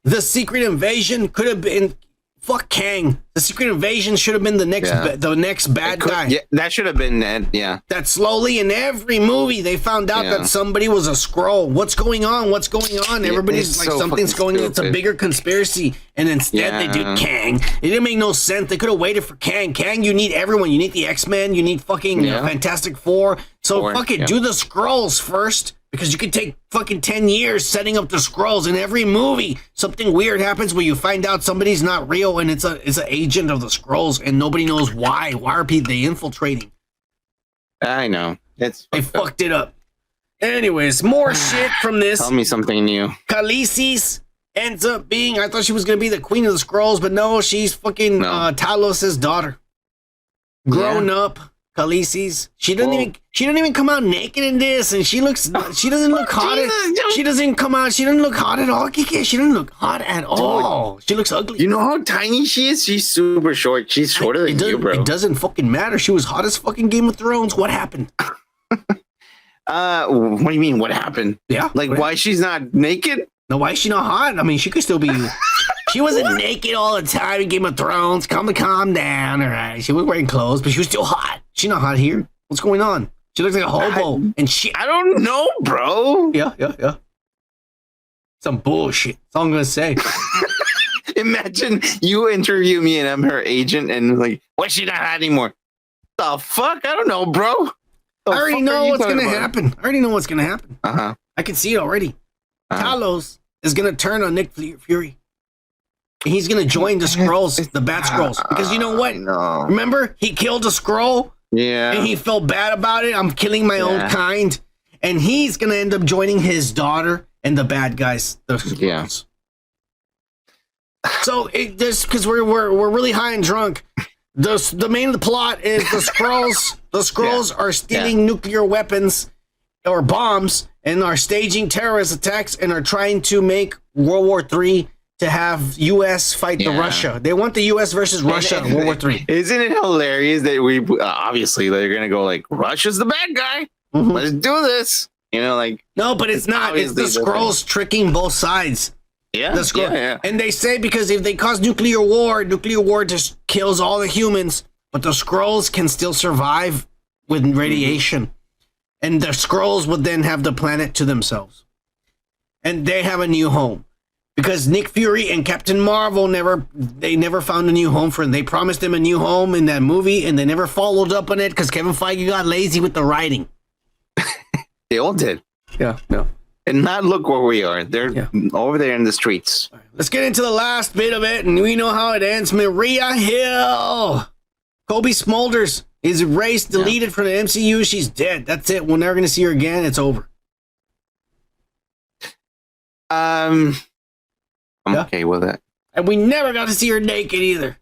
the Secret Invasion could have been fuck Kang. The Secret Invasion should have been the next bad guy. Yeah, that should have been that. Yeah. That slowly in every movie they found out that somebody was a Skrull. What's going on? What's going on? Everybody's like, so something's going on. It's a bigger conspiracy. And instead they did Kang. It didn't make no sense. They could have waited for Kang. Kang, you need everyone. You need the X-Men. You need fucking Fantastic Four. So fuck it. Do the Skrulls first. Because you could take fucking 10 years setting up the Skrulls. In every movie, something weird happens where you find out somebody's not real and it's an agent of the Skrulls and nobody knows why. Why are they infiltrating? I know. They fucked it up. Anyways, more shit from this. Tell me something new. Khaleesi's ends up being, I thought she was going to be the queen of the Skrulls, but no, she's fucking Talos' daughter. Grown up. Khaleesi's. She doesn't even come out naked in this, and she doesn't look hot. She doesn't come out. She doesn't look hot at all. KikA, she doesn't look hot at all. She looks ugly. You know how tiny she is? She's super short. She's shorter than you, bro. It doesn't fucking matter. She was hot as fucking Game of Thrones. What happened? What do you mean? What happened? Yeah. Like why she's not naked? No, why is she not hot? I mean, she could still be. She wasn't naked all the time in Game of Thrones. Calm down, all right. She was wearing clothes, but she was still hot. She's not hot here. What's going on? She looks like a hobo. I don't know, bro. Yeah. Some bullshit. That's all I'm gonna say. Imagine you interview me and I'm her agent and like, why is she not hot anymore? The fuck? I don't know, bro. I already know what's gonna happen. Uh-huh. I can see it already. Talos is gonna turn on Nick Fury. He's gonna join the Skrulls, the Bat Skrulls, because you know what? No. Remember, he killed a Skrull. Yeah. And he felt bad about it. I'm killing my own kind, and he's gonna end up joining his daughter and the bad guys, the Skrulls. So this because we're really high and drunk. The main plot is the Skrulls. The Skrulls are stealing nuclear weapons or bombs and are staging terrorist attacks and are trying to make World War III to have U.S. fight the Russia. They want the U.S. versus Russia in World War III. Isn't it hilarious that we obviously they're gonna go like Russia's the bad guy? Mm-hmm. Let's do this. You know, like no, but it's not. It's the Skrulls tricking both sides. Yeah, the Skrull. And they say because if they cause nuclear war just kills all the humans, but the Skrulls can still survive with radiation. And the Skrulls would then have the planet to themselves. And they have a new home. Because Nick Fury and Captain Marvel never found a new home for them. They promised them a new home in that movie, and they never followed up on it because Kevin Feige got lazy with the writing. They all did. Yeah. And not look where we are. They're over there in the streets. Right, let's get into the last bit of it, and we know how it ends. Maria Hill. Kobe Smulders is erased, deleted from the MCU. She's dead. That's it. We're never going to see her again. It's over. I'm okay with it. And we never got to see her naked either.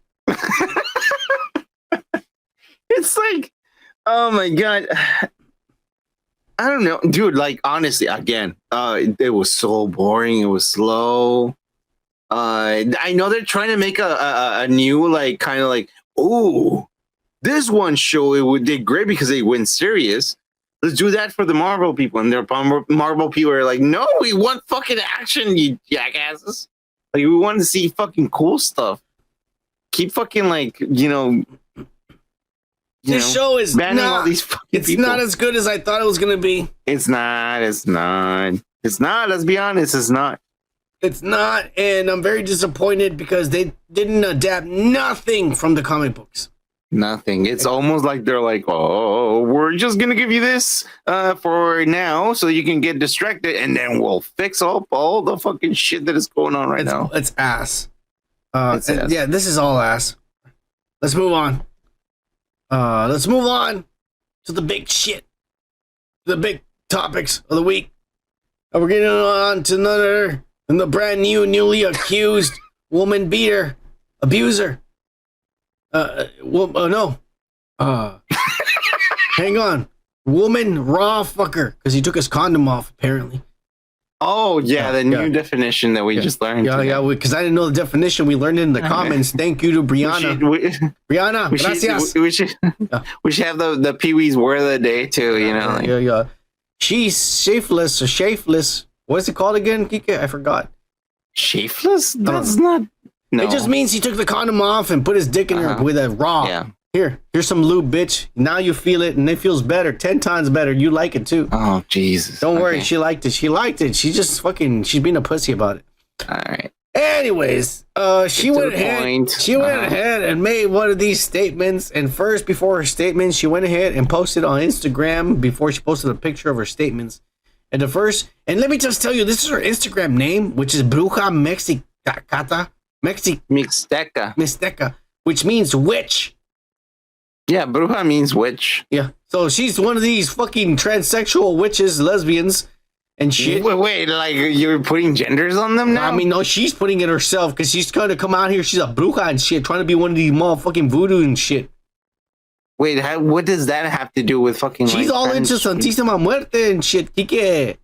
It's like, oh my God. I don't know, dude. Like, honestly, again, it was so boring. It was slow. I know they're trying to make a new, like, kind of like, oh, this one show it did great because they went serious. Let's do that for the Marvel people. And their Marvel people are like, no, we want fucking action, you jackasses. Like, we want to see fucking cool stuff. Keep fucking, like, this show is all these it's people. Not as good as I thought it was going to be. It's not. Let's be honest. It's not. It's not. And I'm very disappointed because they didn't adapt nothing from the comic books. Nothing. It's almost like they're like, oh, we're just gonna give you this for now, so you can get distracted, and then we'll fix up all the fucking shit that is going on right now. It's ass. Yeah, this is all ass. Let's move on. Let's move on to the big shit, the big topics of the week. And we're getting on to none other than the brand new, newly accused woman beater, abuser. No. Hang on. Woman raw fucker, because he took his condom off, apparently. Oh, yeah, the new definition that we just learned. Yeah, because I didn't know the definition. We learned it in the comments. Thank you to Brianna. Brianna, gracias. We should have the Pee-wee's word of the day, too, you know? Yeah. She's shapeless or shapeless. What's it called again, KikA? I forgot. Shapeless? That's not... No. It just means he took the condom off and put his dick in her with a raw. Yeah. Here's some lube, bitch. Now you feel it, and it feels better, 10 times better. You like it too. Oh, Jesus. Don't worry, she liked it. She liked it. She just she's being a pussy about it. All right. Anyways, she went ahead and made one of these statements. And first, before her statement, she went ahead and posted on Instagram before she posted a picture of her statements. And let me just tell you, this is her Instagram name, which is Bruja Mixteca, which means witch. Yeah, bruja means witch. Yeah. So she's one of these fucking transsexual witches, lesbians, and shit. Wait, like you're putting genders on them now? I mean, no, she's putting it herself because she's trying to come out here. She's a bruja and shit, trying to be one of these motherfucking voodoo and shit. Wait, what does that have to do with fucking? She's all into Santísima Muerte and shit. KikA.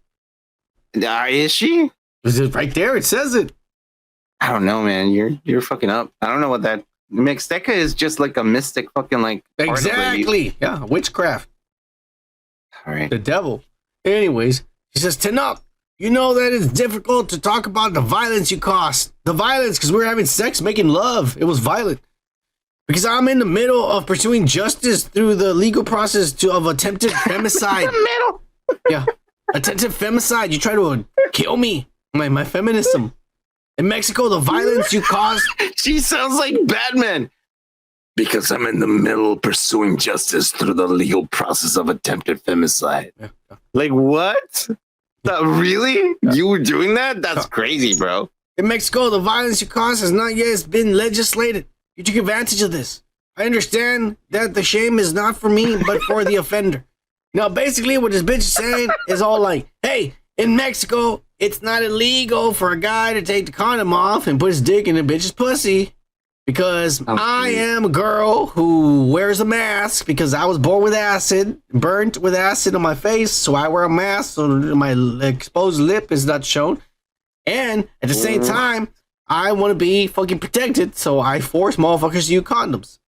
Is she? Is it right there? It says it. I don't know, man. You're fucking up. I don't know what that Mixteca is. Just like a mystic fucking like. Exactly. Yeah, witchcraft. All right. The devil. Anyways, she says, Tanok, you know that it's difficult to talk about the violence you caused. The violence because we were having sex, making love. It was violent. Because I'm in the middle of pursuing justice through the legal process of attempted femicide. Yeah. Attempted femicide. You try to kill me. My feminism. In Mexico, the violence you caused. She sounds like Batman. Because I'm in the middle pursuing justice through the legal process of attempted femicide. Yeah. Like, what? Really? Yeah. You were doing that? That's crazy, bro. In Mexico, the violence you caused has not yet been legislated. You took advantage of this. I understand that the shame is not for me, but for the offender. Now, basically, what this bitch is saying is all like, hey, in Mexico, it's not illegal for a guy to take the condom off and put his dick in a bitch's pussy because I am a girl who wears a mask because I was born with acid, burnt with acid on my face, so I wear a mask so my exposed lip is not shown. And at the same time, I want to be fucking protected, so I force motherfuckers to use condoms.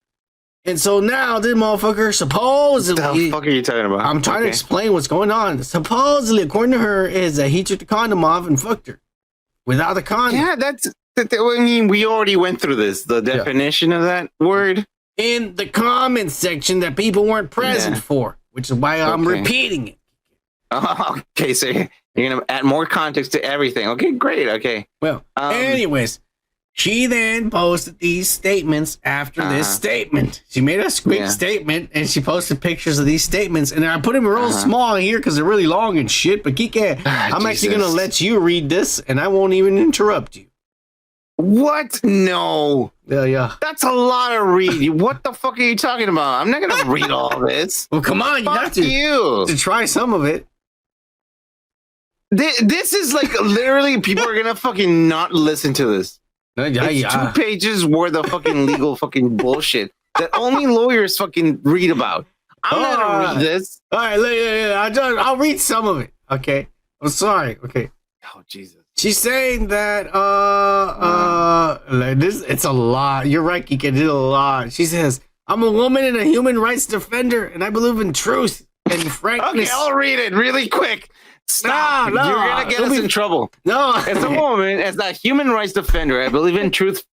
And so now this motherfucker supposedly... What the fuck are you talking about? I'm trying to explain what's going on. Supposedly, according to her, is that he took the condom off and fucked her without the condom. Yeah, I mean, we already went through this. The definition of that word. In the comment section that people weren't present for, which is why I'm repeating it. Oh, okay, so you're going to add more context to everything. Okay, great. Okay. Well, anyways, she then posted these statements after this statement. She made a quick statement and she posted pictures of these statements. And I put them real small here because they're really long and shit. But KikA, I'm actually going to let you read this and I won't even interrupt you. What? No. Yeah. That's a lot of reading. What the fuck are you talking about? I'm not going to read all this. Well, come on. You have to try some of it. This is like literally people are going to fucking not listen to this. It's 2 pages worth of fucking legal fucking bullshit that only lawyers fucking read about. I'm not gonna read this. All right, I'll read some of it. Okay, I'm sorry. Okay. Oh Jesus. She's saying that it's a lot. You're right, KikA, did a lot. She says, "I'm a woman and a human rights defender, and I believe in truth and frankness." Okay, I'll read it really quick. Stop! No, you're gonna get us in trouble. No, as a woman, as a human rights defender, I believe in truth,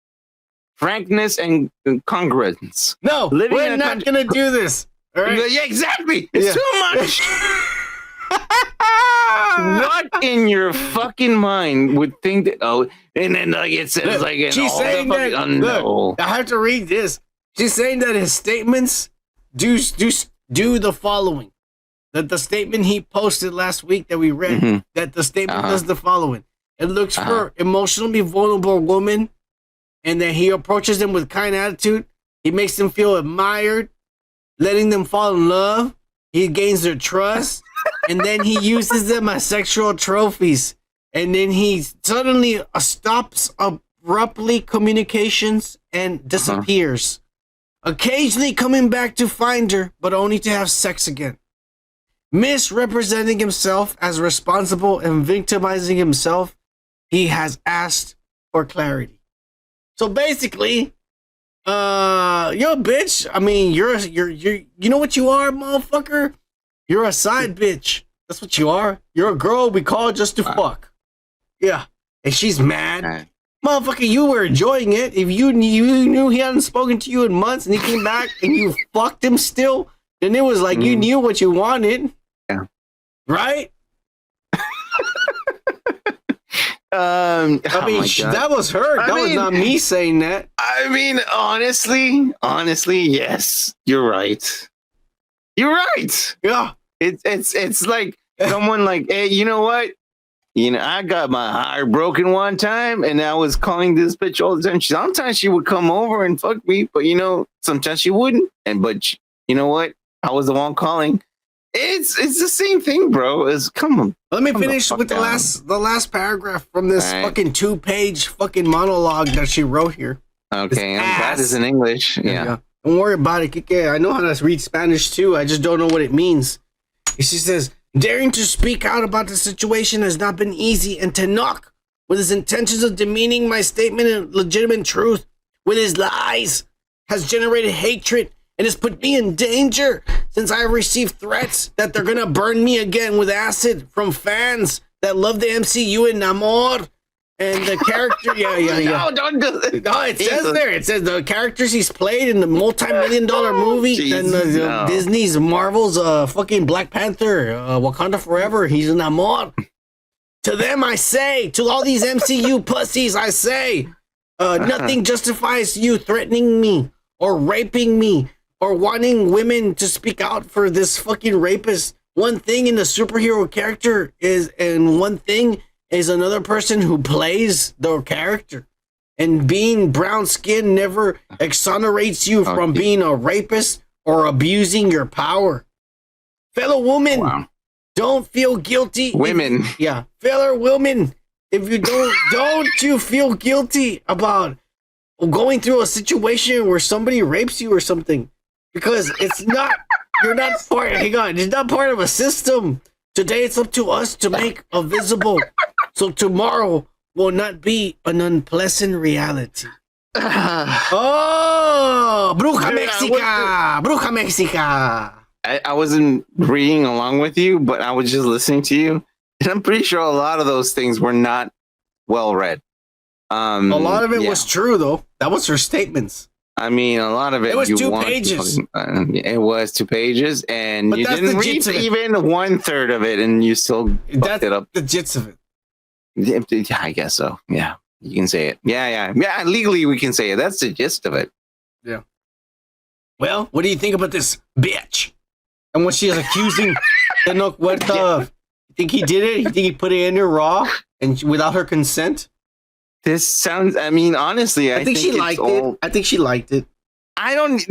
frankness, and congruence. No, we're not gonna do this. All right? Yeah, exactly. It's too much. What in your fucking mind would think that? Oh, and then like it says like she's saying that. Look, I have to read this. She's saying that his statements do the following. That the statement he posted last week that we read, that the statement does the following. It looks for emotionally vulnerable women, and that he approaches them with kind attitude. He makes them feel admired, letting them fall in love. He gains their trust, and then he uses them as sexual trophies. And then he suddenly stops abruptly communications and disappears. Occasionally coming back to find her, but only to have sex again. Misrepresenting himself as responsible and victimizing himself, he has asked for clarity. So basically, yo, bitch. I mean, you're you know what you are, motherfucker? You're a side bitch. That's what you are. You're a girl we call just to fuck. Yeah. And she's mad. Motherfucker, you were enjoying it. If you knew he hadn't spoken to you in months and he came back and you fucked him still, then it was like you knew what you wanted. Yeah. Right? I mean, that was her. That was not me saying that. I mean, honestly, yes, you're right. You're right. Yeah. It's like someone like, hey, you know what? You know, I got my heart broken one time, and I was calling this bitch all the time. Sometimes she would come over and fuck me, but you know, sometimes she wouldn't. But you know what? I was the one calling. It's the same thing, bro. Come on. Let me finish with the last paragraph from this fucking 2-page fucking monologue that she wrote here. Okay, I'm glad it's in English. Yeah. Don't worry about it, KikA. I know how to read Spanish too. I just don't know what it means. She says, daring to speak out about the situation has not been easy, and to knock with his intentions of demeaning my statement and legitimate truth with his lies has generated hatred and has put me in danger, since I have received threats that they're gonna burn me again with acid from fans that love the MCU and Namor. And the character, No, don't do it. No, it says there. It says the characters he's played in the multi-million-dollar movie and Disney's Marvel's fucking Black Panther, Wakanda Forever. He's in Namor. To them, I say, to all these MCU pussies, I say, nothing justifies you threatening me or raping me or wanting women to speak out for this fucking rapist. One thing in the superhero character is, and one thing is another person who plays the character. And being brown skin never exonerates you from being a rapist or abusing your power. Fellow women, don't feel guilty. Women. Fellow women, if you don't you feel guilty about going through a situation where somebody rapes you or something. Because it's not, you're not part, it's not part of a system. Today it's up to us to make a visible. So tomorrow will not be an unpleasant reality. Oh, Bruja Mexica! Bruja Mexica! I wasn't reading along with you, but I was just listening to you. And I'm pretty sure a lot of those things were not well read. A lot of it was true, though. That was her statements. I mean, a lot of it. It was 2 pages. It was 2 pages, and you didn't read even 1/3 of it, and you still fucked it up. The gist of it. Yeah, I guess so. Yeah, you can say it. Yeah. Legally, we can say it. That's the gist of it. Yeah. Well, what do you think about this bitch? And what she is accusing the Muerto of? You think he did it? You think he put it in her raw and without her consent? This sounds. I mean, honestly, I think she liked it. I think she liked it. I don't.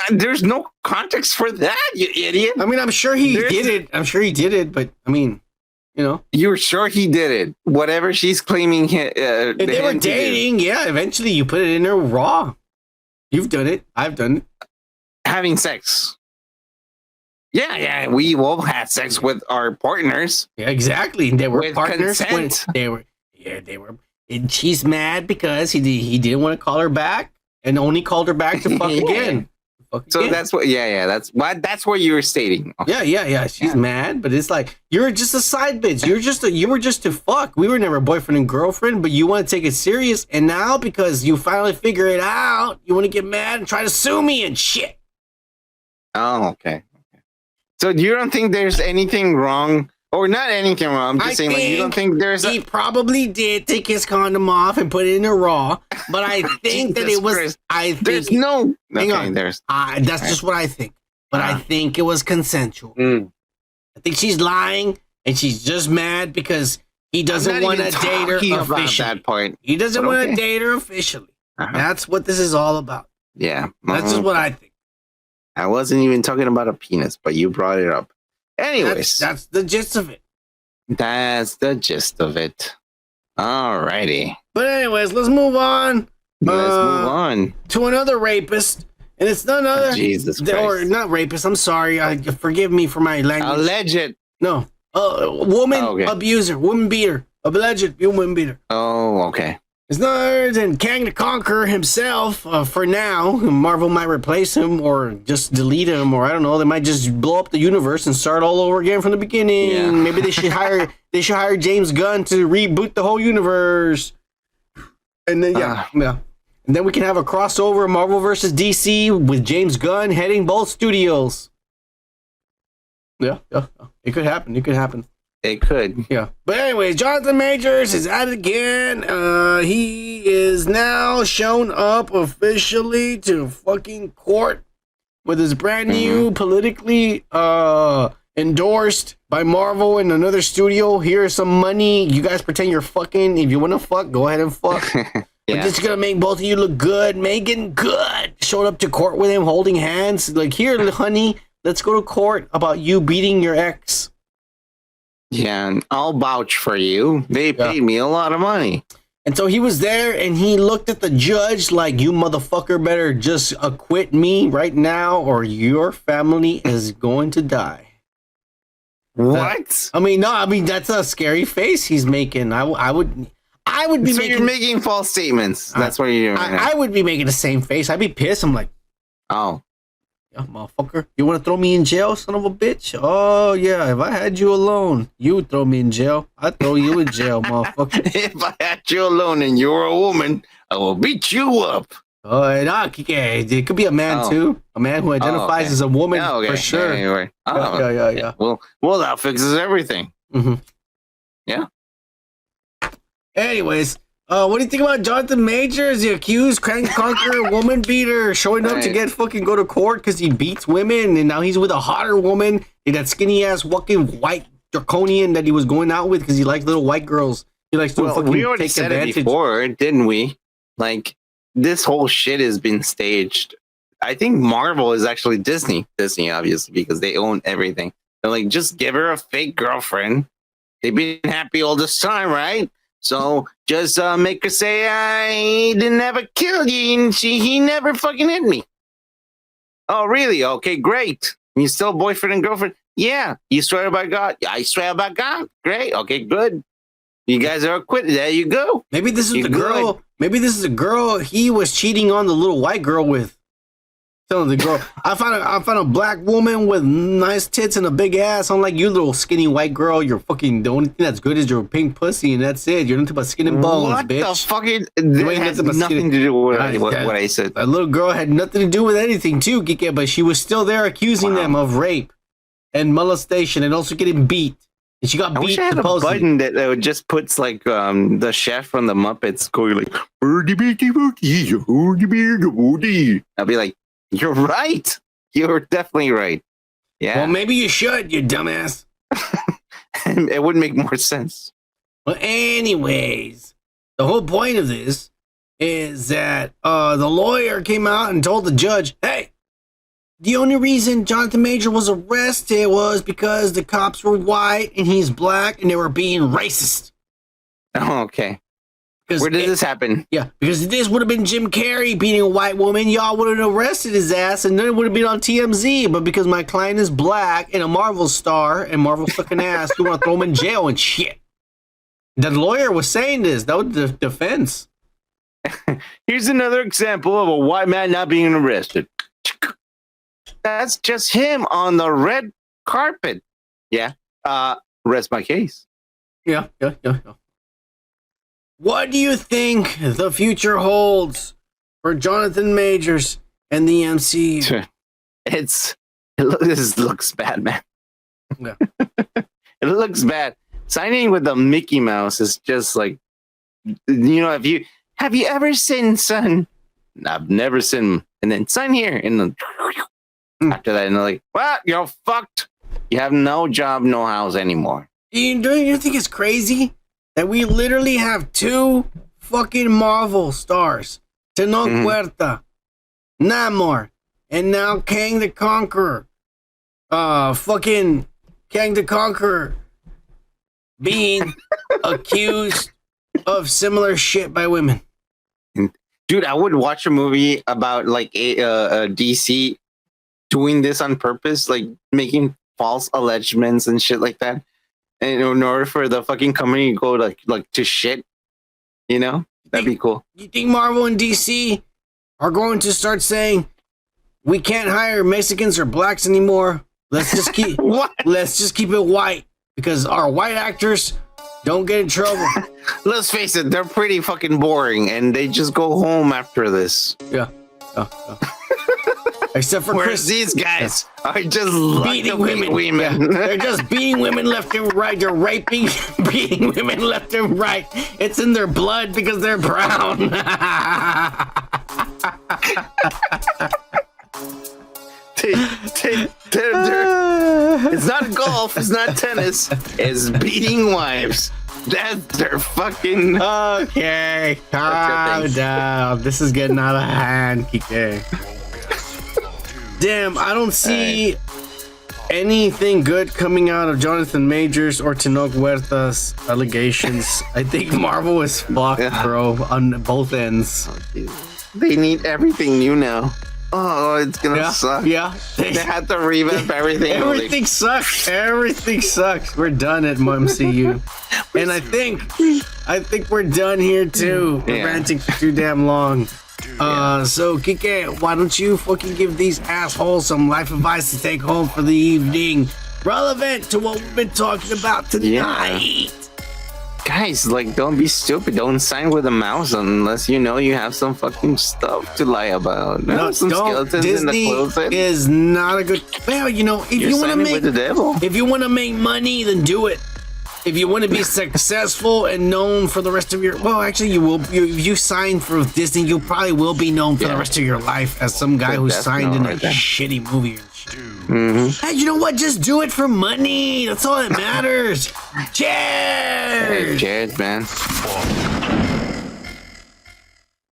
There's no context for that, you idiot. I mean, I'm sure he did it. I'm sure he did it, but I mean, you know, you're sure he did it. Whatever she's claiming, if they were dating, eventually you put it in there raw. You've done it. I've done it. Having sex. Yeah. We all had sex with our partners. Yeah, exactly. They were with partners. Consent. They were. And she's mad because he didn't want to call her back, and only called her back to fuck again. That's what. That's what you were stating. Okay. Yeah. She's mad, but it's like you're just a side bitch. You were just to fuck. We were never boyfriend and girlfriend, but you want to take it serious, and now because you finally figure it out, you want to get mad and try to sue me and shit. Oh, okay. So you don't think there's anything wrong Or not anything wrong. I'm just saying, like, you don't think there's he probably did take his condom off and put it in a raw, but I think that it was. Christ. I think There's no. Hang Okay, on. there's. That's just what I think, but I think it was consensual. I think she's lying, and she's just mad because he doesn't want to date her officially. That point. He doesn't want to date her officially. That's what this is all about. Yeah, That's just what I think. I wasn't even talking about a penis, but you brought it up. Anyways, that's the gist of it. That's the gist of it. Alrighty. But anyways, let's move on. Let's move on to another rapist, and it's none other. Jesus Christ. Or not rapist. I'm sorry. Forgive me for my language. Alleged. No. Woman abuser, woman beater, alleged woman beater. Oh, okay. It's none other than Kang the Conqueror himself. For now, Marvel might replace him or just delete him, or I don't know. They might just blow up the universe and start all over again from the beginning. Yeah. Maybe they should hire James Gunn to reboot the whole universe. And then and then we can have a crossover Marvel versus DC with James Gunn heading both studios. Yeah, it could happen. It could. Yeah. But anyways, Johnathan Majors is at it again. He is now shown up officially to fucking court with his brand new politically endorsed by Marvel and another studio. Here's some money. You guys pretend you're fucking. If you want to fuck, go ahead and fuck. We're just gonna make both of you look good. Megan Good showed up to court with him holding hands. Like, here, honey, let's go to court about you beating your ex. Yeah, and I'll vouch for you. They paid me a lot of money. And so he was there and he looked at the judge like, you motherfucker better just acquit me right now or your family is going to die. What? I mean, that's a scary face he's making. I would be so making... you're making false statements. That's what you're doing. I would be making the same face. I'd be pissed. I'm like, oh. Yeah, motherfucker. You want to throw me in jail, son of a bitch? Oh, yeah. If I had you alone, you would throw me in jail. I'd throw you in jail, motherfucker. If I had you alone and you're a woman, I will beat you up. Oh, KikA. It could be a man, too. A man who identifies as a woman, for sure. Anyway. Yeah. Well, that fixes everything. Mm-hmm. Yeah. Anyways, what do you think about Johnathan Majors, the accused Kang the Conqueror woman beater, showing up to go to court because he beats women, and now he's with a hotter woman, that skinny ass fucking white draconian that he was going out with because he likes little white girls. He likes to fucking we already take said advantage. it before, didn't we? Like, this whole shit has been staged. I think Marvel is actually Disney, obviously, because they own everything. They're like, just give her a fake girlfriend. They've been happy all this time, right? So just make her say I didn't ever kill you and he never fucking hit me. Oh, really? Okay, great. You still boyfriend and girlfriend? Yeah. You swear by God? Yeah, I swear by God. Great. Okay, good. You guys are acquitted. There you go. Maybe this is the girl. Maybe this is a girl he was cheating on the little white girl with. Telling the girl, I found a black woman with nice tits and a big ass. I'm like, you little skinny white girl. You're fucking, the only thing that's good is your pink pussy, and that's it. You're nothing but skin and bones, what bitch. What the fuck? That has nothing to do with what I said. That little girl had nothing to do with anything too, KikA, but she was still there accusing them of rape and molestation and also getting beat. And she got beat. I wish I had supposedly. a button that just puts like the chef from the Muppets going like, I'll be like, you're right. You're definitely right. Yeah. Well, maybe you should, you dumbass. It would make more sense. Well, anyways, the whole point of this is that the lawyer came out and told the judge, hey, the only reason Johnathan Major was arrested was because the cops were white and he's black and they were being racist. Oh, okay. Where did this happen? Yeah, because if this would have been Jim Carrey beating a white woman, y'all would have arrested his ass and then it would have been on TMZ. But because my client is black and a Marvel star and Marvel fucking ass, you want to throw him in jail and shit. The lawyer was saying this. That was the defense. Here's another example of a white man not being arrested. That's just him on the red carpet. Yeah. Rest my case. Yeah. What do you think the future holds for Johnathan Majors and the MCU? This looks bad, man. Yeah. It looks bad. Signing with the Mickey Mouse is just like, you know, have you ever seen, son? I've never seen. And then sign here, and then after that, and they're like, "What? You're fucked. You have no job, no house anymore." Don't you think it's crazy that we literally have 2 fucking Marvel stars, Tenoch Huerta, Namor, and now Kang the Conqueror, fucking Kang the Conqueror being accused of similar shit by women. Dude, I would watch a movie about like a DC doing this on purpose, like making false allegations and shit like that, and in order for the fucking company to go like to shit, you know, that'd be cool. You think Marvel and DC are going to start saying we can't hire Mexicans or blacks anymore? Let's just keep let's just keep it white because our white actors don't get in trouble. Let's face it, they're pretty fucking boring, and they just go home after this. Yeah. Except for Whereas these guys are just beating women. Yeah. They're just beating women left and right. They're raping, beating women left and right. It's in their blood because they're brown. It's not golf. It's not tennis. It's beating wives. That's their fucking... Okay, calm down. This is getting out of hand, KikA. Damn, I don't see anything good coming out of Johnathan Majors or Tenoch Huerta's allegations. I think Marvel is fucked, bro, on both ends. They need everything new now. Oh, it's gonna suck. Yeah, they had to revamp everything. Everything sucks. Everything sucks. We're done at MCU, and I think we're done here too. We're ranting for too damn long. So KikA, why don't you fucking give these assholes some life advice to take home for the evening, relevant to what we've been talking about tonight? Guys, like, don't be stupid. Don't sign with a mouse unless you know you have some fucking stuff to lie about. No, some skeletons Disney in the closet is not a good. Well, you know, if you want to make with the devil. If you want to make money, then do it. If you want to be successful and known for the rest of your, well, actually, you will. If you sign for Disney, you probably will be known for the rest of your life as some guy who signed in a shitty movie. Hey, you know what? Just do it for money. That's all that matters. Cheers. Cheers, man.